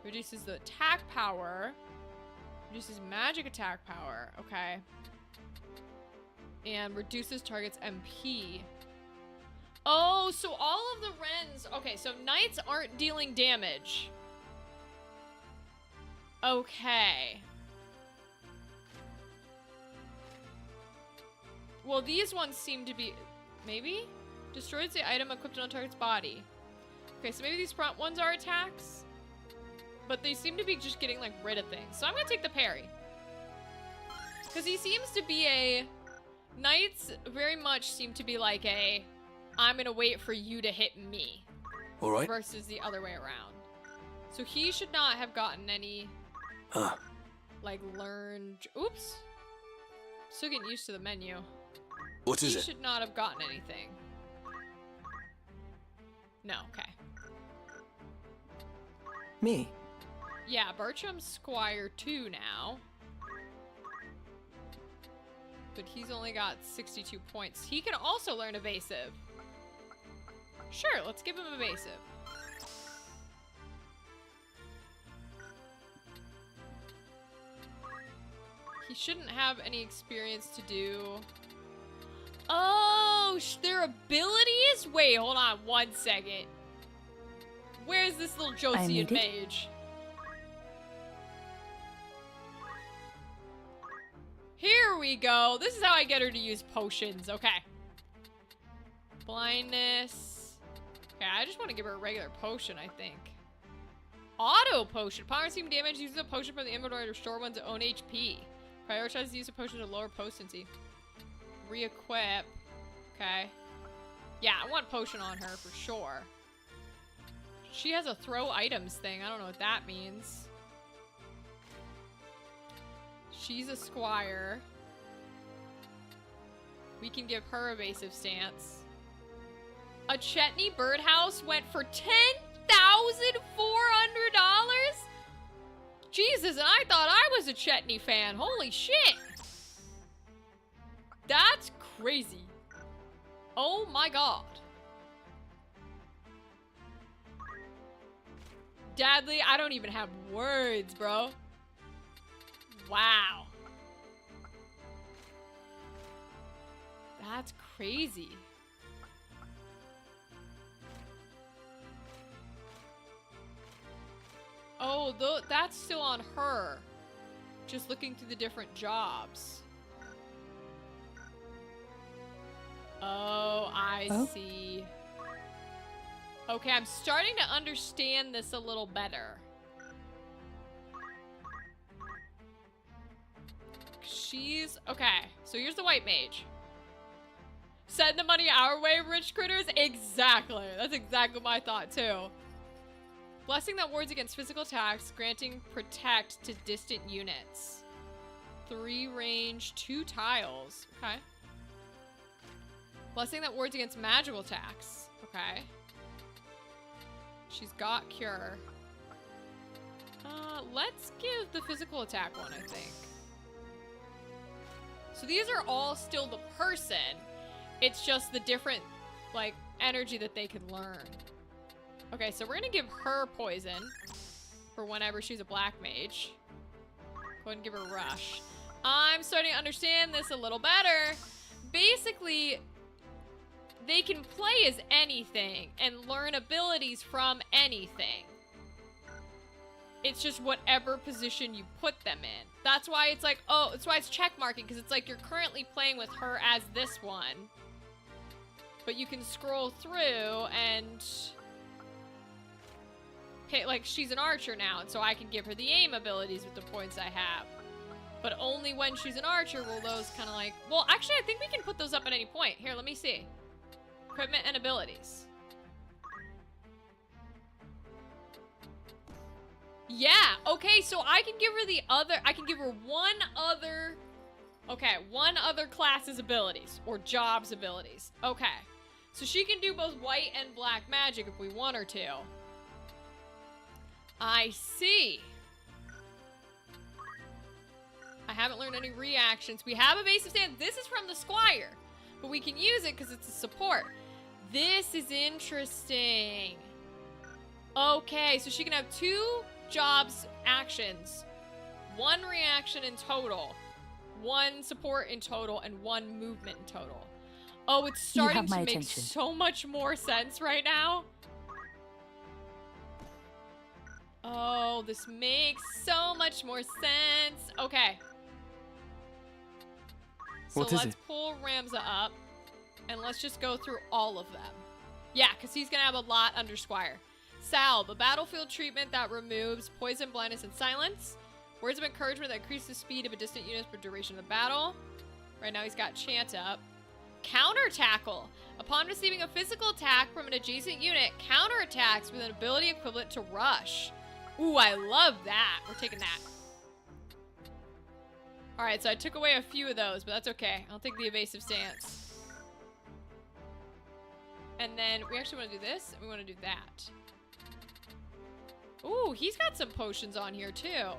Reduces the attack power. Reduces magic attack power. Okay. And reduces target's MP. Oh, so all of the Rens... Okay, so knights aren't dealing damage. Okay. Well, these ones seem to be... Maybe? Destroys the item equipped on target's body. Okay, so maybe these front ones are attacks. But they seem to be just getting, like, rid of things. So I'm gonna take the parry. Because he seems to be a... Knights very much seem to be like a... I'm gonna wait for you to hit me. All right. Versus the other way around. So he should not have gotten any... like, learned... Oops. Still getting used to the menu. What is He it? should not have gotten anything. No, okay. Me? Yeah, Bertram's Squire 2 now. But he's only got 62 points. He can also learn evasive. Sure, let's give him evasive. He shouldn't have any experience to do... Oh, their abilities? Wait, hold on 1 second. Where's this little Josian mage? Here we go. This is how I get her to use potions. Okay. Blindness. Okay, I just want to give her a regular potion, I think. Auto potion. Upon receiving damage, uses a potion from the inventory to restore one's own HP. Prioritize the use of potion to lower potency. Re-equip. Okay. Yeah, I want potion on her for sure. She has a throw items thing. I don't know what that means. She's a squire. We can give her evasive stance. A Chetney birdhouse went for $10,400? Jesus, and I thought I was a Chetney fan. Holy shit. That's crazy. Oh my god. Dadley, I don't even have words, bro. Wow. That's crazy. Oh, that's still on her. Just looking through the different jobs. Oh, I see. Okay, I'm starting to understand this a little better. She's... Okay, so here's the white mage. Send the money our way, rich critters? Exactly. That's exactly my thought, too. Blessing that wards against physical attacks, granting protect to distant units. 3 range, 2 tiles. Okay. Blessing that wards against magical attacks. Okay. She's got cure. Let's give the physical attack one, I think. So these are all still the person. It's just the different, like, energy that they could learn. Okay, so we're gonna give her poison for whenever she's a black mage. Go ahead and give her rush. I'm starting to understand this a little better. Basically, they can play as anything and learn abilities from anything. It's just whatever position you put them in. That's why it's like, oh, that's why it's check marking, because it's like you're currently playing with her as this one. But you can scroll through and... Okay, like, she's an archer now, and so I can give her the aim abilities with the points I have. But only when she's an archer will those kind of like... Well, actually, I think we can put those up at any point. Here, let me see. Equipment and abilities. Yeah, okay, so I can give her one other class's abilities, or job's abilities. Okay, so she can do both white and black magic if we want her to. I see. I haven't learned any reactions. We have evasive stance. This is from the Squire, but we can use it because it's a support. This is interesting. Okay, so she can have 2 jobs actions, 1 reaction in total, 1 support in total, and 1 movement in total. Oh, it's starting to make so much more sense right now. Oh, this makes so much more sense. Okay. So What is let's it? pull Ramza up, and let's just go through all of them. Yeah, because he's going to have a lot under Squire. Salve, a battlefield treatment that removes poison, blindness, and silence. Words of encouragement that increase the speed of a distant unit for duration of the battle. Right now he's got Chant up. Counter Tackle. Upon receiving a physical attack from an adjacent unit, counterattacks with an ability equivalent to Rush. Ooh, I love that. We're taking that. Alright, so I took away a few of those, but that's okay. I'll take the evasive stance. And then we actually want to do this, and we want to do that. Ooh, he's got some potions on here, too.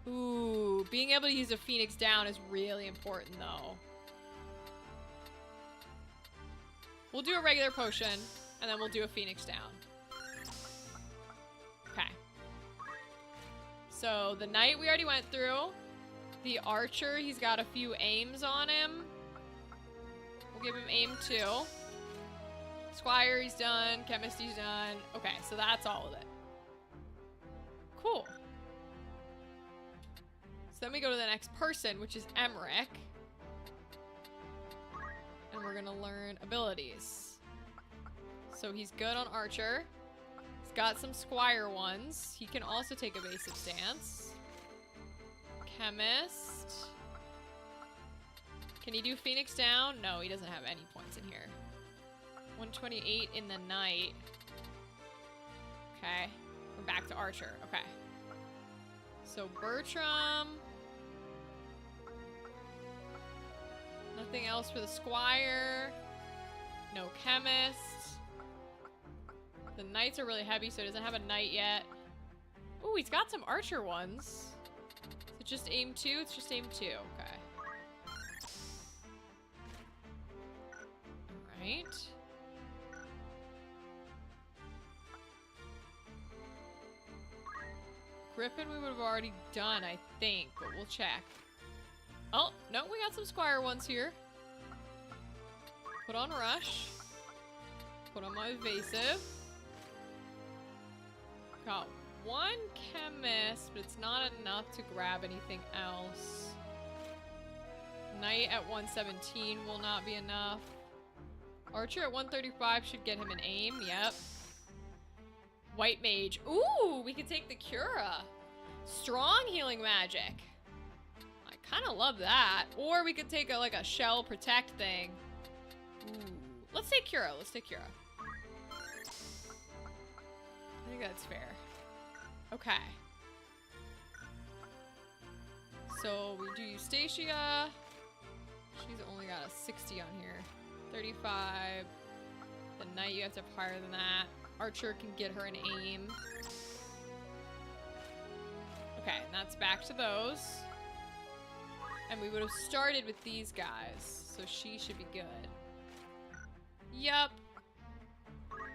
Ooh, being able to use a Phoenix Down is really important, though. We'll do a regular potion, and then we'll do a Phoenix Down. Okay. So, the Knight we already went through. The Archer, he's got a few aims on him. We'll give him aim 2. Squire, he's done. Chemist, he's done. Okay, so that's all of it. Cool. So then we go to the next person, which is Emmerich. And we're gonna learn abilities. So he's good on Archer. He's got some Squire ones. He can also take evasive stance. Chemist. Can he do Phoenix Down? No, he doesn't have any points in here. 128 in the Knight. Okay. We're back to Archer. Okay. So Bertram. Nothing else for the Squire. No Chemist. The Knights are really heavy, so he doesn't have a Knight yet. Ooh, he's got some Archer ones. Is it just aim 2? It's just aim 2. Okay. Alright. Griffin we would have already done, I think, but we'll check. Oh, no, we got some Squire ones here. Put on Rush. Put on my evasive. Got 1 Chemist, but it's not enough to grab anything else. Knight at 117 will not be enough. Archer at 135 should get him an aim, yep. White Mage. Ooh, we could take the Cura. Strong healing magic. I kind of love that. Or we could take like a Shell Protect thing. Ooh. Let's take Cura. Let's take Cura. I think that's fair. Okay. So we do Eustacia. She's only got a 60 on here. 35. The Knight, you have to have higher than that. Archer can get her an aim. Okay, and that's back to those. And we would have started with these guys, so she should be good. Yup.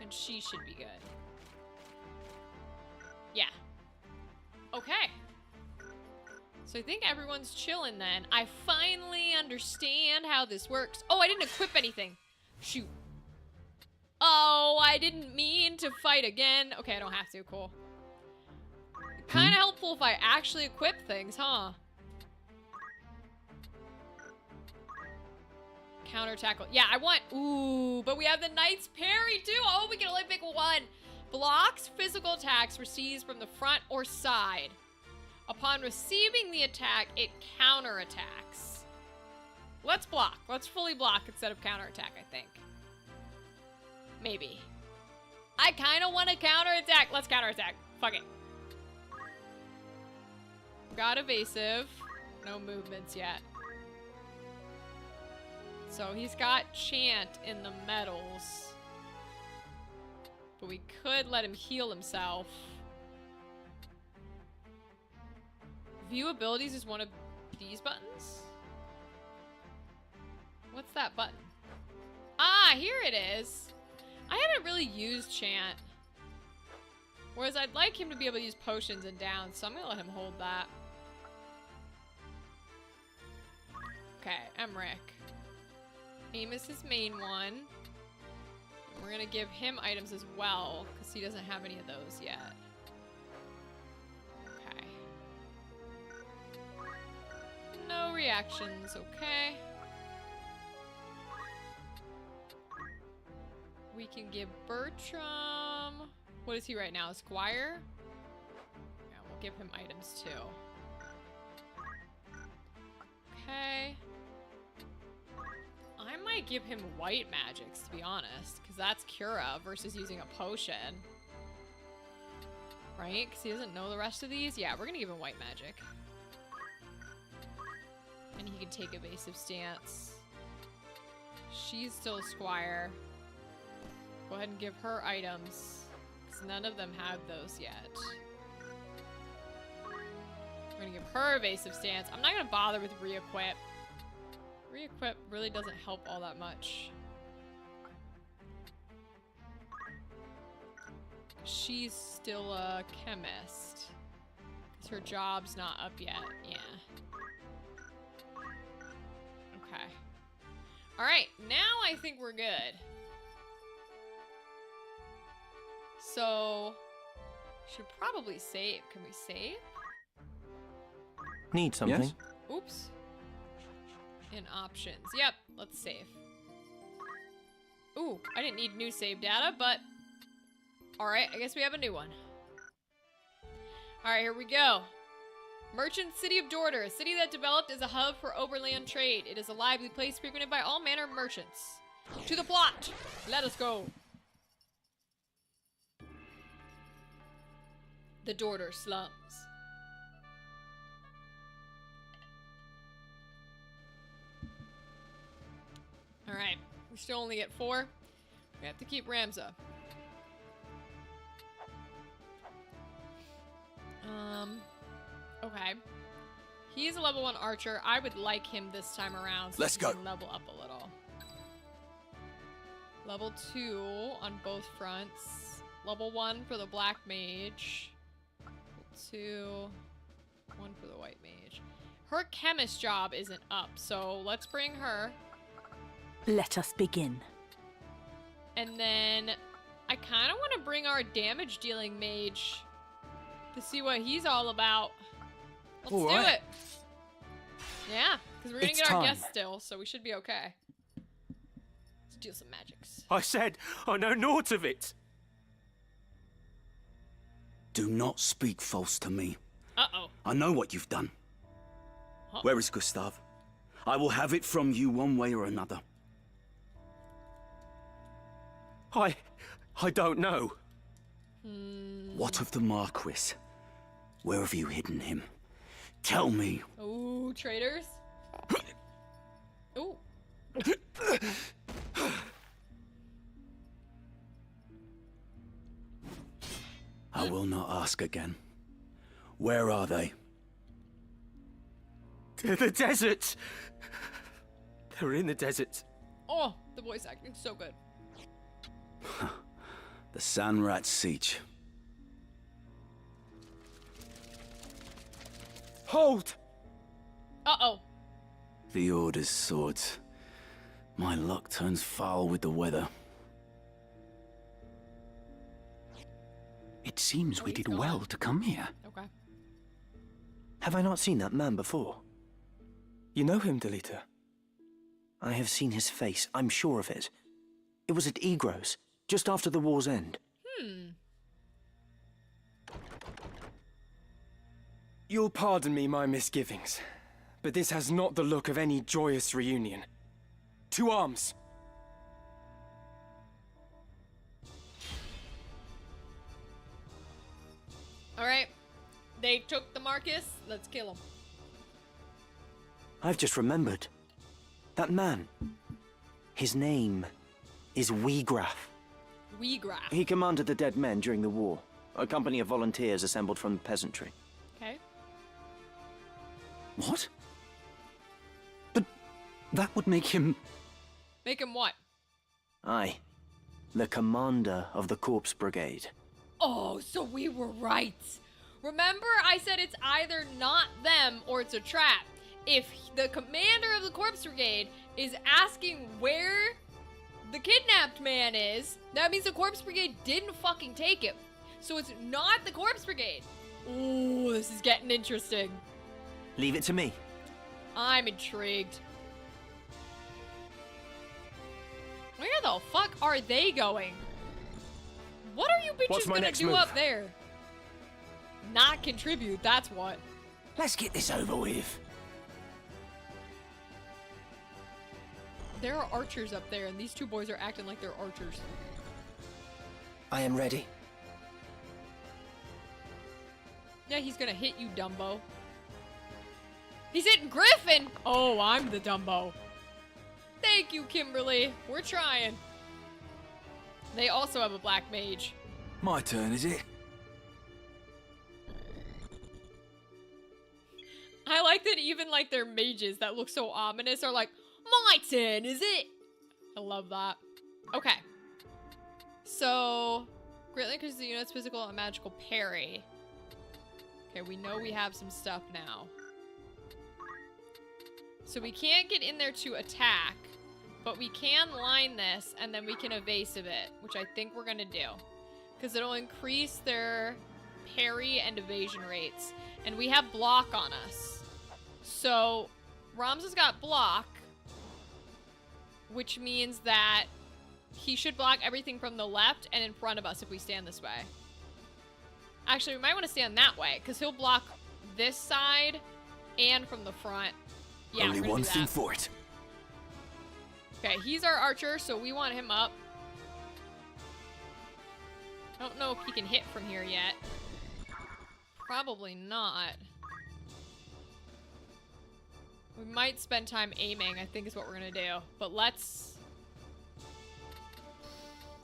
And she should be good. Yeah. Okay. So I think everyone's chilling then. I finally understand how this works. Oh, I didn't equip anything. Shoot. Oh, I didn't mean to fight again. Okay, I don't have to. Cool. Kind of helpful if I actually equip things, huh? Counter tackle. Yeah, I want... Ooh, but we have the Knight's parry, too. Oh, we can only pick 1. Blocks physical attacks received from the front or side. Upon receiving the attack, it counterattacks. Let's block. Let's fully block instead of counterattack, I think. Maybe. I kind of want to counterattack. Let's counterattack. Fuck it. got evasive. No movements yet. So he's got chant in the metals. But we could let him heal himself. View abilities is one of these buttons? What's that button? Ah, here it is. I haven't really used chant. Whereas I'd like him to be able to use potions and downs, so I'm gonna let him hold that. Okay, Emmerich. Aim is his main one. We're gonna give him items as well, because he doesn't have any of those yet. Okay. No reactions, okay. We can give Bertram... What is he right now? Squire? Yeah, we'll give him items too. Okay. I might give him white magics, to be honest, because that's Cura versus using a potion. Right? Because he doesn't know the rest of these? Yeah, we're gonna give him white magic. And he can take evasive stance. She's still a squire. Go ahead and give her items, because none of them have those yet. We're gonna give her evasive stance. I'm not gonna bother with re-equip. Re-equip really doesn't help all that much. She's still a chemist, because her job's not up yet. Yeah. Okay. Alright, now I think we're good. So, should probably save. Can we save? Need something? Yes? Oops. In options. Yep, let's save. Ooh, I didn't need new save data, but... Alright, I guess we have a new one. Alright, here we go. Merchant City of Dorder, a city that developed as a hub for overland trade. It is a lively place frequented by all manner of merchants. To the plot! Let us go! The Dorder slums. Alright, we still only get 4. We have to keep Ramza. Okay. He's a level 1 archer. I would like him this time around so Let's he go. can level up a little. Level 2 on both fronts. Level 1 for the black mage. Level 2. 1 for the white mage. Her chemist job isn't up, so let's bring her. Let us begin. And then I kind of want to bring our damage dealing mage to see what he's all about. Let's All do right. it. Yeah, because we're going to It's get our time. guest still, so we should be okay. Let's deal some magics. I said I know naught of it. Do not speak false to me. Uh-oh. I know what you've done. Huh? Where is Gustav? I will have it from you one way or another. I don't know. What of the Marquis? Where have you hidden him? Tell me. Ooh, traitors. Ooh. I will not ask again. Where are they? To the desert. They're in the desert. Oh, the voice acting's so good. The Sanrat Siege. Hold! Uh-oh. The Order's swords. My luck turns foul with the weather. It seems we he's did gone. well to come here. Okay. Have I not seen that man before? You know him, Delita? I have seen his face, I'm sure of it. It was at Egros, just after the war's end. You'll pardon me my misgivings, but this has not the look of any joyous reunion. To arms! All right. They took the Marcus. Let's kill him. I've just remembered. That man. His name is Weegraf. Weegraf. He commanded the dead men during the war. A company of volunteers assembled from the peasantry. Okay. What? But that would make him... Make him what? Aye. The commander of the Corpse Brigade. Oh, so we were right. Remember I said it's either not them or it's a trap. If the commander of the Corpse Brigade is asking where the kidnapped man is, that means the Corpse Brigade didn't fucking take him. So it's not the Corpse Brigade. Ooh, this is getting interesting. Leave it to me. I'm intrigued. Where the fuck are they going? What are you What's bitches my gonna next do move? up there? Not contribute, that's what. Let's get this over with. There are archers up there, and these two boys are acting like they're archers. I am ready. Yeah, he's gonna hit you, Dumbo. He's hitting Griffin! Oh, I'm the Dumbo. Thank you, Kimberly. We're trying. They also have a black mage. My turn, is it? I like that even like their mages that look so ominous are like, my turn, is it? I love that. Okay. So, greatly increases the unit's physical and magical parry. Okay, we know we have some stuff now. So we can't get in there to attack, but we can line this and then we can evasive it, which I think we're gonna do. Because it'll increase their parry and evasion rates. And we have block on us. So, Ramza's got block, which means that he should block everything from the left and in front of us if we stand this way. Actually, we might want to stand that way, because he'll block this side and from the front. Yeah, Only we're gonna one do thing that. for it. Okay, he's our archer, so we want him up. I don't know if he can hit from here yet. Probably not. We might spend time aiming, I think is what we're gonna do. But let's...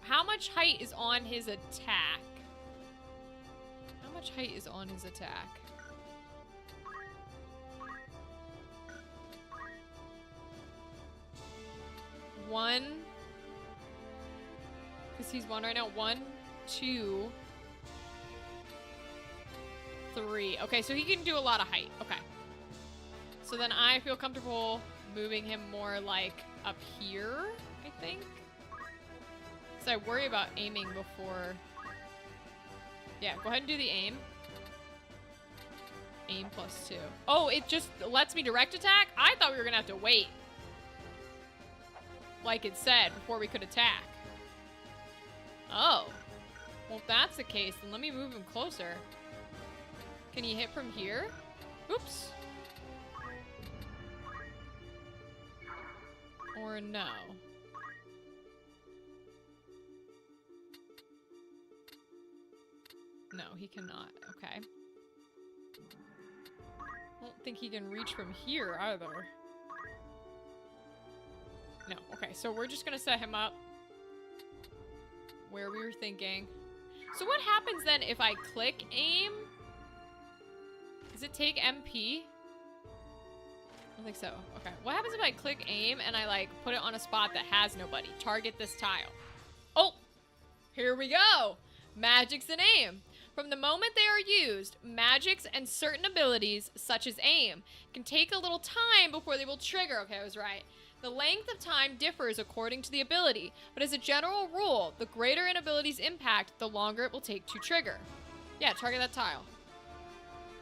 How much height is on his attack? How much height is on his attack? One. Because he's one right now. 1, 2, 3. Okay, so he can do a lot of height. Okay. So then I feel comfortable moving him more like up here, I think. So I worry about aiming before... Yeah, go ahead and do the aim. Aim +2. Oh, it just lets me direct attack? I thought we were gonna have to wait. Like it said, before we could attack. Oh. Well, if that's the case, then let me move him closer. Can he hit from here? Oops. Or no? No, he cannot. Okay. I don't think he can reach from here either. No. Okay, so we're just gonna set him up where we were thinking. So what happens then if I click aim? Does it take MP? I don't think so. Okay. What happens if I click aim and I like put it on a spot that has nobody? Target this tile. Oh! Here we go! Magics and aim. From the moment they are used, magics and certain abilities, such as aim, can take a little time before they will trigger. Okay, I was right. The length of time differs according to the ability, but as a general rule, the greater an ability's impact, the longer it will take to trigger. Yeah, target that tile.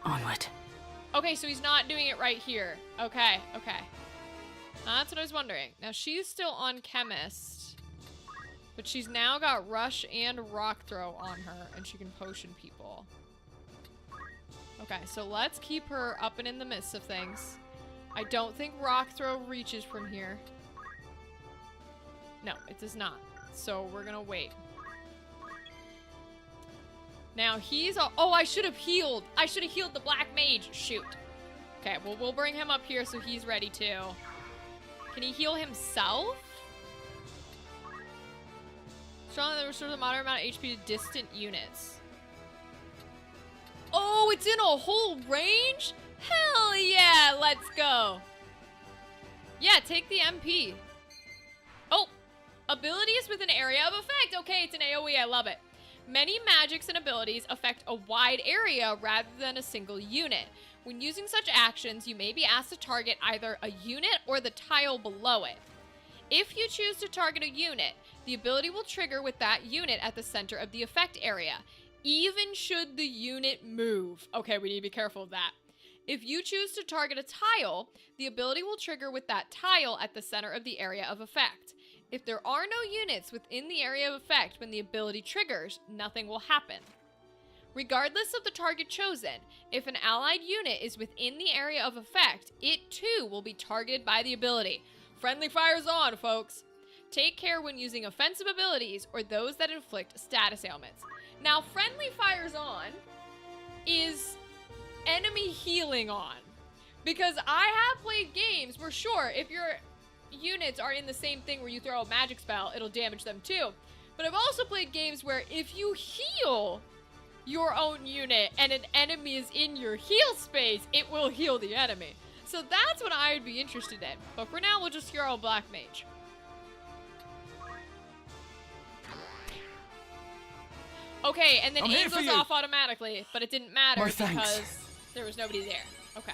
Onward. Okay, so he's not doing it right here. Okay, okay. That's what I was wondering. Now, she's still on Chemist. But she's now got Rush and Rock Throw on her, and she can potion people. Okay, so let's keep her up and in the midst of things. I don't think Rock Throw reaches from here. No, it does not. So we're gonna wait. Now he's oh, I should have healed. I should have healed the black mage. Shoot. Okay, well, we'll bring him up here so he's ready too. Can he heal himself? Strongly restores a moderate amount of HP to distant units. Oh, it's in a whole range? Hell yeah, let's go. Yeah, take the MP. Oh, abilities with an area of effect. Okay, it's an AoE, I love it. Many magics and abilities affect a wide area rather than a single unit. When using such actions, you may be asked to target either a unit or the tile below it. If you choose to target a unit, the ability will trigger with that unit at the center of the effect area, even should the unit move. Okay, we need to be careful of that. If you choose to target a tile, the ability will trigger with that tile at the center of the area of effect. If there are no units within the area of effect when the ability triggers, nothing will happen. Regardless of the target chosen, if an allied unit is within the area of effect, it too will be targeted by the ability. Friendly fire's on, folks. Take care when using offensive abilities or those that inflict status ailments. Now, friendly fire's on is enemy healing on. Because I have played games where, sure, if your units are in the same thing where you throw a magic spell, it'll damage them too. But I've also played games where if you heal your own unit and an enemy is in your heal space, it will heal the enemy. So that's what I would be interested in. But for now, we'll just hero Black Mage. Okay, and then aim goes off automatically, but it didn't matter because there was nobody there. Okay.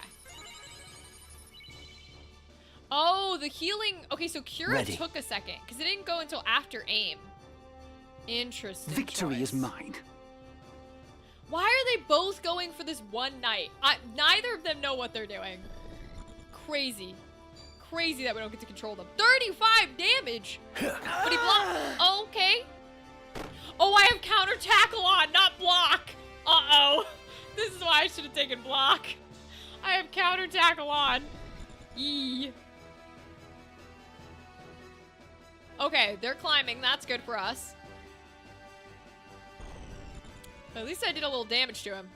Oh, the healing. Okay, so Cura took a second because it didn't go until after aim. Interesting. Victory is mine. Why are they both going for this one night? Neither of them know what they're doing. Crazy. Crazy that we don't get to control them. 35 damage! But he blocked. Oh, okay. Oh, I have counter tackle on, not block. Uh-oh. This is why I should have taken block. I have counter tackle on. Yee. Okay, they're climbing. That's good for us. But at least I did a little damage to him.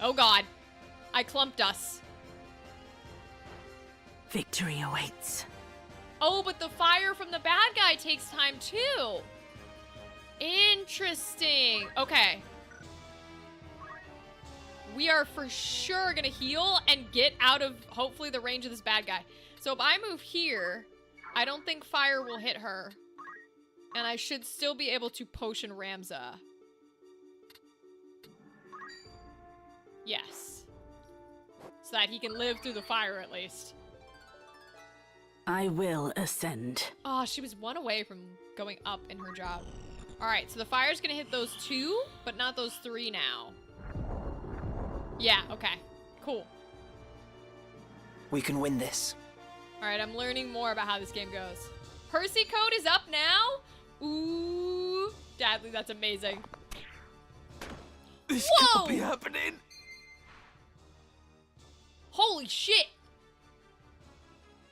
Oh god. I clumped us. Victory awaits. Oh, but the fire from the bad guy takes time too. Interesting. Okay. We are for sure gonna heal and get out of, hopefully, the range of this bad guy. So if I move here, I don't think fire will hit her. And I should still be able to potion Ramza. Yes. So that he can live through the fire at least. I will ascend. Oh, she was one away from going up in her job. Alright, so the fire's gonna hit those two, but not those three now. Yeah, okay. Cool. We can win this. Alright, I'm learning more about how this game goes. Percy code is up now? Ooh. Dadley, that's amazing. This Whoa! can't be happening. Holy shit!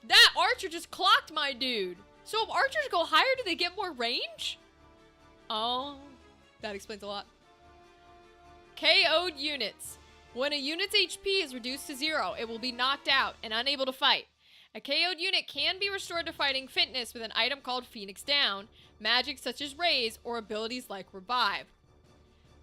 That archer just clocked my dude. So if archers go higher, do they get more range? Oh, that explains a lot. KO'd units. When a unit's HP is reduced to 0, it will be knocked out and unable to fight. A KO'd unit can be restored to fighting fitness with an item called Phoenix Down, magic such as Raise, or abilities like Revive.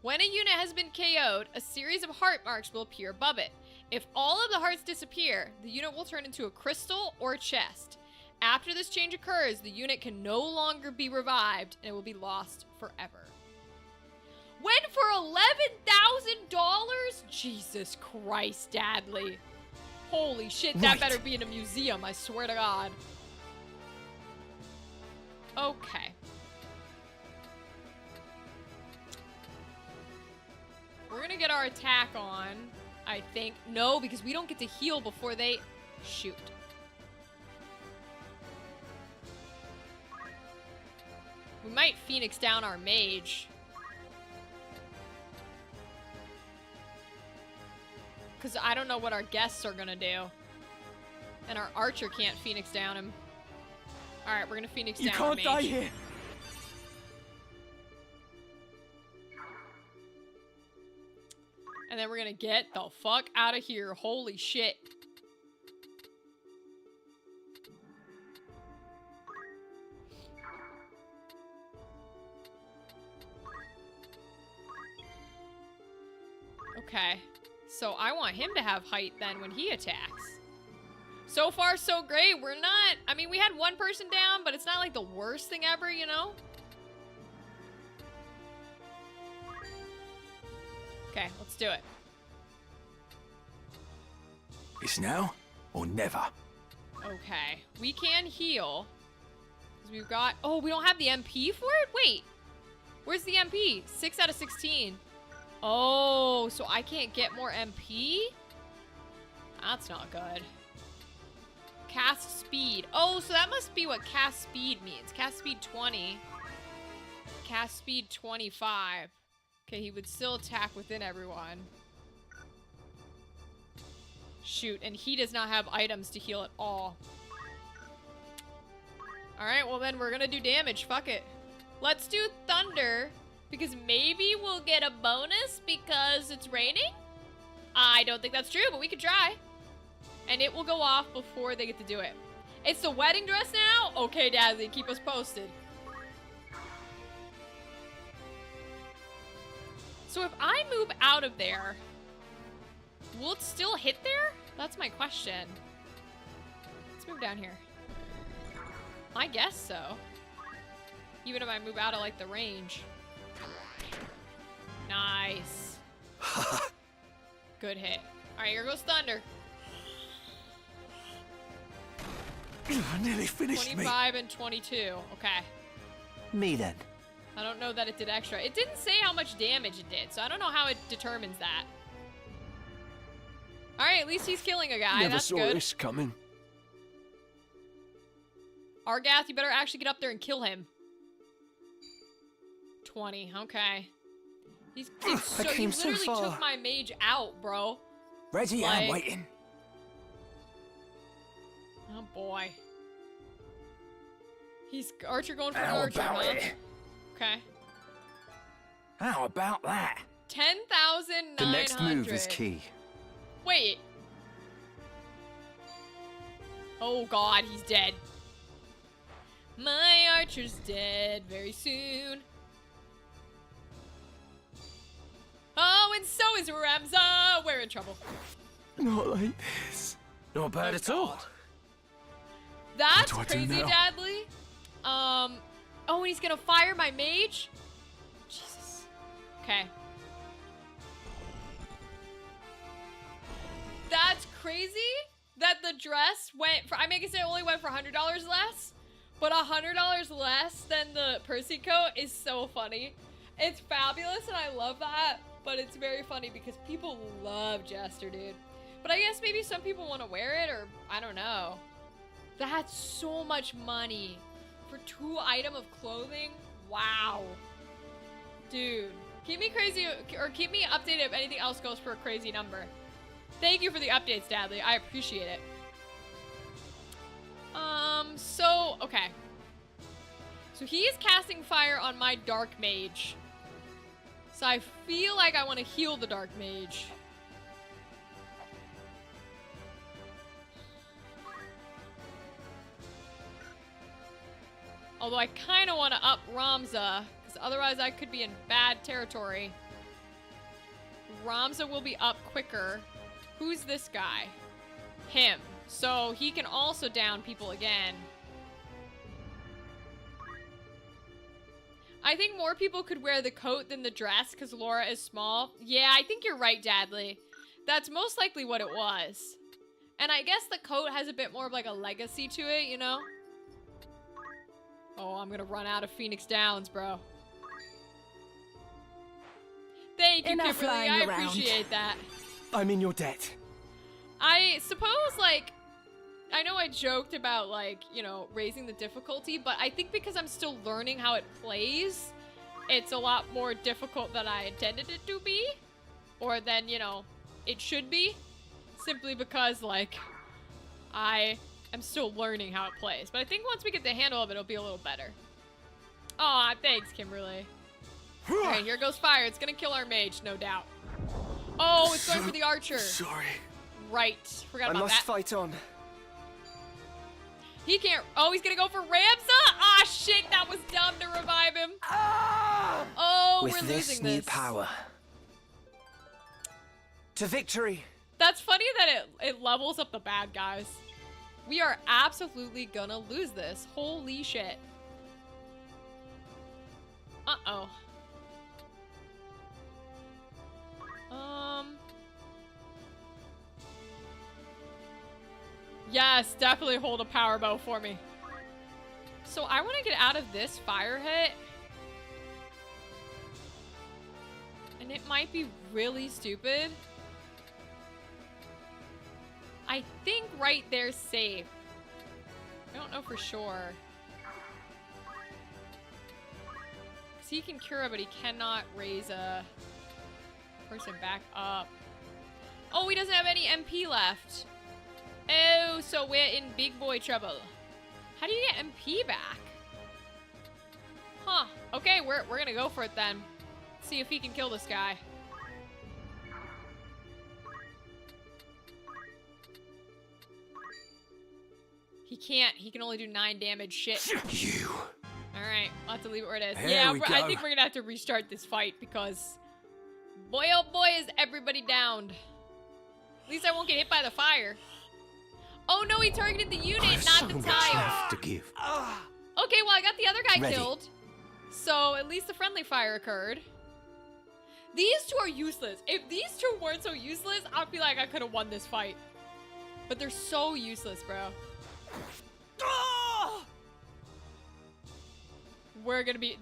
When a unit has been KO'd, a series of heart marks will appear above it. If all of the hearts disappear, the unit will turn into a crystal or a chest. After this change occurs, the unit can no longer be revived and it will be lost forever. Went for $11,000? Jesus Christ, Dadley. Holy shit, that better be in a museum, I swear to God. Okay. We're gonna get our attack on, I think. No, because we don't get to heal before they shoot. We might Phoenix down our mage. Because I don't know what our guests are gonna do. And our archer can't Phoenix down him. Alright, we're gonna Phoenix down our mage. You can't die here. And then we're gonna get the fuck out of here. Holy shit. Okay. So I want him to have height then when he attacks. So far, so great. We're not... I mean, we had one person down, but it's not like the worst thing ever, you know? Okay, let's do it. It's now or never. Okay. We can heal. Because we've got... Oh, we don't have the MP for it? Wait. Where's the MP? 6 out of 16. Oh, so I can't get more MP? That's not good. Cast speed. Oh, so that must be what cast speed means. Cast speed 20. Cast speed 25. Okay, he would still attack within everyone. Shoot, and he does not have items to heal at all. Alright, well then we're gonna do damage. Fuck it. Let's do thunder, because maybe we'll get a bonus because it's raining? I don't think that's true, but we could try. And it will go off before they get to do it. It's the wedding dress now? Okay, Dazzy, keep us posted. So if I move out of there, will it still hit there? That's my question. Let's move down here. I guess so. Even if I move out of, like, the range. Nice. Good hit. Alright, here goes thunder. Nearly finished 25 and 22. Okay. Me then. I don't know that it did extra. It didn't say how much damage it did, so I don't know how it determines that. Alright, at least he's killing a guy. Never That's saw good. this coming. Argath, you better actually get up there and kill him. 20. Okay. He's so, I came you so literally far. took my mage out, bro. Ready Like- and waiting. Oh boy. He's Archer going for How Archer, about huh? it? Okay. How about that? 10,900. The next move is key. Wait. Oh god, he's dead. My Archer's dead very soon. Oh, and so is Ramza. We're in trouble. Not like this. Not bad at all. That's What do I do crazy, now? Dadley. Oh, and he's gonna fire my mage? Jesus. Okay. That's crazy that the dress went for, I guess it only went for $100 less, but $100 less than the Percy coat is so funny. It's fabulous and I love that, but it's very funny because people love Jester, dude. But I guess maybe some people want to wear it, or I don't know. That's so much money for 2 items of clothing. Wow. Dude, keep me crazy, or keep me updated if anything else goes for a crazy number. Thank you for the updates, Dadley. I appreciate it. So, okay. So he is casting fire on my Dark Mage. So I feel like I want to heal the Dark Mage. Although I kind of want to up Ramza, because otherwise I could be in bad territory. Ramza will be up quicker. Who's this guy? Him. So he can also down people again. I think more people could wear the coat than the dress because Laura is small. Yeah, I think you're right, Dadley. That's most likely what it was. And I guess the coat has a bit more of like a legacy to it, you know? Oh, I'm gonna run out of Phoenix Downs, bro. Thank you, Enough Kimberly. lying I around. appreciate that. I'm in your debt. I suppose, like, I know I joked about, like, you know, raising the difficulty, but I think because I'm still learning how it plays, it's a lot more difficult than I intended it to be. Or than, you know, it should be. Simply because, like, I am still learning how it plays. But I think once we get the handle of it, it'll be a little better. Aw, thanks, Kimberly. Alright, here goes fire. It's gonna kill our mage, no doubt. Oh, it's going for the archer. Sorry. Right. Forgot I about must that. fight on. He can't. Oh, he's gonna go for Ramza. Ah, shit. That was dumb to revive him. Oh, With we're this losing new this. power. To victory. That's funny that it levels up the bad guys. We are absolutely gonna lose this. Holy shit. Uh-oh. Yes, definitely hold a power bow for me. So I want to get out of this fire hit. And it might be really stupid. I think right there's safe. I don't know for sure. Because he can cure, but he cannot raise a person back up. Oh, he doesn't have any MP left. Oh, so we're in big boy trouble. How do you get MP back? Huh. Okay, we're gonna go for it then. See if he can kill this guy. He can't. He can only do 9 damage. Shit. You. Alright, I'll have to leave it where it is. There Yeah, we I go. think we're gonna have to restart this fight because boy oh boy is everybody downed. At least I won't get hit by the fire. Oh no, he targeted the unit, I've not so the much tile. left to give. Okay, well I got the other guy Ready. killed. So at least the friendly fire occurred. These two are useless. If these two weren't so useless, I'd be like I could have won this fight. But they're so useless, bro.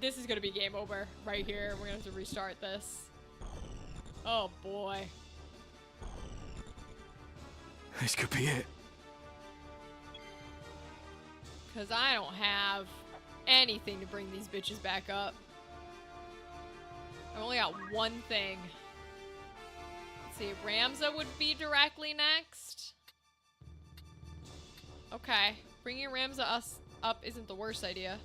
This is gonna be game over right here. We're gonna have to restart this. Oh boy. This could be it. Cause I don't have anything to bring these bitches back up. I've only got one thing. Let's see, Ramza would be directly next. Okay, bringing Ramza up isn't the worst idea.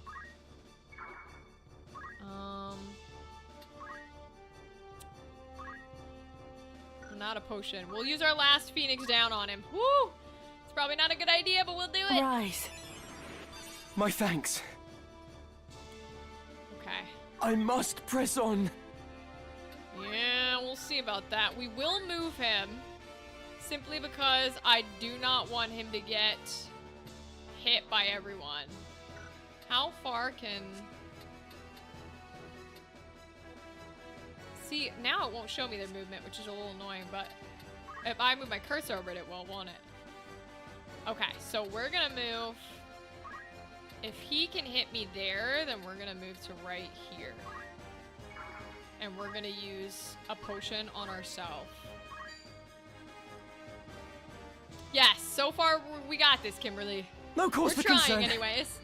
Not a potion. We'll use our last Phoenix down on him. Woo! It's probably not a good idea, but we'll do it. Rise. My thanks. Okay. I must press on. Yeah, we'll see about that. We will move him simply because I do not want him to get hit by everyone. How far can... See, now it won't show me their movement, which is a little annoying, but if I move my cursor over it, it will, won't it? Okay, so we're gonna move... If he can hit me there, then we're gonna move to right here. And we're gonna use a potion on ourselves. Yes, so far we got this, Kimberly. No cause We're for trying concern. anyways.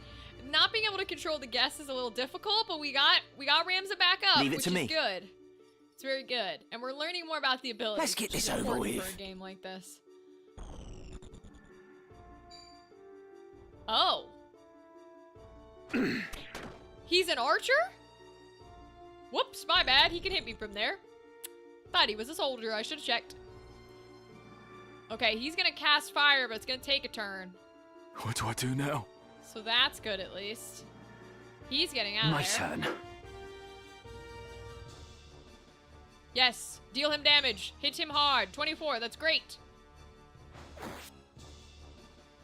Not being able to control the guests is a little difficult, but we got Ramza back up, Leave it which to is me. good. It's very good. And we're learning more about the abilities. Let's get which is this over important with. for a game like this. Oh. He's an archer? Whoops, my bad. He can hit me from there. Thought he was a soldier. I should have checked. Okay, he's gonna cast fire, but it's gonna take a turn. What do I do now? So that's good, at least. He's getting out My of there. turn. Yes, deal him damage. Hit him hard. 24, that's great.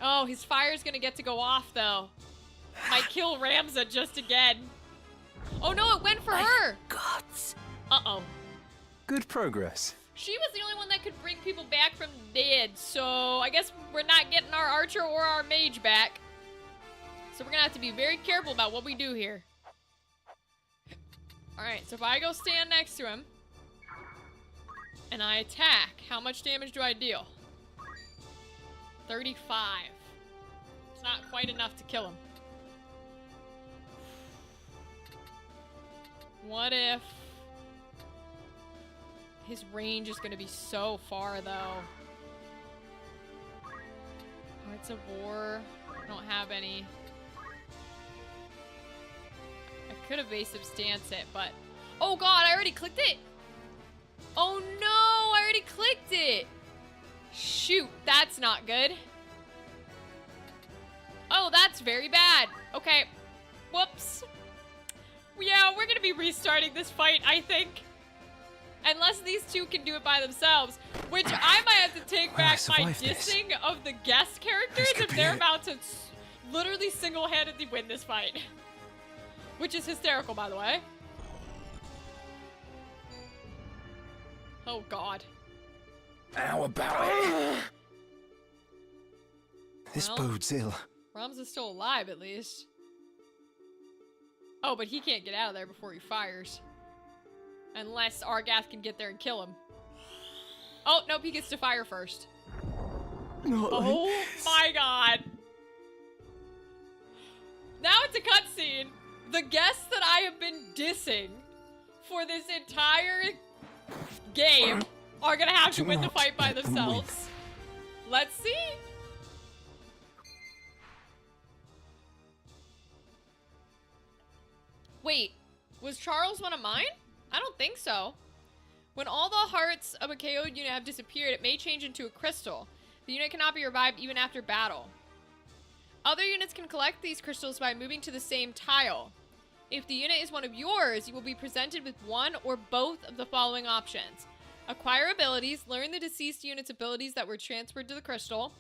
Oh, his fire's gonna get to go off, though. Might kill Ramza just again. Oh no, it went for her! Gods. Uh-oh. Good progress. She was the only one that could bring people back from the dead, so I guess we're not getting our archer or our mage back. So we're gonna have to be very careful about what we do here. Alright, so if I go stand next to him, and I attack, how much damage do I deal? 35. It's not quite enough to kill him. What if... His range is going to be so far, though. Hearts of War. I don't have any. I could have base substance it, but... Oh god, I already clicked it! Oh no! I already clicked it. Shoot, that's not good. Oh, that's very bad. Okay. Whoops. Yeah, we're gonna be restarting this fight, I think. Unless these two can do it by themselves. Which I might have to take back my dissing of the guest characters if they're about to literally single-handedly win this fight. Which is hysterical, by the way. Oh, God. How about it? This Well, bodes ill. Rams is still alive, at least. Oh, but he can't get out of there before he fires. Unless Argath can get there and kill him. Oh, nope, he gets to fire first. Oh my god. Now it's a cutscene. The guests that I have been dissing for this entire game are gonna have to win the fight by themselves. Let's see. Wait, was Charles one of mine? I don't think so. When all the hearts of a KO'd unit have disappeared, it may change into a crystal. The unit cannot be revived even after battle. Other units can collect these crystals by moving to the same tile. If the unit is one of yours, you will be presented with one or both of the following options. Acquire abilities, learn the deceased unit's abilities that were transferred to the crystal,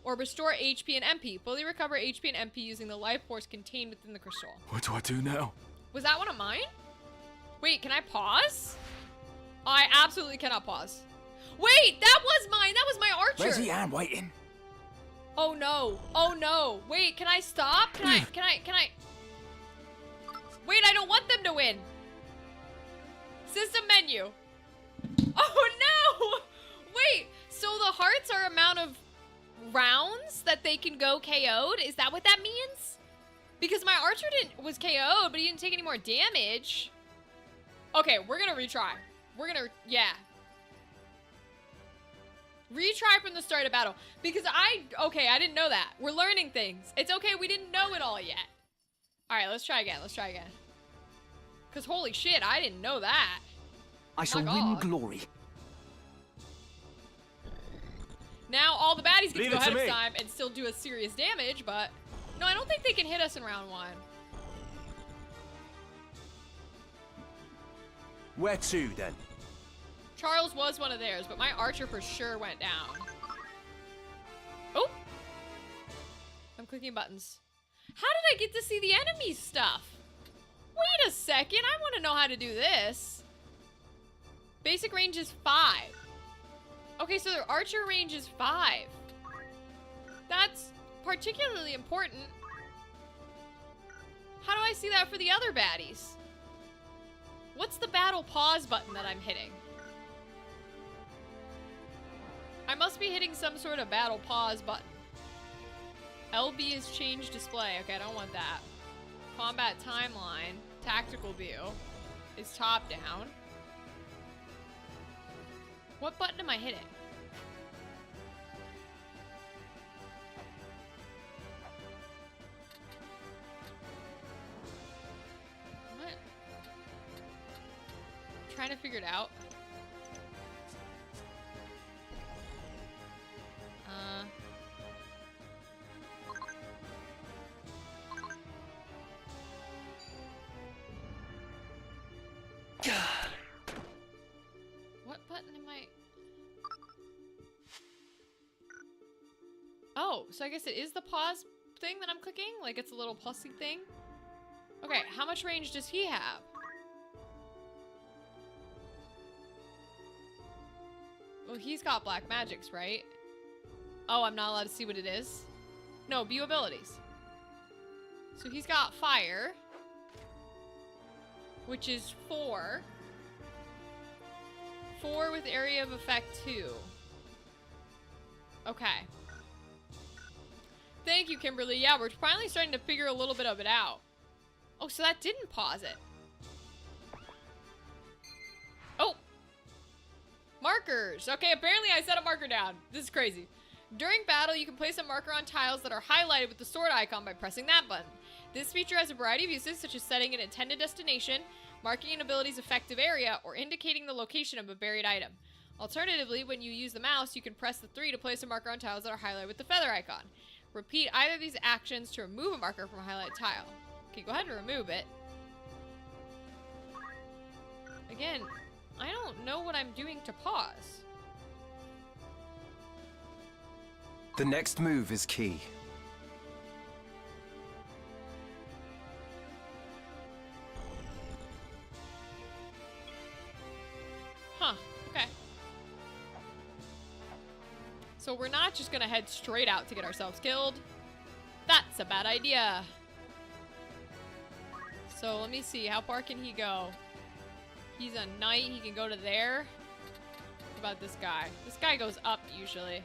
or restore HP and MP. Fully recover HP and MP using the life force contained within the crystal. What do I do now? Was that one of mine? Wait, can I pause? I absolutely cannot pause. Wait, that was mine. That was my archer. Where's Ian waiting? Oh no. Oh no. Wait, can I stop? Can I? Wait, I don't want them to win. System menu. Oh no. Wait, so the hearts are amount of rounds that they can go KO'd? Is that what that means? Because my archer was KO'd, but he didn't take any more damage. Okay, we're gonna retry. Yeah. Retry from the start of battle. Because I didn't know that. We're learning things. It's okay, we didn't know it all yet. Alright, let's try again, Because holy shit, I didn't know that. I shall win glory. Now all the baddies get to go ahead of time and still do us serious damage, but... No, I don't think they can hit us in round 1. Where to, then? Charles was one of theirs, but my archer for sure went down. Oh! I'm clicking buttons. How did I get to see the enemy stuff? Wait a second, I want to know how to do this. Basic range is 5. Okay, so their archer range is 5. That's particularly important. How do I see that for the other baddies? What's the battle pause button that I'm hitting? I must be hitting some sort of battle pause button. LB is change display. Okay, I don't want that. Combat timeline. Tactical view. Is top down. What button am I hitting? What? I'm trying to figure it out. What button am I? Oh, so I guess it is the pause thing that I'm clicking? Like it's a little plusy thing? Okay, how much range does he have? Well, he's got black magics, right? Oh, I'm not allowed to see what it is? No, view abilities. So he's got fire, which is 4. 4 with area of effect 2. Okay. Thank you, Kimberly. Yeah, we're finally starting to figure a little bit of it out. Oh, so that didn't pause it. Oh! Markers! Okay, apparently I set a marker down. This is crazy. During battle, you can place a marker on tiles that are highlighted with the sword icon by pressing that button. This feature has a variety of uses, such as setting an intended destination, marking an ability's effective area, or indicating the location of a buried item. Alternatively, when you use the mouse, you can press the 3 to place a marker on tiles that are highlighted with the feather icon. Repeat either of these actions to remove a marker from a highlighted tile. Okay, go ahead and remove it. Again, I don't know what I'm doing to pause. The next move is key. Huh, okay. So we're not just gonna head straight out to get ourselves killed. That's a bad idea. So let me see, how far can he go? He's a knight, he can go to there. What about this guy? This guy goes up usually.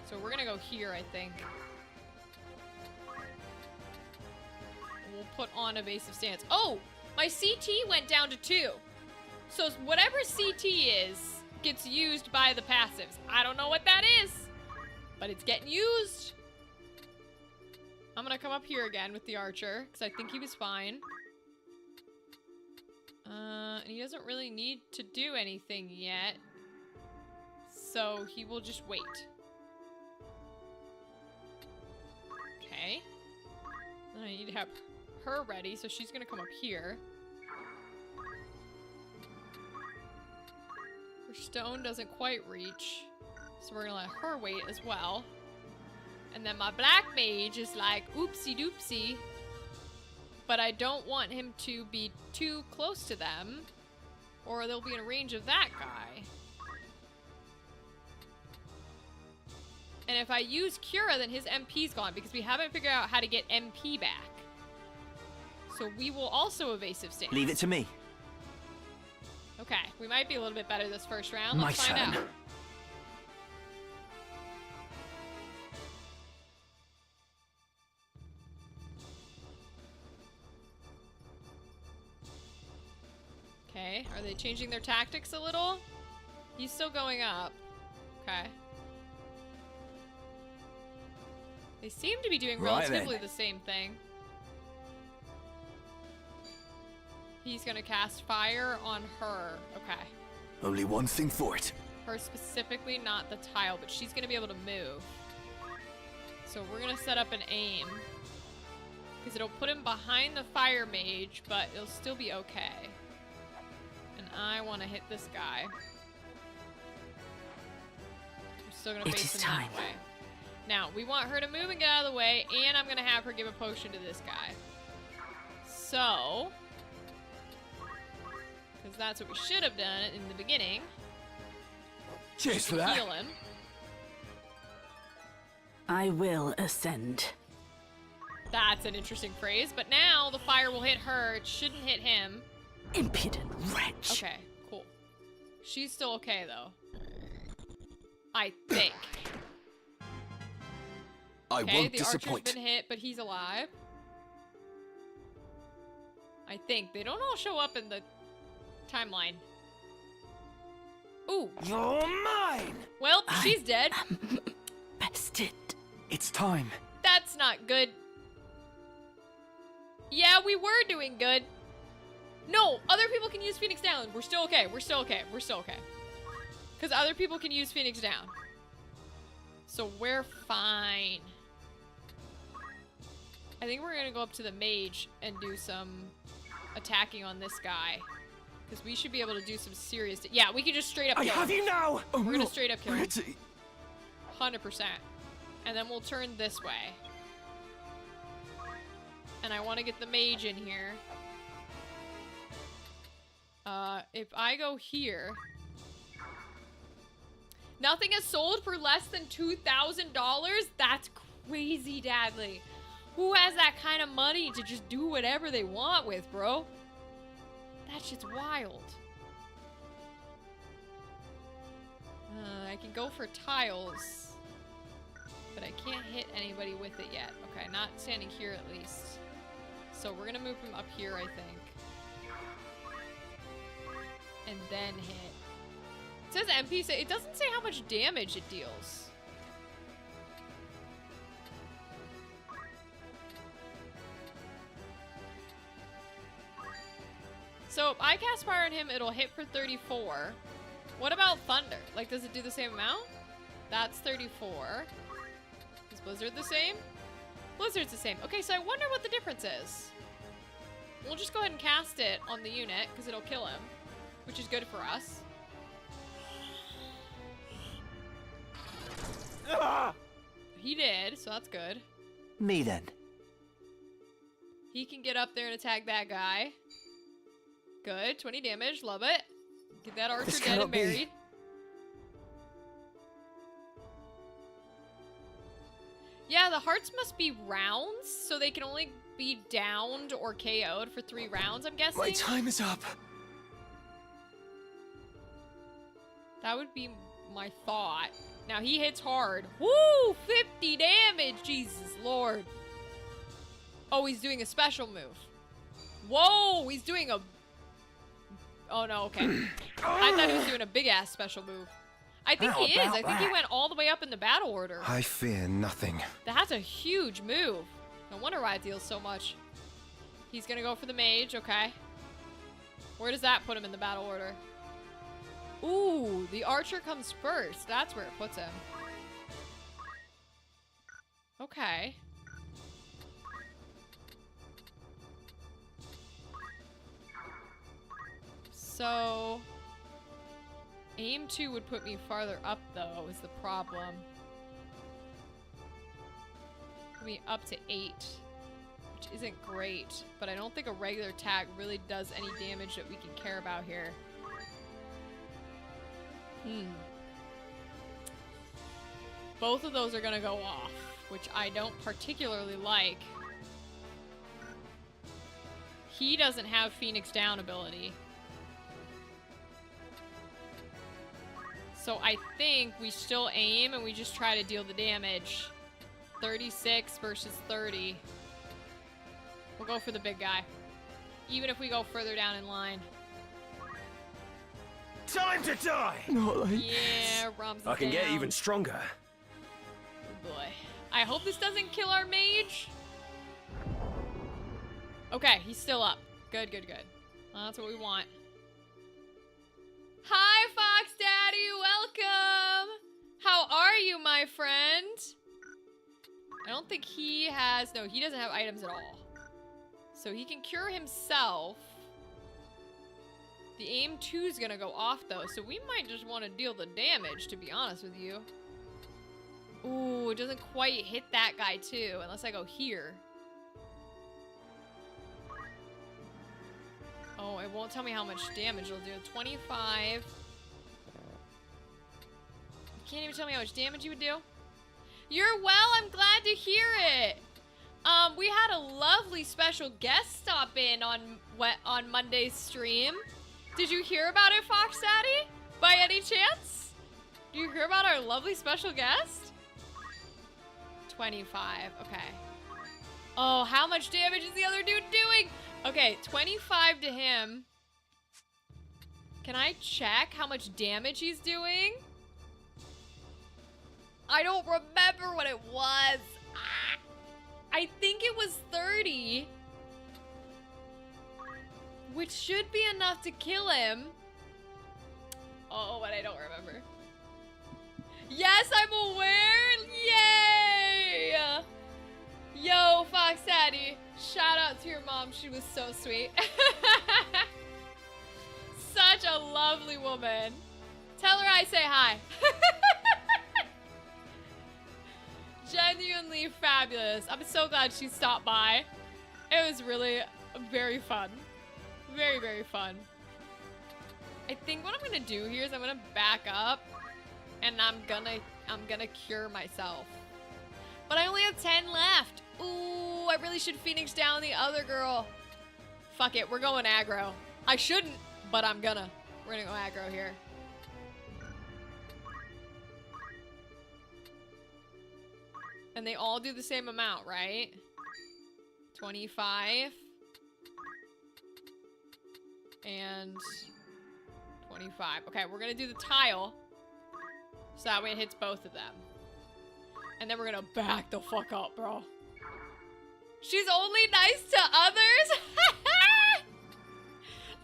So we're gonna go here, I think. We'll put on evasive stance. Oh! My CT went down to 2. So whatever CT is gets used by the passives. I don't know what that is, but it's getting used. I'm gonna come up here again with the archer, because I think he was fine. And he doesn't really need to do anything yet. So he will just wait. Okay. Then I need to have her ready, so she's gonna come up here. Her stone doesn't quite reach, so we're gonna let her wait as well. And then my black mage is like, oopsie doopsie. But I don't want him to be too close to them, or they'll be in range of that guy. And if I use Cura, then his MP's gone, because we haven't figured out how to get MP back. So we will also evasive stance. Leave it to me. Okay, we might be a little bit better this first round. Let's find out. Okay, are they changing their tactics a little? He's still going up. Okay. They seem to be doing relatively the same thing. He's gonna cast fire on her. Okay. Only one thing for it. Her specifically, not the tile, but she's gonna be able to move. So we're gonna set up an aim. Because it'll put him behind the fire mage, but it'll still be okay. And I want to hit this guy. I'm still gonna face him that way. Now, we want her to move and get out of the way, and I'm gonna have her give a potion to this guy. So, because that's what we should have done in the beginning. Cheers for that. Heal him. I will ascend. That's an interesting phrase, but now the fire will hit her. It shouldn't hit him. Impudent wretch. Okay, cool. She's still okay, though. I think. I Okay, won't the disappoint. archer's been hit, but he's alive. I think. They don't all show up in the timeline. Ooh. You're mine! Well, she's dead. Bested. It's time. That's not good. Yeah, we were doing good. No, other people can use Phoenix Down. We're still okay. We're still okay. We're still okay. Because other people can use Phoenix Down. So we're fine. I think we're going to go up to the mage and do some attacking on this guy. Because we should be able to do some serious... Yeah, we can just straight up kill him. I have you now! Oh, We're going to straight up kill him. pretty. 100%. And then we'll turn this way. And I want to get the mage in here. If I go here... Nothing is sold for less than $2,000? That's crazy, Dadley. Who has that kind of money to just do whatever they want with, bro? That shit's wild. I can go for tiles. But I can't hit anybody with it yet. Okay, not standing here at least. So we're gonna move him up here, I think. And then hit. It says MP, it doesn't say how much damage it deals. So if I cast fire on him, it'll hit for 34. What about thunder? Like, does it do the same amount? That's 34. Is blizzard the same? Blizzard's the same. Okay, so I wonder what the difference is. We'll just go ahead and cast it on the unit, because it'll kill him. Which is good for us. He did, so that's good. Me then. He can get up there and attack that guy. Good, 20 damage, love it. Get that archer This dead cannot and be. buried. Yeah, the hearts must be rounds, so they can only be downed or KO'd for 3 rounds, I'm guessing. My time is up. That would be my thought. Now he hits hard. Woo! 50 damage! Jesus Lord. Oh, he's doing a special move. Whoa! He's doing a... Oh no, okay. I thought he was doing a big-ass special move. I think he is. I think he went all the way up in the battle order. I fear nothing. That's a huge move. No wonder why it deals so much. He's gonna go for the mage, okay. Where does that put him in the battle order? Ooh, the archer comes first. That's where it puts him. Okay. So... Aim 2 would put me farther up, though, is the problem. Put me up to 8, which isn't great, but I don't think a regular attack really does any damage that we can care about here. Both of those are gonna go off, which I don't particularly like. He doesn't have Phoenix Down ability. So I think we still aim and we just try to deal the damage. 36 versus 30. We'll go for the big guy. Even if we go further down in line. Time to die! Not like Yeah, Rum's I can get down. even stronger. Oh boy. I hope this doesn't kill our mage. Okay, he's still up. Good, good, good. That's what we want. Hi, Fox Daddy, welcome! How are you, my friend? I don't think he has... No, he doesn't have items at all. So he can cure himself. The aim 2 is gonna go off, though, so we might just want to deal the damage, to be honest with you. Ooh, it doesn't quite hit that guy, too, unless I go here. Oh, it won't tell me how much damage it'll do. 25. You can't even tell me how much damage you would do. You're well, I'm glad to hear it. We had a lovely special guest stop in on Monday's stream. Did you hear about it, Fox Daddy? By any chance? Did you hear about our lovely special guest? 25, okay. Oh, how much damage is the other dude doing? Okay, 25 to him. Can I check how much damage he's doing? I don't remember what it was. Ah, I think it was 30. Which should be enough to kill him. Oh, but I don't remember. Yes, I'm aware. Yay! Yo, Fox Daddy. Shout out to your mom. She was so sweet. Such a lovely woman. Tell her I say hi. Genuinely fabulous. I'm so glad she stopped by. It was really very fun. Very, very fun. I think what I'm gonna do here is I'm gonna back up and I'm gonna cure myself. But I only have 10 left. Ooh, I really should Phoenix down the other girl. Fuck it, we're going aggro. I shouldn't, but I'm gonna. We're gonna go aggro here. And they all do the same amount, right? 25. And 25. Okay, we're gonna do the tile. So that way it hits both of them. And then we're gonna back the fuck up, bro. She's only nice to others?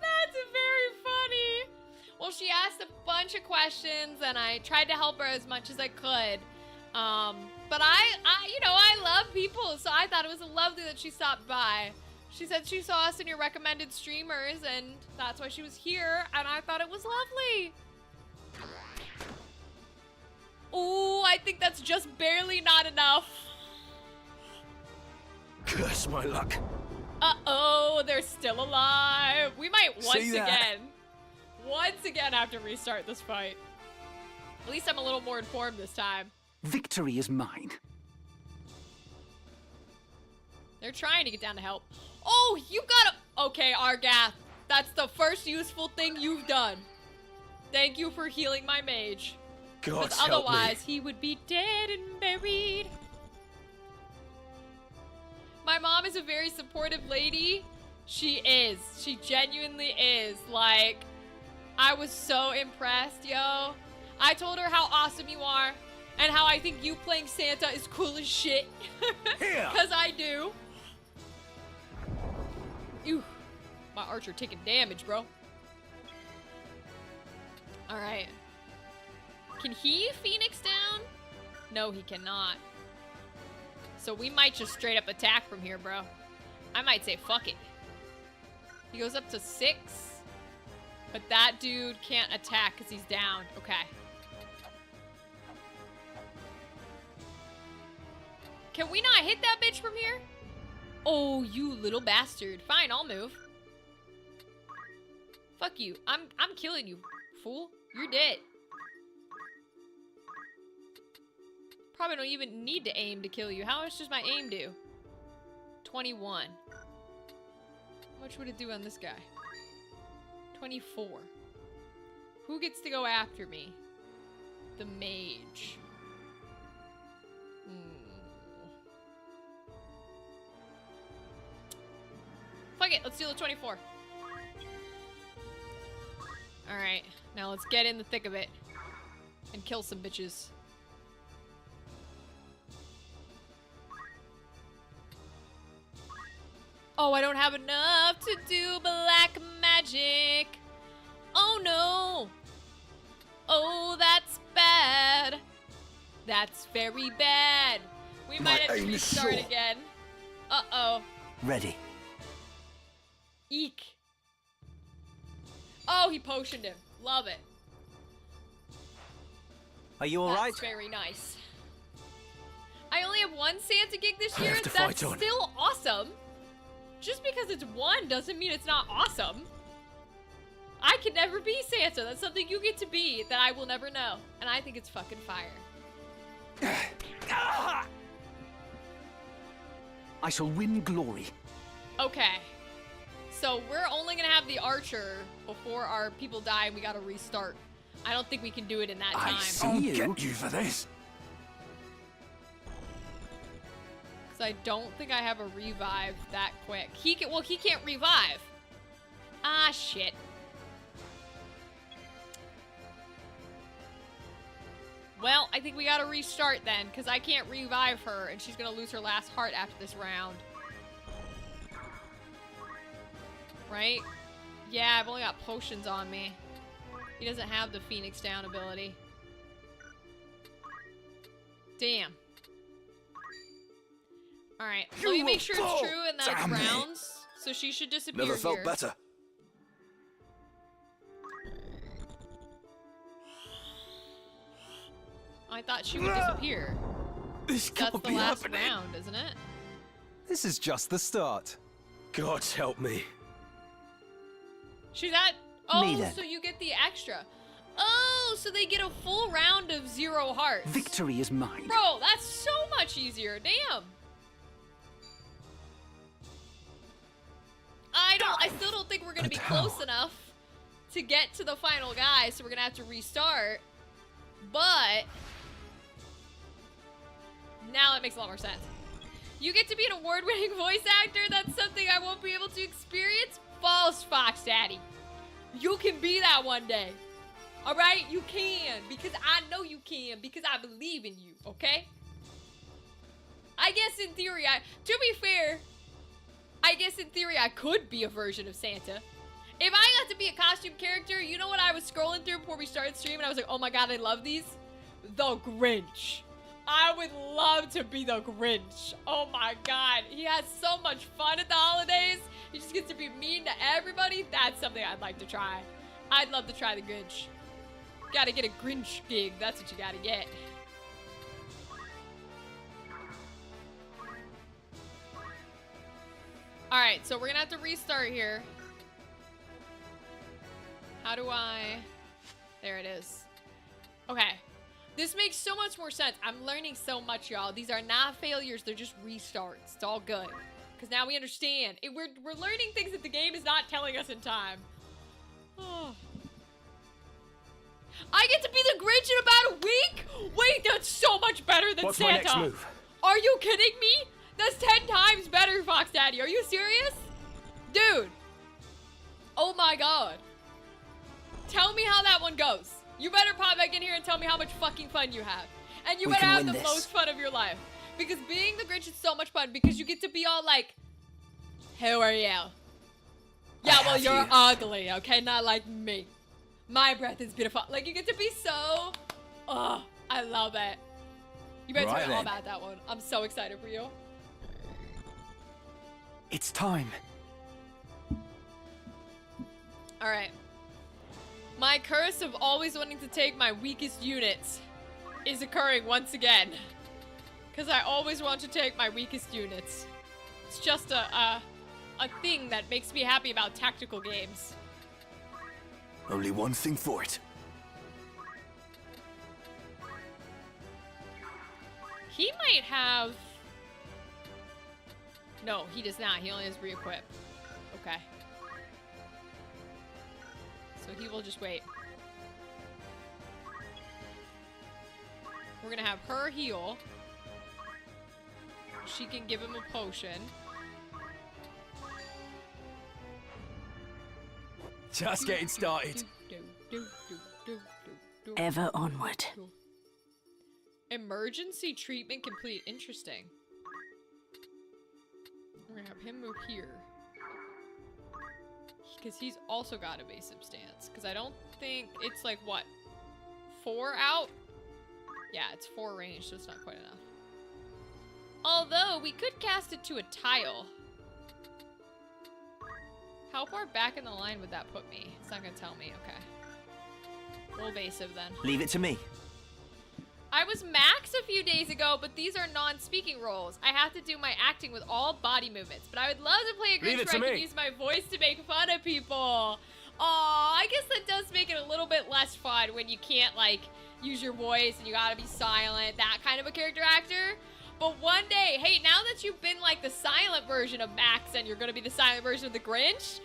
That's very funny. Well, she asked a bunch of questions, and I tried to help her as much as I could. But I love people, so I thought it was lovely that she stopped by. She said she saw us in your recommended streamers, and that's why she was here, and I thought it was lovely. Ooh, I think that's just barely not enough. Curse my luck. Uh-oh, they're still alive. We might once that? again have to restart this fight. At least I'm a little more informed this time. Victory is mine. They're trying to get down to help. Oh, you gotta... Okay, Argath. That's the first useful thing you've done. Thank you for healing my mage. God Because help me. otherwise, he would be dead and buried. My mom is a very supportive lady. She is. She genuinely is. Like, I was so impressed, yo. I told her how awesome you are and how I think you playing Santa is cool as shit. Because I do. Ew. My archer taking damage, bro. Alright. Can he Phoenix down? No, he cannot. So we might just straight up attack from here, bro. I might say fuck it. He goes up to 6. But that dude can't attack because he's down. Okay. Can we not hit that bitch from here? Oh, you little bastard. Fine, I'll move. Fuck you. I'm killing you, fool. You're dead. Probably don't even need to aim to kill you. How much does my aim do? 21. How much would it do on this guy? 24. Who gets to go after me? The mage. Fuck it, let's do the 24. Alright, now let's get in the thick of it. And kill some bitches. Oh, I don't have enough to do black magic. Oh no. Oh, that's bad. That's very bad. We might have to restart again. Uh-oh. Ready. Eek. Oh, he potioned him. Love it. Are you alright? That's very nice. I only have one Santa gig this I year. have to That's fight on. still awesome. Just because it's one doesn't mean it's not awesome. I can never be Santa. That's something you get to be that I will never know. And I think it's fucking fire. I shall win glory. Okay. So we're only gonna have the archer before our people die and we gotta restart. I don't think we can do it in that time. I see you. Get you for this. Because I don't think I have a revive that quick. He can't revive. Ah, shit. Well, I think we gotta restart then, because I can't revive her, and she's gonna lose her last heart after this round. Right? Yeah, I've only got potions on me. He doesn't have the Phoenix Down ability. Damn. Alright, let me make sure it's true and that it's rounds. So she should disappear Never felt here. better. I thought she would disappear. This That's can't the be last happening. round, isn't it? This is just the start. God help me. She's at... Me Oh, then. so you get the extra. Oh, so they get a full round of 0 hearts. Victory is mine. Bro, that's so much easier. Damn. I still don't think we're gonna be close enough to get to the final guy, so we're gonna have to restart. But now it makes a lot more sense. You get to be an award-winning voice actor. That's something I won't be able to experience. False, Fox Daddy. You can be that one day. All right, you can, because I know you can, because I believe in you. Okay. I guess in theory, to be fair, I guess in theory I could be a version of Santa. If I got to be a costume character, you know what I was scrolling through before we started streaming? I was like, oh my god, I love these. The Grinch. I would love to be the Grinch. Oh my god. He has so much fun at the holidays. He just gets to be mean to everybody. That's something I'd like to try. I'd love to try the Grinch. Gotta get a Grinch gig. That's what you gotta get. Alright, so we're gonna have to restart here. How do I... There it is. Okay. This makes so much more sense. I'm learning so much, y'all. These are not failures. They're just restarts. It's all good. Because now we understand. We're learning things that the game is not telling us in time. Oh. I get to be the Grinch in about a week? Wait, that's so much better than What's Santa. my next move? Are you kidding me? That's 10 times better, Fox Daddy. Are you serious? Dude. Oh my god. Tell me how that one goes. You better pop back in here and tell me how much fucking fun you have. And you better have the most fun of your life. Because being the Grinch is so much fun because you get to be all like, who are you? Yeah, well, you're ugly, okay? Not like me. My breath is beautiful. Like, you get to be so... Oh, I love it. You better tell me all about that one. I'm so excited for you. It's time. Alright. My curse of always wanting to take my weakest units is occurring once again. Because I always want to take my weakest units. It's just a thing that makes me happy about tactical games. Only one thing for it. He might have... No, he does not. He only has re-equip. Okay. So he will just wait. We're gonna have her heal. She can give him a potion. Just getting started. Ever onward. Emergency treatment complete. Interesting. We're gonna have him move here. Because he's also got evasive stance. Because I don't think it's like, what? 4 out? Yeah, it's 4 range, so it's not quite enough. Although, we could cast it to a tile. How far back in the line would that put me? It's not gonna tell me. Okay. We'll evasive then. Leave it to me. I was max a few days ago, but these are non-speaking roles. I have to do my acting with all body movements, but I would love to play a Grinch where I can use my voice to make fun of people. Aw, I guess that does make it a little bit less fun when you can't, like, use your voice and you gotta be silent, that kind of a character actor. But one day, hey, now that you've been, like, the silent version of Max and you're gonna be the silent version of the Grinch,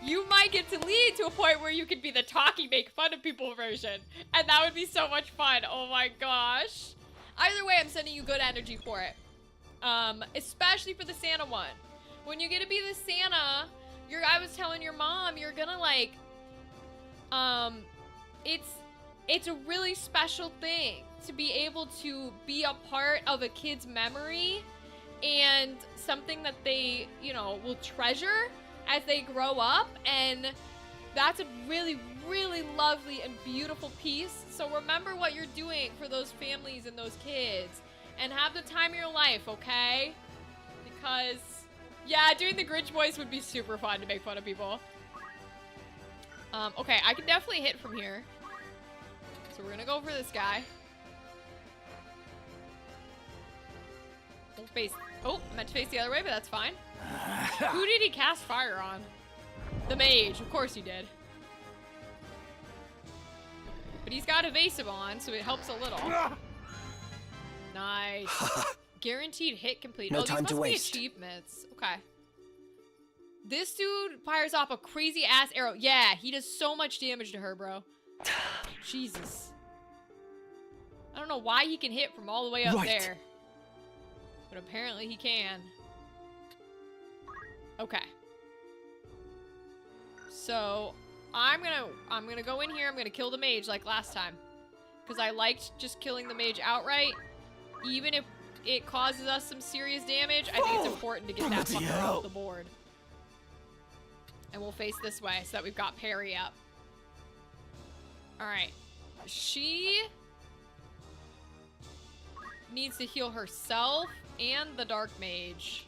you might get to lead to a point where you could be the talking, make fun of people version. And that would be so much fun. Oh my gosh. Either way, I'm sending you good energy for it. Especially for the Santa one. When you get to be the Santa, I was telling your mom, you're gonna like, it's a really special thing to be able to be a part of a kid's memory and something that they, you know, will treasure as they grow up, and that's a really, really lovely and beautiful piece. So remember what you're doing for those families and those kids, and have the time of your life, okay? Because, yeah, doing the Grinch voice would be super fun to make fun of people. Okay, I can definitely hit from here. So we're gonna go for this guy. Don't face... Oh, I meant to face the other way, but that's fine. Who did he cast fire on? The mage. Of course he did. But he's got evasive on, so it helps a little. Nice. Guaranteed hit complete. No time to waste. Be achievements. Okay. This dude fires off a crazy ass arrow. Yeah, he does so much damage to her, bro. Jesus. I don't know why he can hit from all the way up there. But apparently he can. Okay. So, I'm gonna go in here, I'm gonna kill the mage like last time. Because I liked just killing the mage outright. Even if it causes us some serious damage, I think it's important to get that fucker off the board. And we'll face this way so that we've got parry up. Alright. She needs to heal herself and the Dark Mage.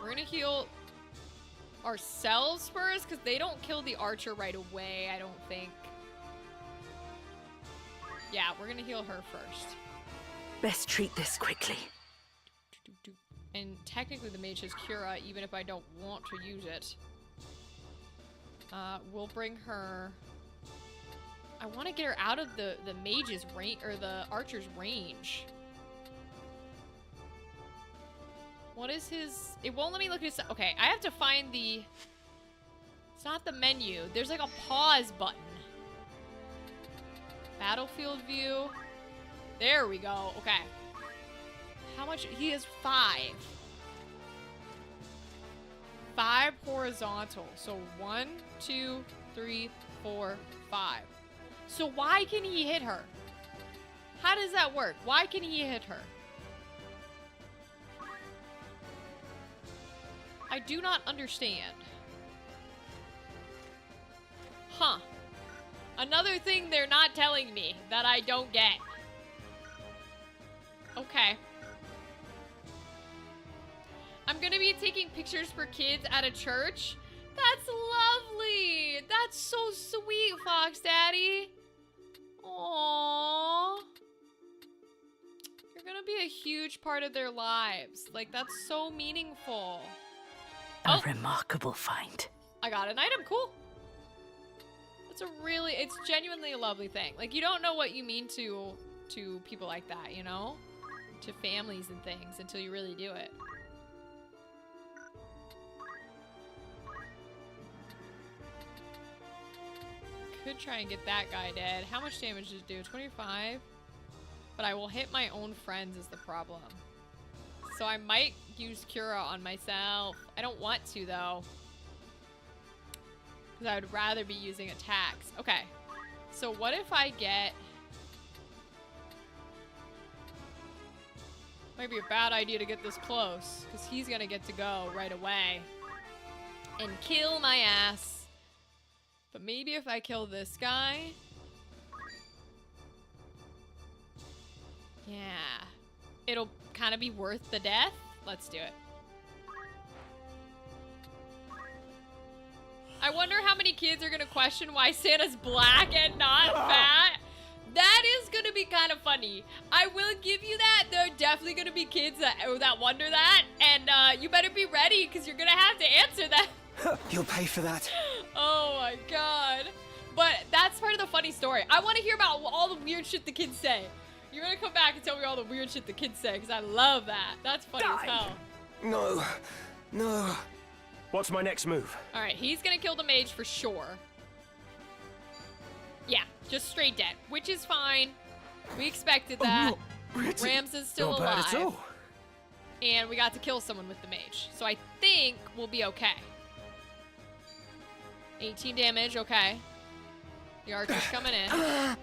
We're gonna heal ourselves first, because they don't kill the archer right away, I don't think. Yeah, we're gonna heal her first. Best treat this quickly. And technically the mage has Cura, even if I don't want to use it. We'll bring her... I want to get her out of the mage's range, or the archer's range. What is his... It won't let me look at his... Okay, I have to find the... It's not the menu. There's like a pause button. Battlefield view. There we go. Okay. How much? He has 5. 5 horizontal. So 1, 2, 3, 4, 5. So why can he hit her? How does that work? Why can he hit her? I do not understand. Huh. Another thing they're not telling me that I don't get. Okay. I'm gonna be taking pictures for kids at a church. That's lovely. That's so sweet, Fox Daddy. Aww. You're gonna be a huge part of their lives. Like, that's so meaningful. A remarkable find. I got an item. Cool. It's genuinely a lovely thing. Like, you don't know what you mean to people like that, you know? To families and things until you really do it. Could try and get that guy dead. How much damage does it do? 25? But I will hit my own friends is the problem. So I might use Cura on myself. I don't want to, though. Because I would rather be using attacks. Okay. So what if I get... Might be a bad idea to get this close. Because he's going to get to go right away. And kill my ass. But maybe if I kill this guy... Yeah. It'll kind of be worth the death. Let's do it. I wonder how many kids are going to question why Santa's black and not fat. That is going to be kind of funny. I will give you that. There are definitely going to be kids that wonder that. And you better be ready because you're going to have to answer that. You'll pay for that. Oh my god. But that's part of the funny story. I want to hear about all the weird shit the kids say. You're going to come back and tell me all the weird shit the kids say because I love that. That's funny as hell. No. No. What's my next move? Alright, he's gonna kill the mage for sure. Yeah, just straight dead, which is fine. We expected that. Rams is still alive. Bad at all. And we got to kill someone with the mage. So I think we'll be okay. 18 damage, okay. The archer's coming in.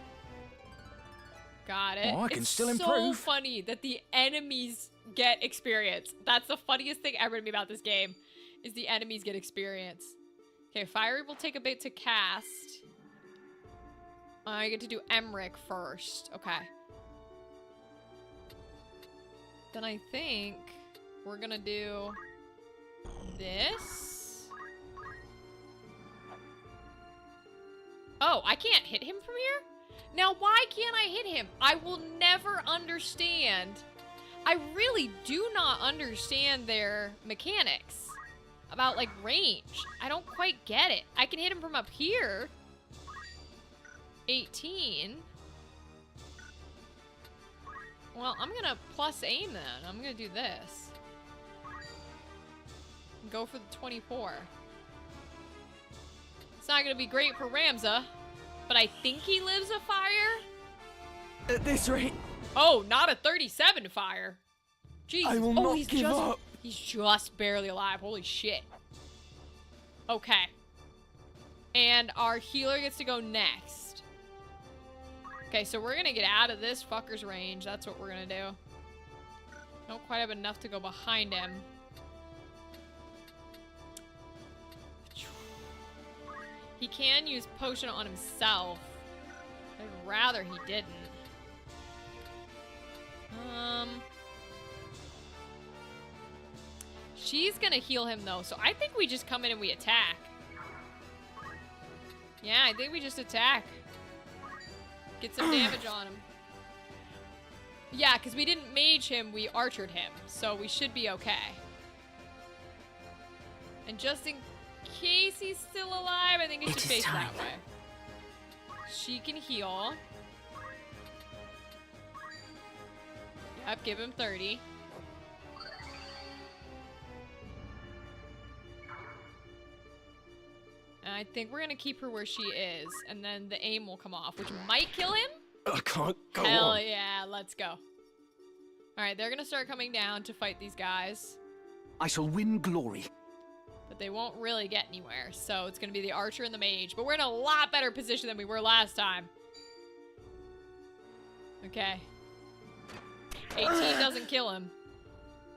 Got it. Oh, I can still It's improve. so funny that the enemies get experience. That's the funniest thing ever to me about this game. Is the enemies get experience. Okay, Fiery will take a bit to cast. I get to do Emmerich first. Okay. Then I think we're gonna do this. Oh, I can't hit him from here? Now, why can't I hit him? I will never understand. I really do not understand their mechanics. About, like, range. I don't quite get it. I can hit him from up here. 18. Well, I'm gonna plus aim then. I'm gonna do this. Go for the 24. It's not gonna be great for Ramza, but I think he lives a fire. At this rate... Oh, not a 37 fire. Jesus. I will oh, not he's give just... up. He's just barely alive. Holy shit. Okay. And our healer gets to go next. Okay, so we're gonna get out of this fucker's range. That's what we're gonna do. Don't quite have enough to go behind him. He can use potion on himself. I'd rather he didn't. She's gonna heal him though, so I think we just come in and we attack. Yeah, I think we just attack. Get some damage on him. Yeah, because we didn't mage him, we archered him, so we should be okay. And just in case he's still alive, I think it should face that way. She can heal. Yep, give him 30. And I think we're gonna keep her where she is, and then the aim will come off, which might kill him. I can't go Hell on. yeah, let's go. Alright, they're gonna start coming down to fight these guys. I shall win glory. But they won't really get anywhere, so it's gonna be the archer and the mage. But we're in a lot better position than we were last time. Okay. 18 doesn't kill him.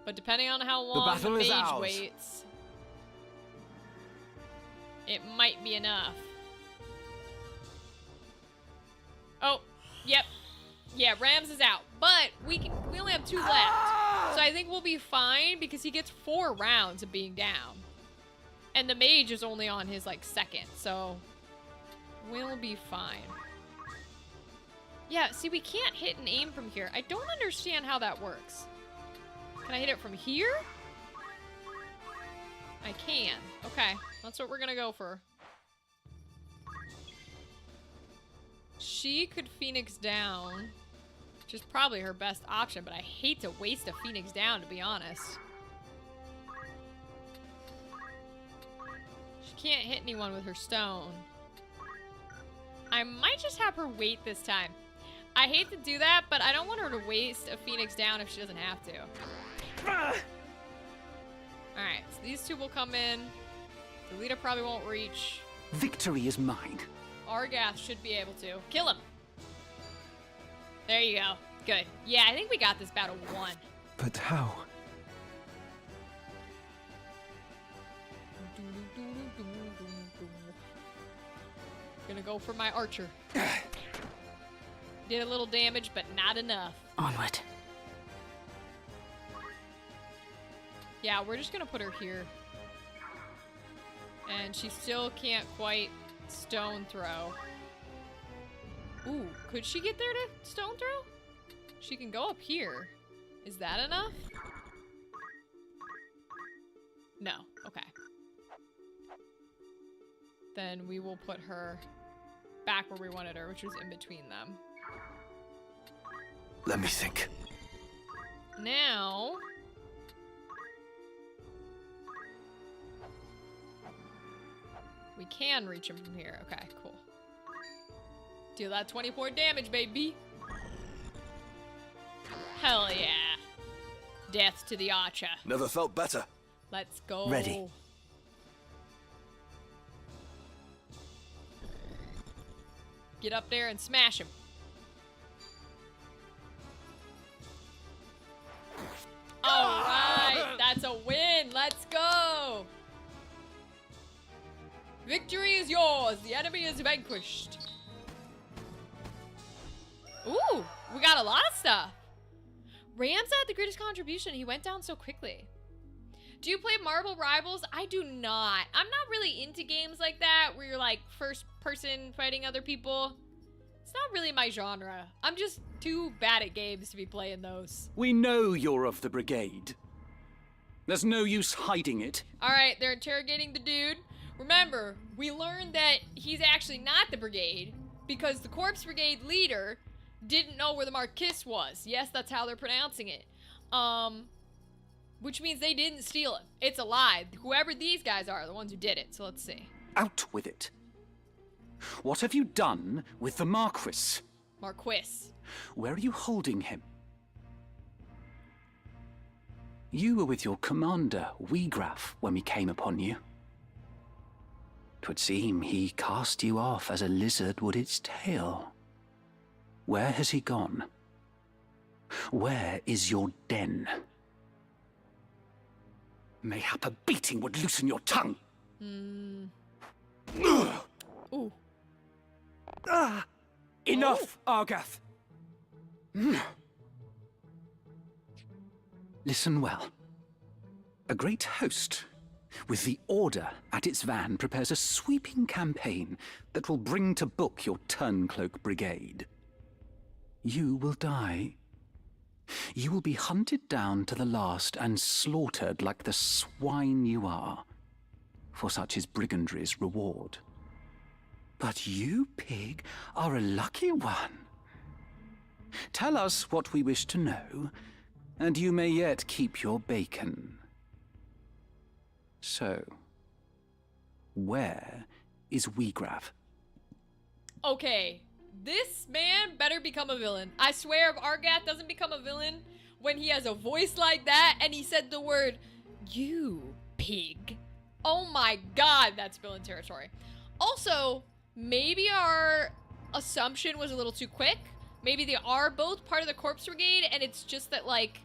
But depending on how long the mage waits, it might be enough. Oh, yep. Yeah, Rams is out. But we only have 2 left. So I think we'll be fine because he gets 4 rounds of being down. And the mage is only on his, like, 2nd, so we'll be fine. Yeah, see, we can't hit and aim from here. I don't understand how that works. Can I hit it from here? I can. Okay, that's what we're gonna go for. She could Phoenix down, which is probably her best option, but I hate to waste a Phoenix down, to be honest. Can't hit anyone with her stone. I might just have her wait this time. I hate to do that, but I don't want her to waste a Phoenix down if she doesn't have to. Alright, so these 2 will come in. Delita probably won't reach. Victory is mine. Argath should be able to. Kill him! There you go. Good. Yeah, I think we got this battle won. But how? Gonna go for my archer. Did a little damage, but not enough. Onward. Yeah, we're just gonna put her here. And she still can't quite stone throw. Ooh, could she get there to stone throw? She can go up here. Is that enough? No, okay. Then we will put her back where we wanted her, which was in between them. Let me think. Now... we can reach him from here. Okay, cool. Deal that 24 damage, baby. Hell yeah. Death to the archer. Never felt better. Let's go. Ready. Get up there and smash him. All right, that's a win. Let's go. Victory is yours. The enemy is vanquished. Ooh, we got a lot of stuff. Rams had the greatest contribution. He went down so quickly. Do you play Marvel Rivals? I do not. I'm not really into games like that where you're like first person fighting other people. It's not really my genre. I'm just too bad at games to be playing those. We know you're of the brigade. There's no use hiding it. All right, they're interrogating the dude. Remember, we learned that he's actually not the brigade because the Corpse Brigade leader didn't know where the Marquis was. Yes, that's how they're pronouncing it. Which means they didn't steal him. It's a lie. Whoever these guys are the ones who did it. So let's see. Out with it. What have you done with the Marquis? Marquis. Where are you holding him? You were with your commander, Weegraf, when we came upon you. 'Twould seem he cast you off as a lizard would its tail. Where has he gone? Where is your den? Mayhap a beating would loosen your tongue. Ooh. Enough, Argath! Listen well. A great host, with the Order at its van, prepares a sweeping campaign that will bring to book your Turncloak Brigade. You will die. You will be hunted down to the last and slaughtered like the swine you are, for such is brigandry's reward. But you, pig, are a lucky one. Tell us what we wish to know, and you may yet keep your bacon. So, where is Weegrav? Okay, this man better become a villain. I swear if Argath doesn't become a villain when he has a voice like that and he said the word, you pig. Oh my god, that's villain territory. Also, maybe our assumption was a little too quick. Maybe they are both part of the Corpse Brigade and it's just that, like,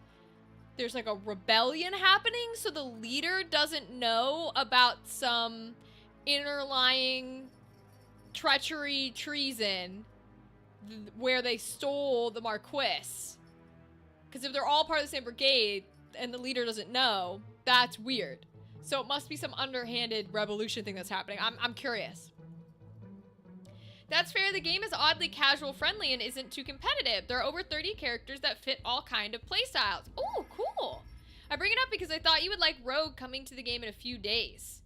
there's like a rebellion happening, so the leader doesn't know about some interlying treachery, treason, where they stole the Marquis. Because if they're all part of the same brigade and the leader doesn't know, that's weird. So it must be some underhanded revolution thing that's happening. I'm curious. That's fair, the game is oddly casual friendly and isn't too competitive. There are over 30 characters that fit all kind of playstyles. Oh, cool. I bring it up because I thought you would like Rogue coming to the game in a few days.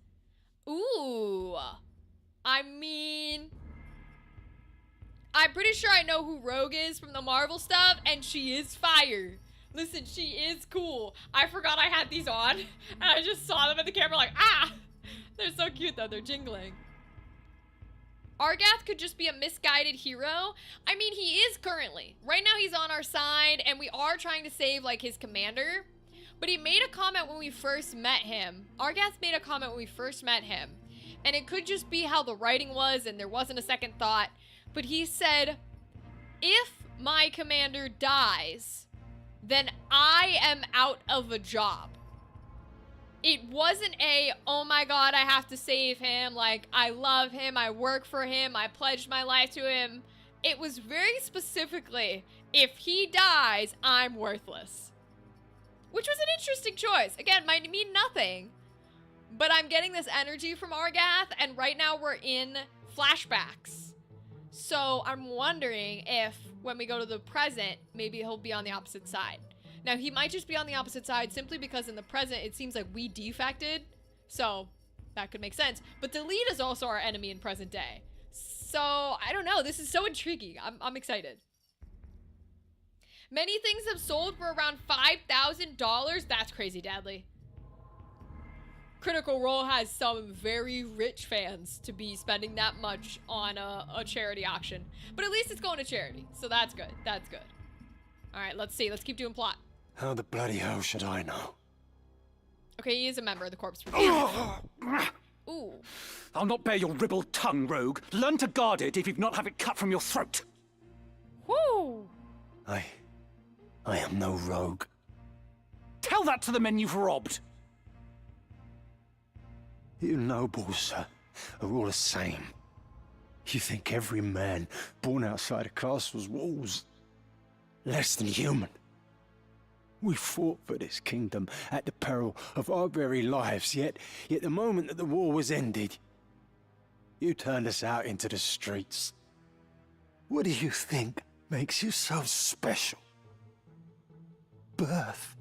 Ooh. I mean, I'm pretty sure I know who Rogue is from the Marvel stuff, and she is fire. Listen, she is cool. I forgot I had these on, and I just saw them at the camera like, ah! They're so cute though, they're jingling. Argath could just be a misguided hero. I mean, he is currently. Right now he's on our side, and we are trying to save, like, his commander. But he made a comment when we first met him. Argath made a comment when we first met him. And it could just be how the writing was, and there wasn't a second thought. But he said, if my commander dies, then I am out of a job. It wasn't a, oh my god, I have to save him, like, I love him, I work for him, I pledged my life to him. It was very specifically, if he dies, I'm worthless. Which was an interesting choice. Again, might mean nothing, but I'm getting this energy from Argath, and right now we're in flashbacks. So I'm wondering if, when we go to the present, maybe he'll be on the opposite side. Now, he might just be on the opposite side simply because in the present, it seems like we defected. So, that could make sense. But the lead is also our enemy in present day. So, I don't know. This is so intriguing. I'm excited. Many things have sold for around $5,000. That's crazy, Dadley. Critical Role has some very rich fans to be spending that much on a charity auction. But at least it's going to charity. So, that's good. That's good. All right, let's see. Let's keep doing plot. How the bloody hell should I know? Okay, he is a member of the Corpse Brigade. Ooh. I'll not bear your ribald tongue, Rogue. Learn to guard it if you've not have it cut from your throat. Whoo! I am no rogue. Tell that to the men you've robbed. You nobles are all the same. You think every man born outside a castle's walls less than human. We fought for this kingdom at the peril of our very lives, yet the moment that the war was ended, you turned us out into the streets. What do you think makes you so special? Birth?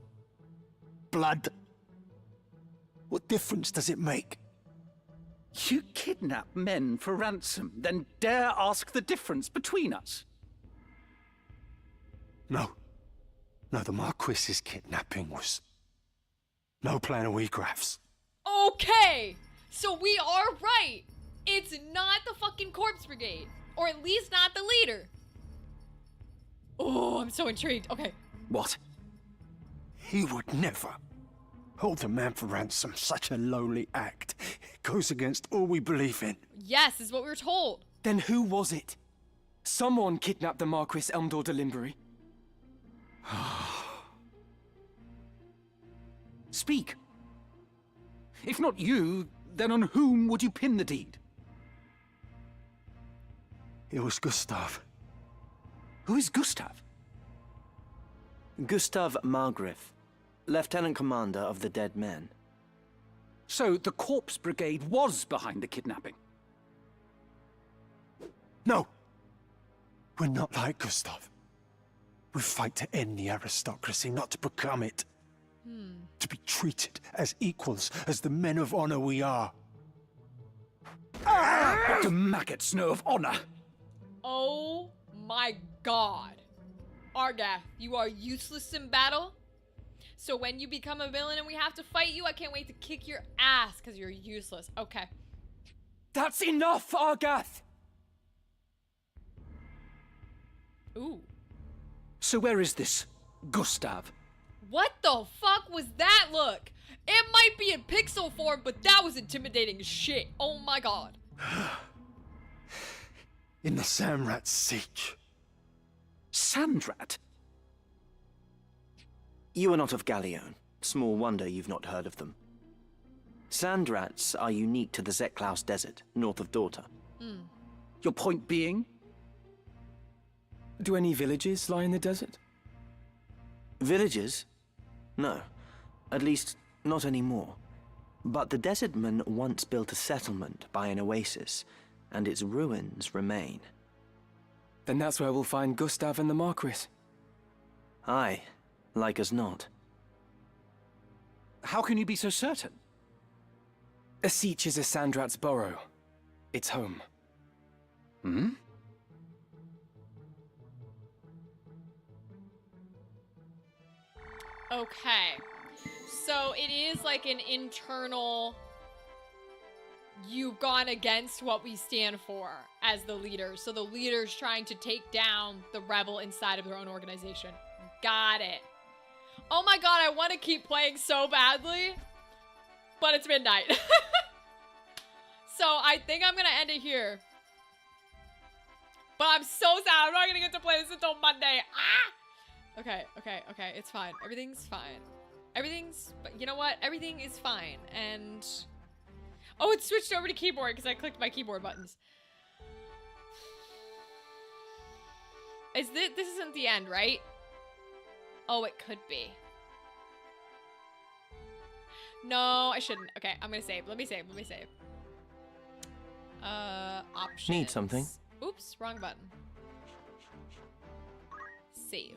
Blood? What difference does it make? You kidnap men for ransom, then dare ask the difference between us? No, the Marquis's kidnapping was no plan of Weegraph's. Okay, so we are right. It's not the fucking Corpse Brigade, or at least not the leader. Oh, I'm so intrigued. Okay. What? He would never hold a man for ransom. Such a lowly act. It goes against all we believe in. Yes, is what we were told. Then who was it? Someone kidnapped the Marquis Elmdor de Limbury. Speak. If not you, then on whom would you pin the deed? It was Gustav. Who is Gustav? Gustav Margrave, Lieutenant Commander of the Dead Men. So the Corpse Brigade was behind the kidnapping? No! We're not like Gustav. We fight to end the aristocracy, not to become it. To be treated as equals, as the men of honor we are. What do maggots know of honor? Oh my god. Argath, you are useless in battle. So when you become a villain and we have to fight you, I can't wait to kick your ass because you're useless. Okay. That's enough, Argath! Ooh. So where is this Gustav? What the fuck was that look? It might be in pixel form, but that was intimidating as shit. Oh my god. In the Samrat siege. Sandrat? You are not of Galleon. Small wonder you've not heard of them. Sandrats are unique to the Zeklaus Desert, north of Dorta. Your point being? Do any villages lie in the desert? Villages? No. At least, not anymore. But the desertmen once built a settlement by an oasis, and its ruins remain. Then that's where we'll find Gustav and the Marquis. Aye, like as not. How can you be so certain? Asich is a Sandrat's burrow. It's home. Hmm? Okay. So it is like an internal... You've gone against what we stand for as the leader. So the leader's trying to take down the rebel inside of their own organization. Got it. Oh my god, I want to keep playing so badly. But it's midnight. So I think I'm going to end it here. But I'm so sad. I'm not going to get to play this until Monday. Ah! Okay. It's fine. Everything's fine. But you know what? Everything is fine. And... Oh, it switched over to keyboard because I clicked my keyboard buttons. This isn't the end, right? Oh, it could be. No, I shouldn't. Okay, I'm gonna save. Let me save. Options. Need something? Oops, wrong button. Save.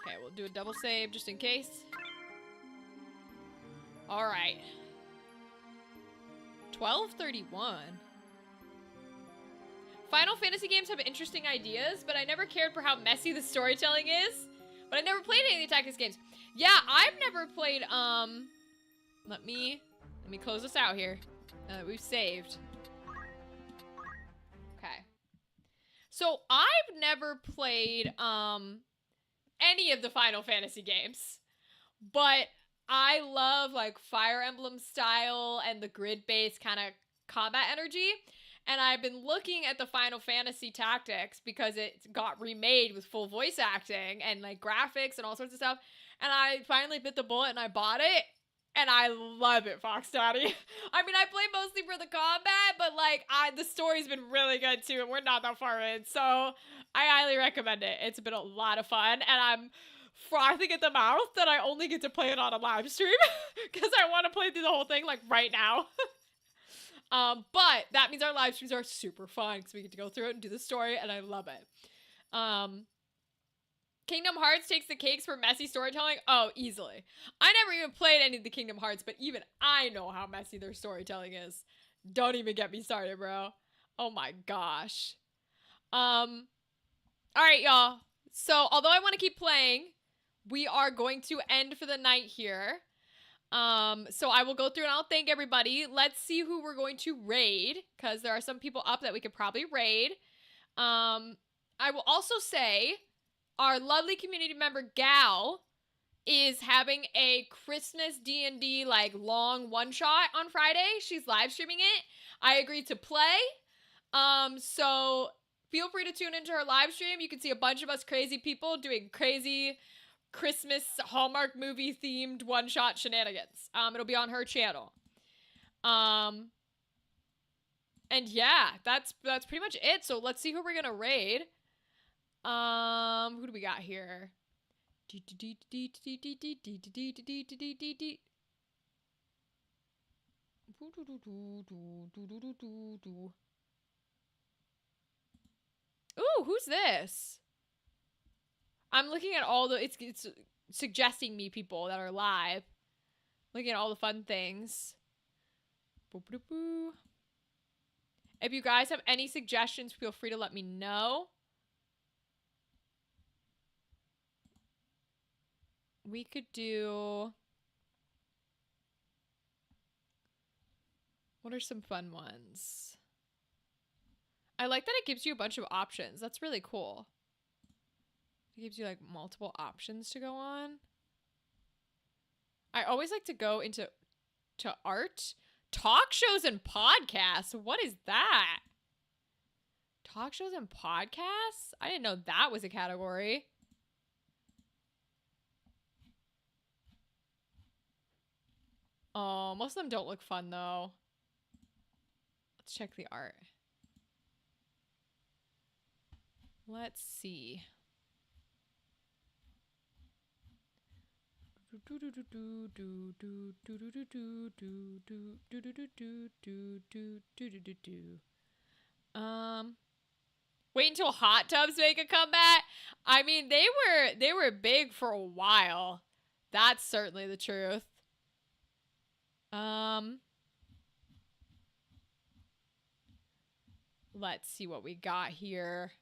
Okay, we'll do a double save just in case. All right. 1231. Final Fantasy games have interesting ideas, but I never cared for how messy the storytelling is. But I never played any of the Tactics games. Yeah, I've never played, let me close this out here. We've saved. Okay. So I've never played, any of the Final Fantasy games, but I love like Fire Emblem style and the grid-based kind of combat energy. And I've been looking at the Final Fantasy Tactics because it got remade with full voice acting and like graphics and all sorts of stuff. And I finally bit the bullet and I bought it. And I love it, Fox Daddy. I mean, I play mostly for the combat, but like the story's been really good too, and we're not that far in. So I highly recommend it. It's been a lot of fun, and I'm frothing at the mouth that I only get to play it on a live stream because I want to play through the whole thing like right now. But that means our live streams are super fun because we get to go through it and do the story, and I love it. Kingdom Hearts takes the cakes for messy storytelling. Oh, easily. I never even played any of the Kingdom Hearts, but even I know how messy their storytelling is. Don't even get me started, bro. Oh my gosh. All right, y'all. So, although I want to keep playing, we are going to end for the night here. So I will go through and I'll thank everybody. Let's see who we're going to raid, because there are some people up that we could probably raid. I will also say our lovely community member Gal is having a Christmas D&D like long one-shot on Friday. She's live streaming it. I agreed to play. So feel free to tune into her live stream. You can see a bunch of us crazy people doing crazy Christmas Hallmark movie themed one-shot shenanigans. It'll be on her channel. And yeah, that's pretty much it. So let's see who we're gonna raid. Who do we got here? Ooh, who's this? I'm looking at all the, it's suggesting me people that are live. Looking at all the fun things. If you guys have any suggestions, feel free to let me know. We could do... What are some fun ones? I like that it gives you a bunch of options. That's really cool. It gives you like multiple options to go on. I always like to go into art. Talk shows and podcasts. What is that? Talk shows and podcasts? I didn't know that was a category. Oh, most of them don't look fun though. Let's check the art. Let's see. Wait until hot tubs make a comeback. I mean, they were big for a while. That's certainly the truth. Let's see what we got here.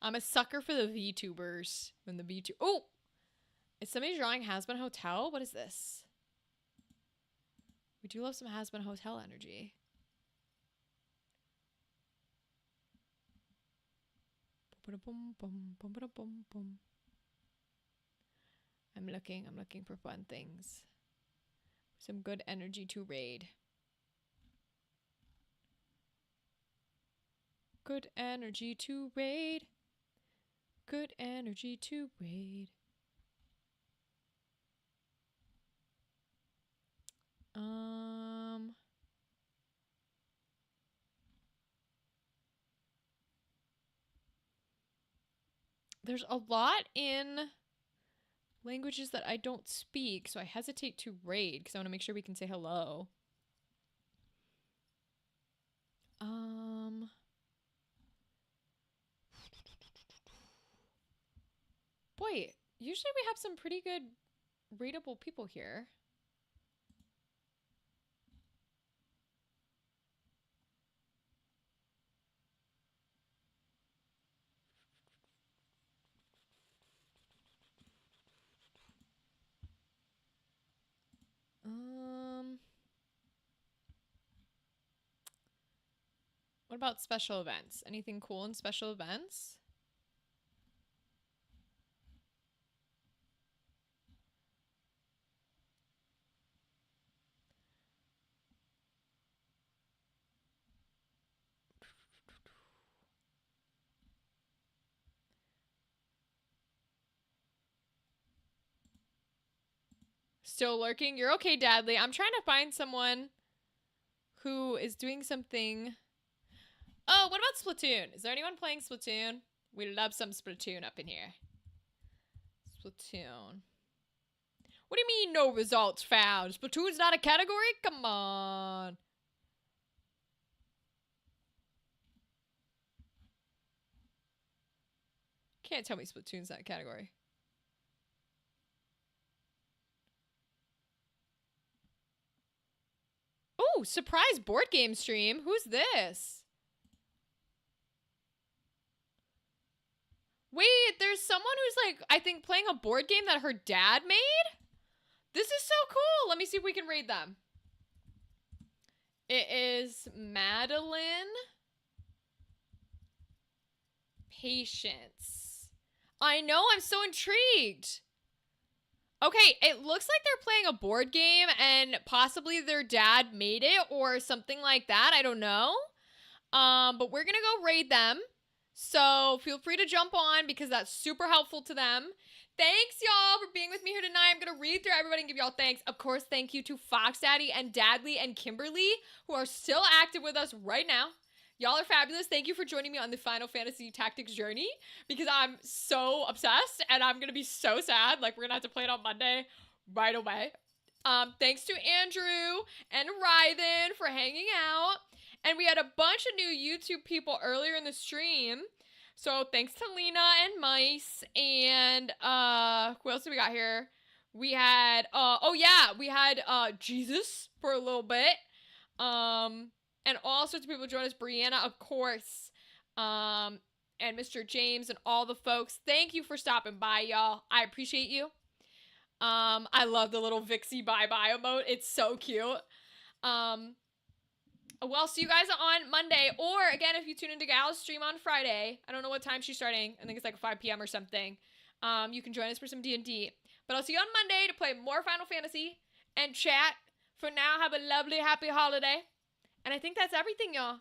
I'm a sucker for the VTubers. When the VTuber... Oh! Is somebody drawing Has-Been Hotel? What is this? We do love some Has-Been Hotel energy. I'm looking for fun things. Some good energy to raid. Good energy to raid. Good energy to raid. There's a lot in languages that I don't speak, so I hesitate to raid because I want to make sure we can say hello. Boy, usually we have some pretty good readable people here. What about special events? Anything cool in special events? Still lurking? You're okay, Dadley. I'm trying to find someone who is doing something. Oh, what about Splatoon? Is there anyone playing Splatoon? We love some Splatoon up in here. Splatoon. What do you mean no results found? Splatoon's not a category? Come on. Can't tell me Splatoon's not a category. Oh, surprise board game stream. Who's this? Wait, there's someone who's like, I think playing a board game that her dad made? This is so cool. Let me see if we can raid them. It is Madeline Patience. I know, I'm so intrigued. Okay, it looks like they're playing a board game and possibly their dad made it or something like that. I don't know. But we're gonna go raid them. So feel free to jump on because that's super helpful to them. Thanks, y'all, for being with me here tonight. I'm going to read through everybody and give y'all thanks. Of course, thank you to Fox Daddy and Dadley and Kimberly, who are still active with us right now. Y'all are fabulous. Thank you for joining me on the Final Fantasy Tactics journey because I'm so obsessed and I'm going to be so sad. Like, we're going to have to play it on Monday right away. Thanks to Andrew and Rythan for hanging out. And we had a bunch of new YouTube people earlier in the stream. So thanks to Lena and Mice. And who else do we got here? We had we had Jesus for a little bit. And all sorts of people joined us. Brianna, of course. And Mr. James and all the folks. Thank you for stopping by, y'all. I appreciate you. I love the little Vixie bye-bye emote. It's so cute. Well, see you guys on Monday. Or, again, if you tune into Gal's stream on Friday, I don't know what time she's starting. I think it's like 5 p.m. or something. You can join us for some D&D. But I'll see you on Monday to play more Final Fantasy and chat. For now, have a lovely, happy holiday. And I think that's everything, y'all.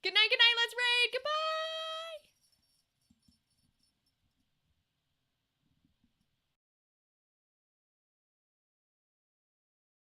Good night, let's raid. Goodbye!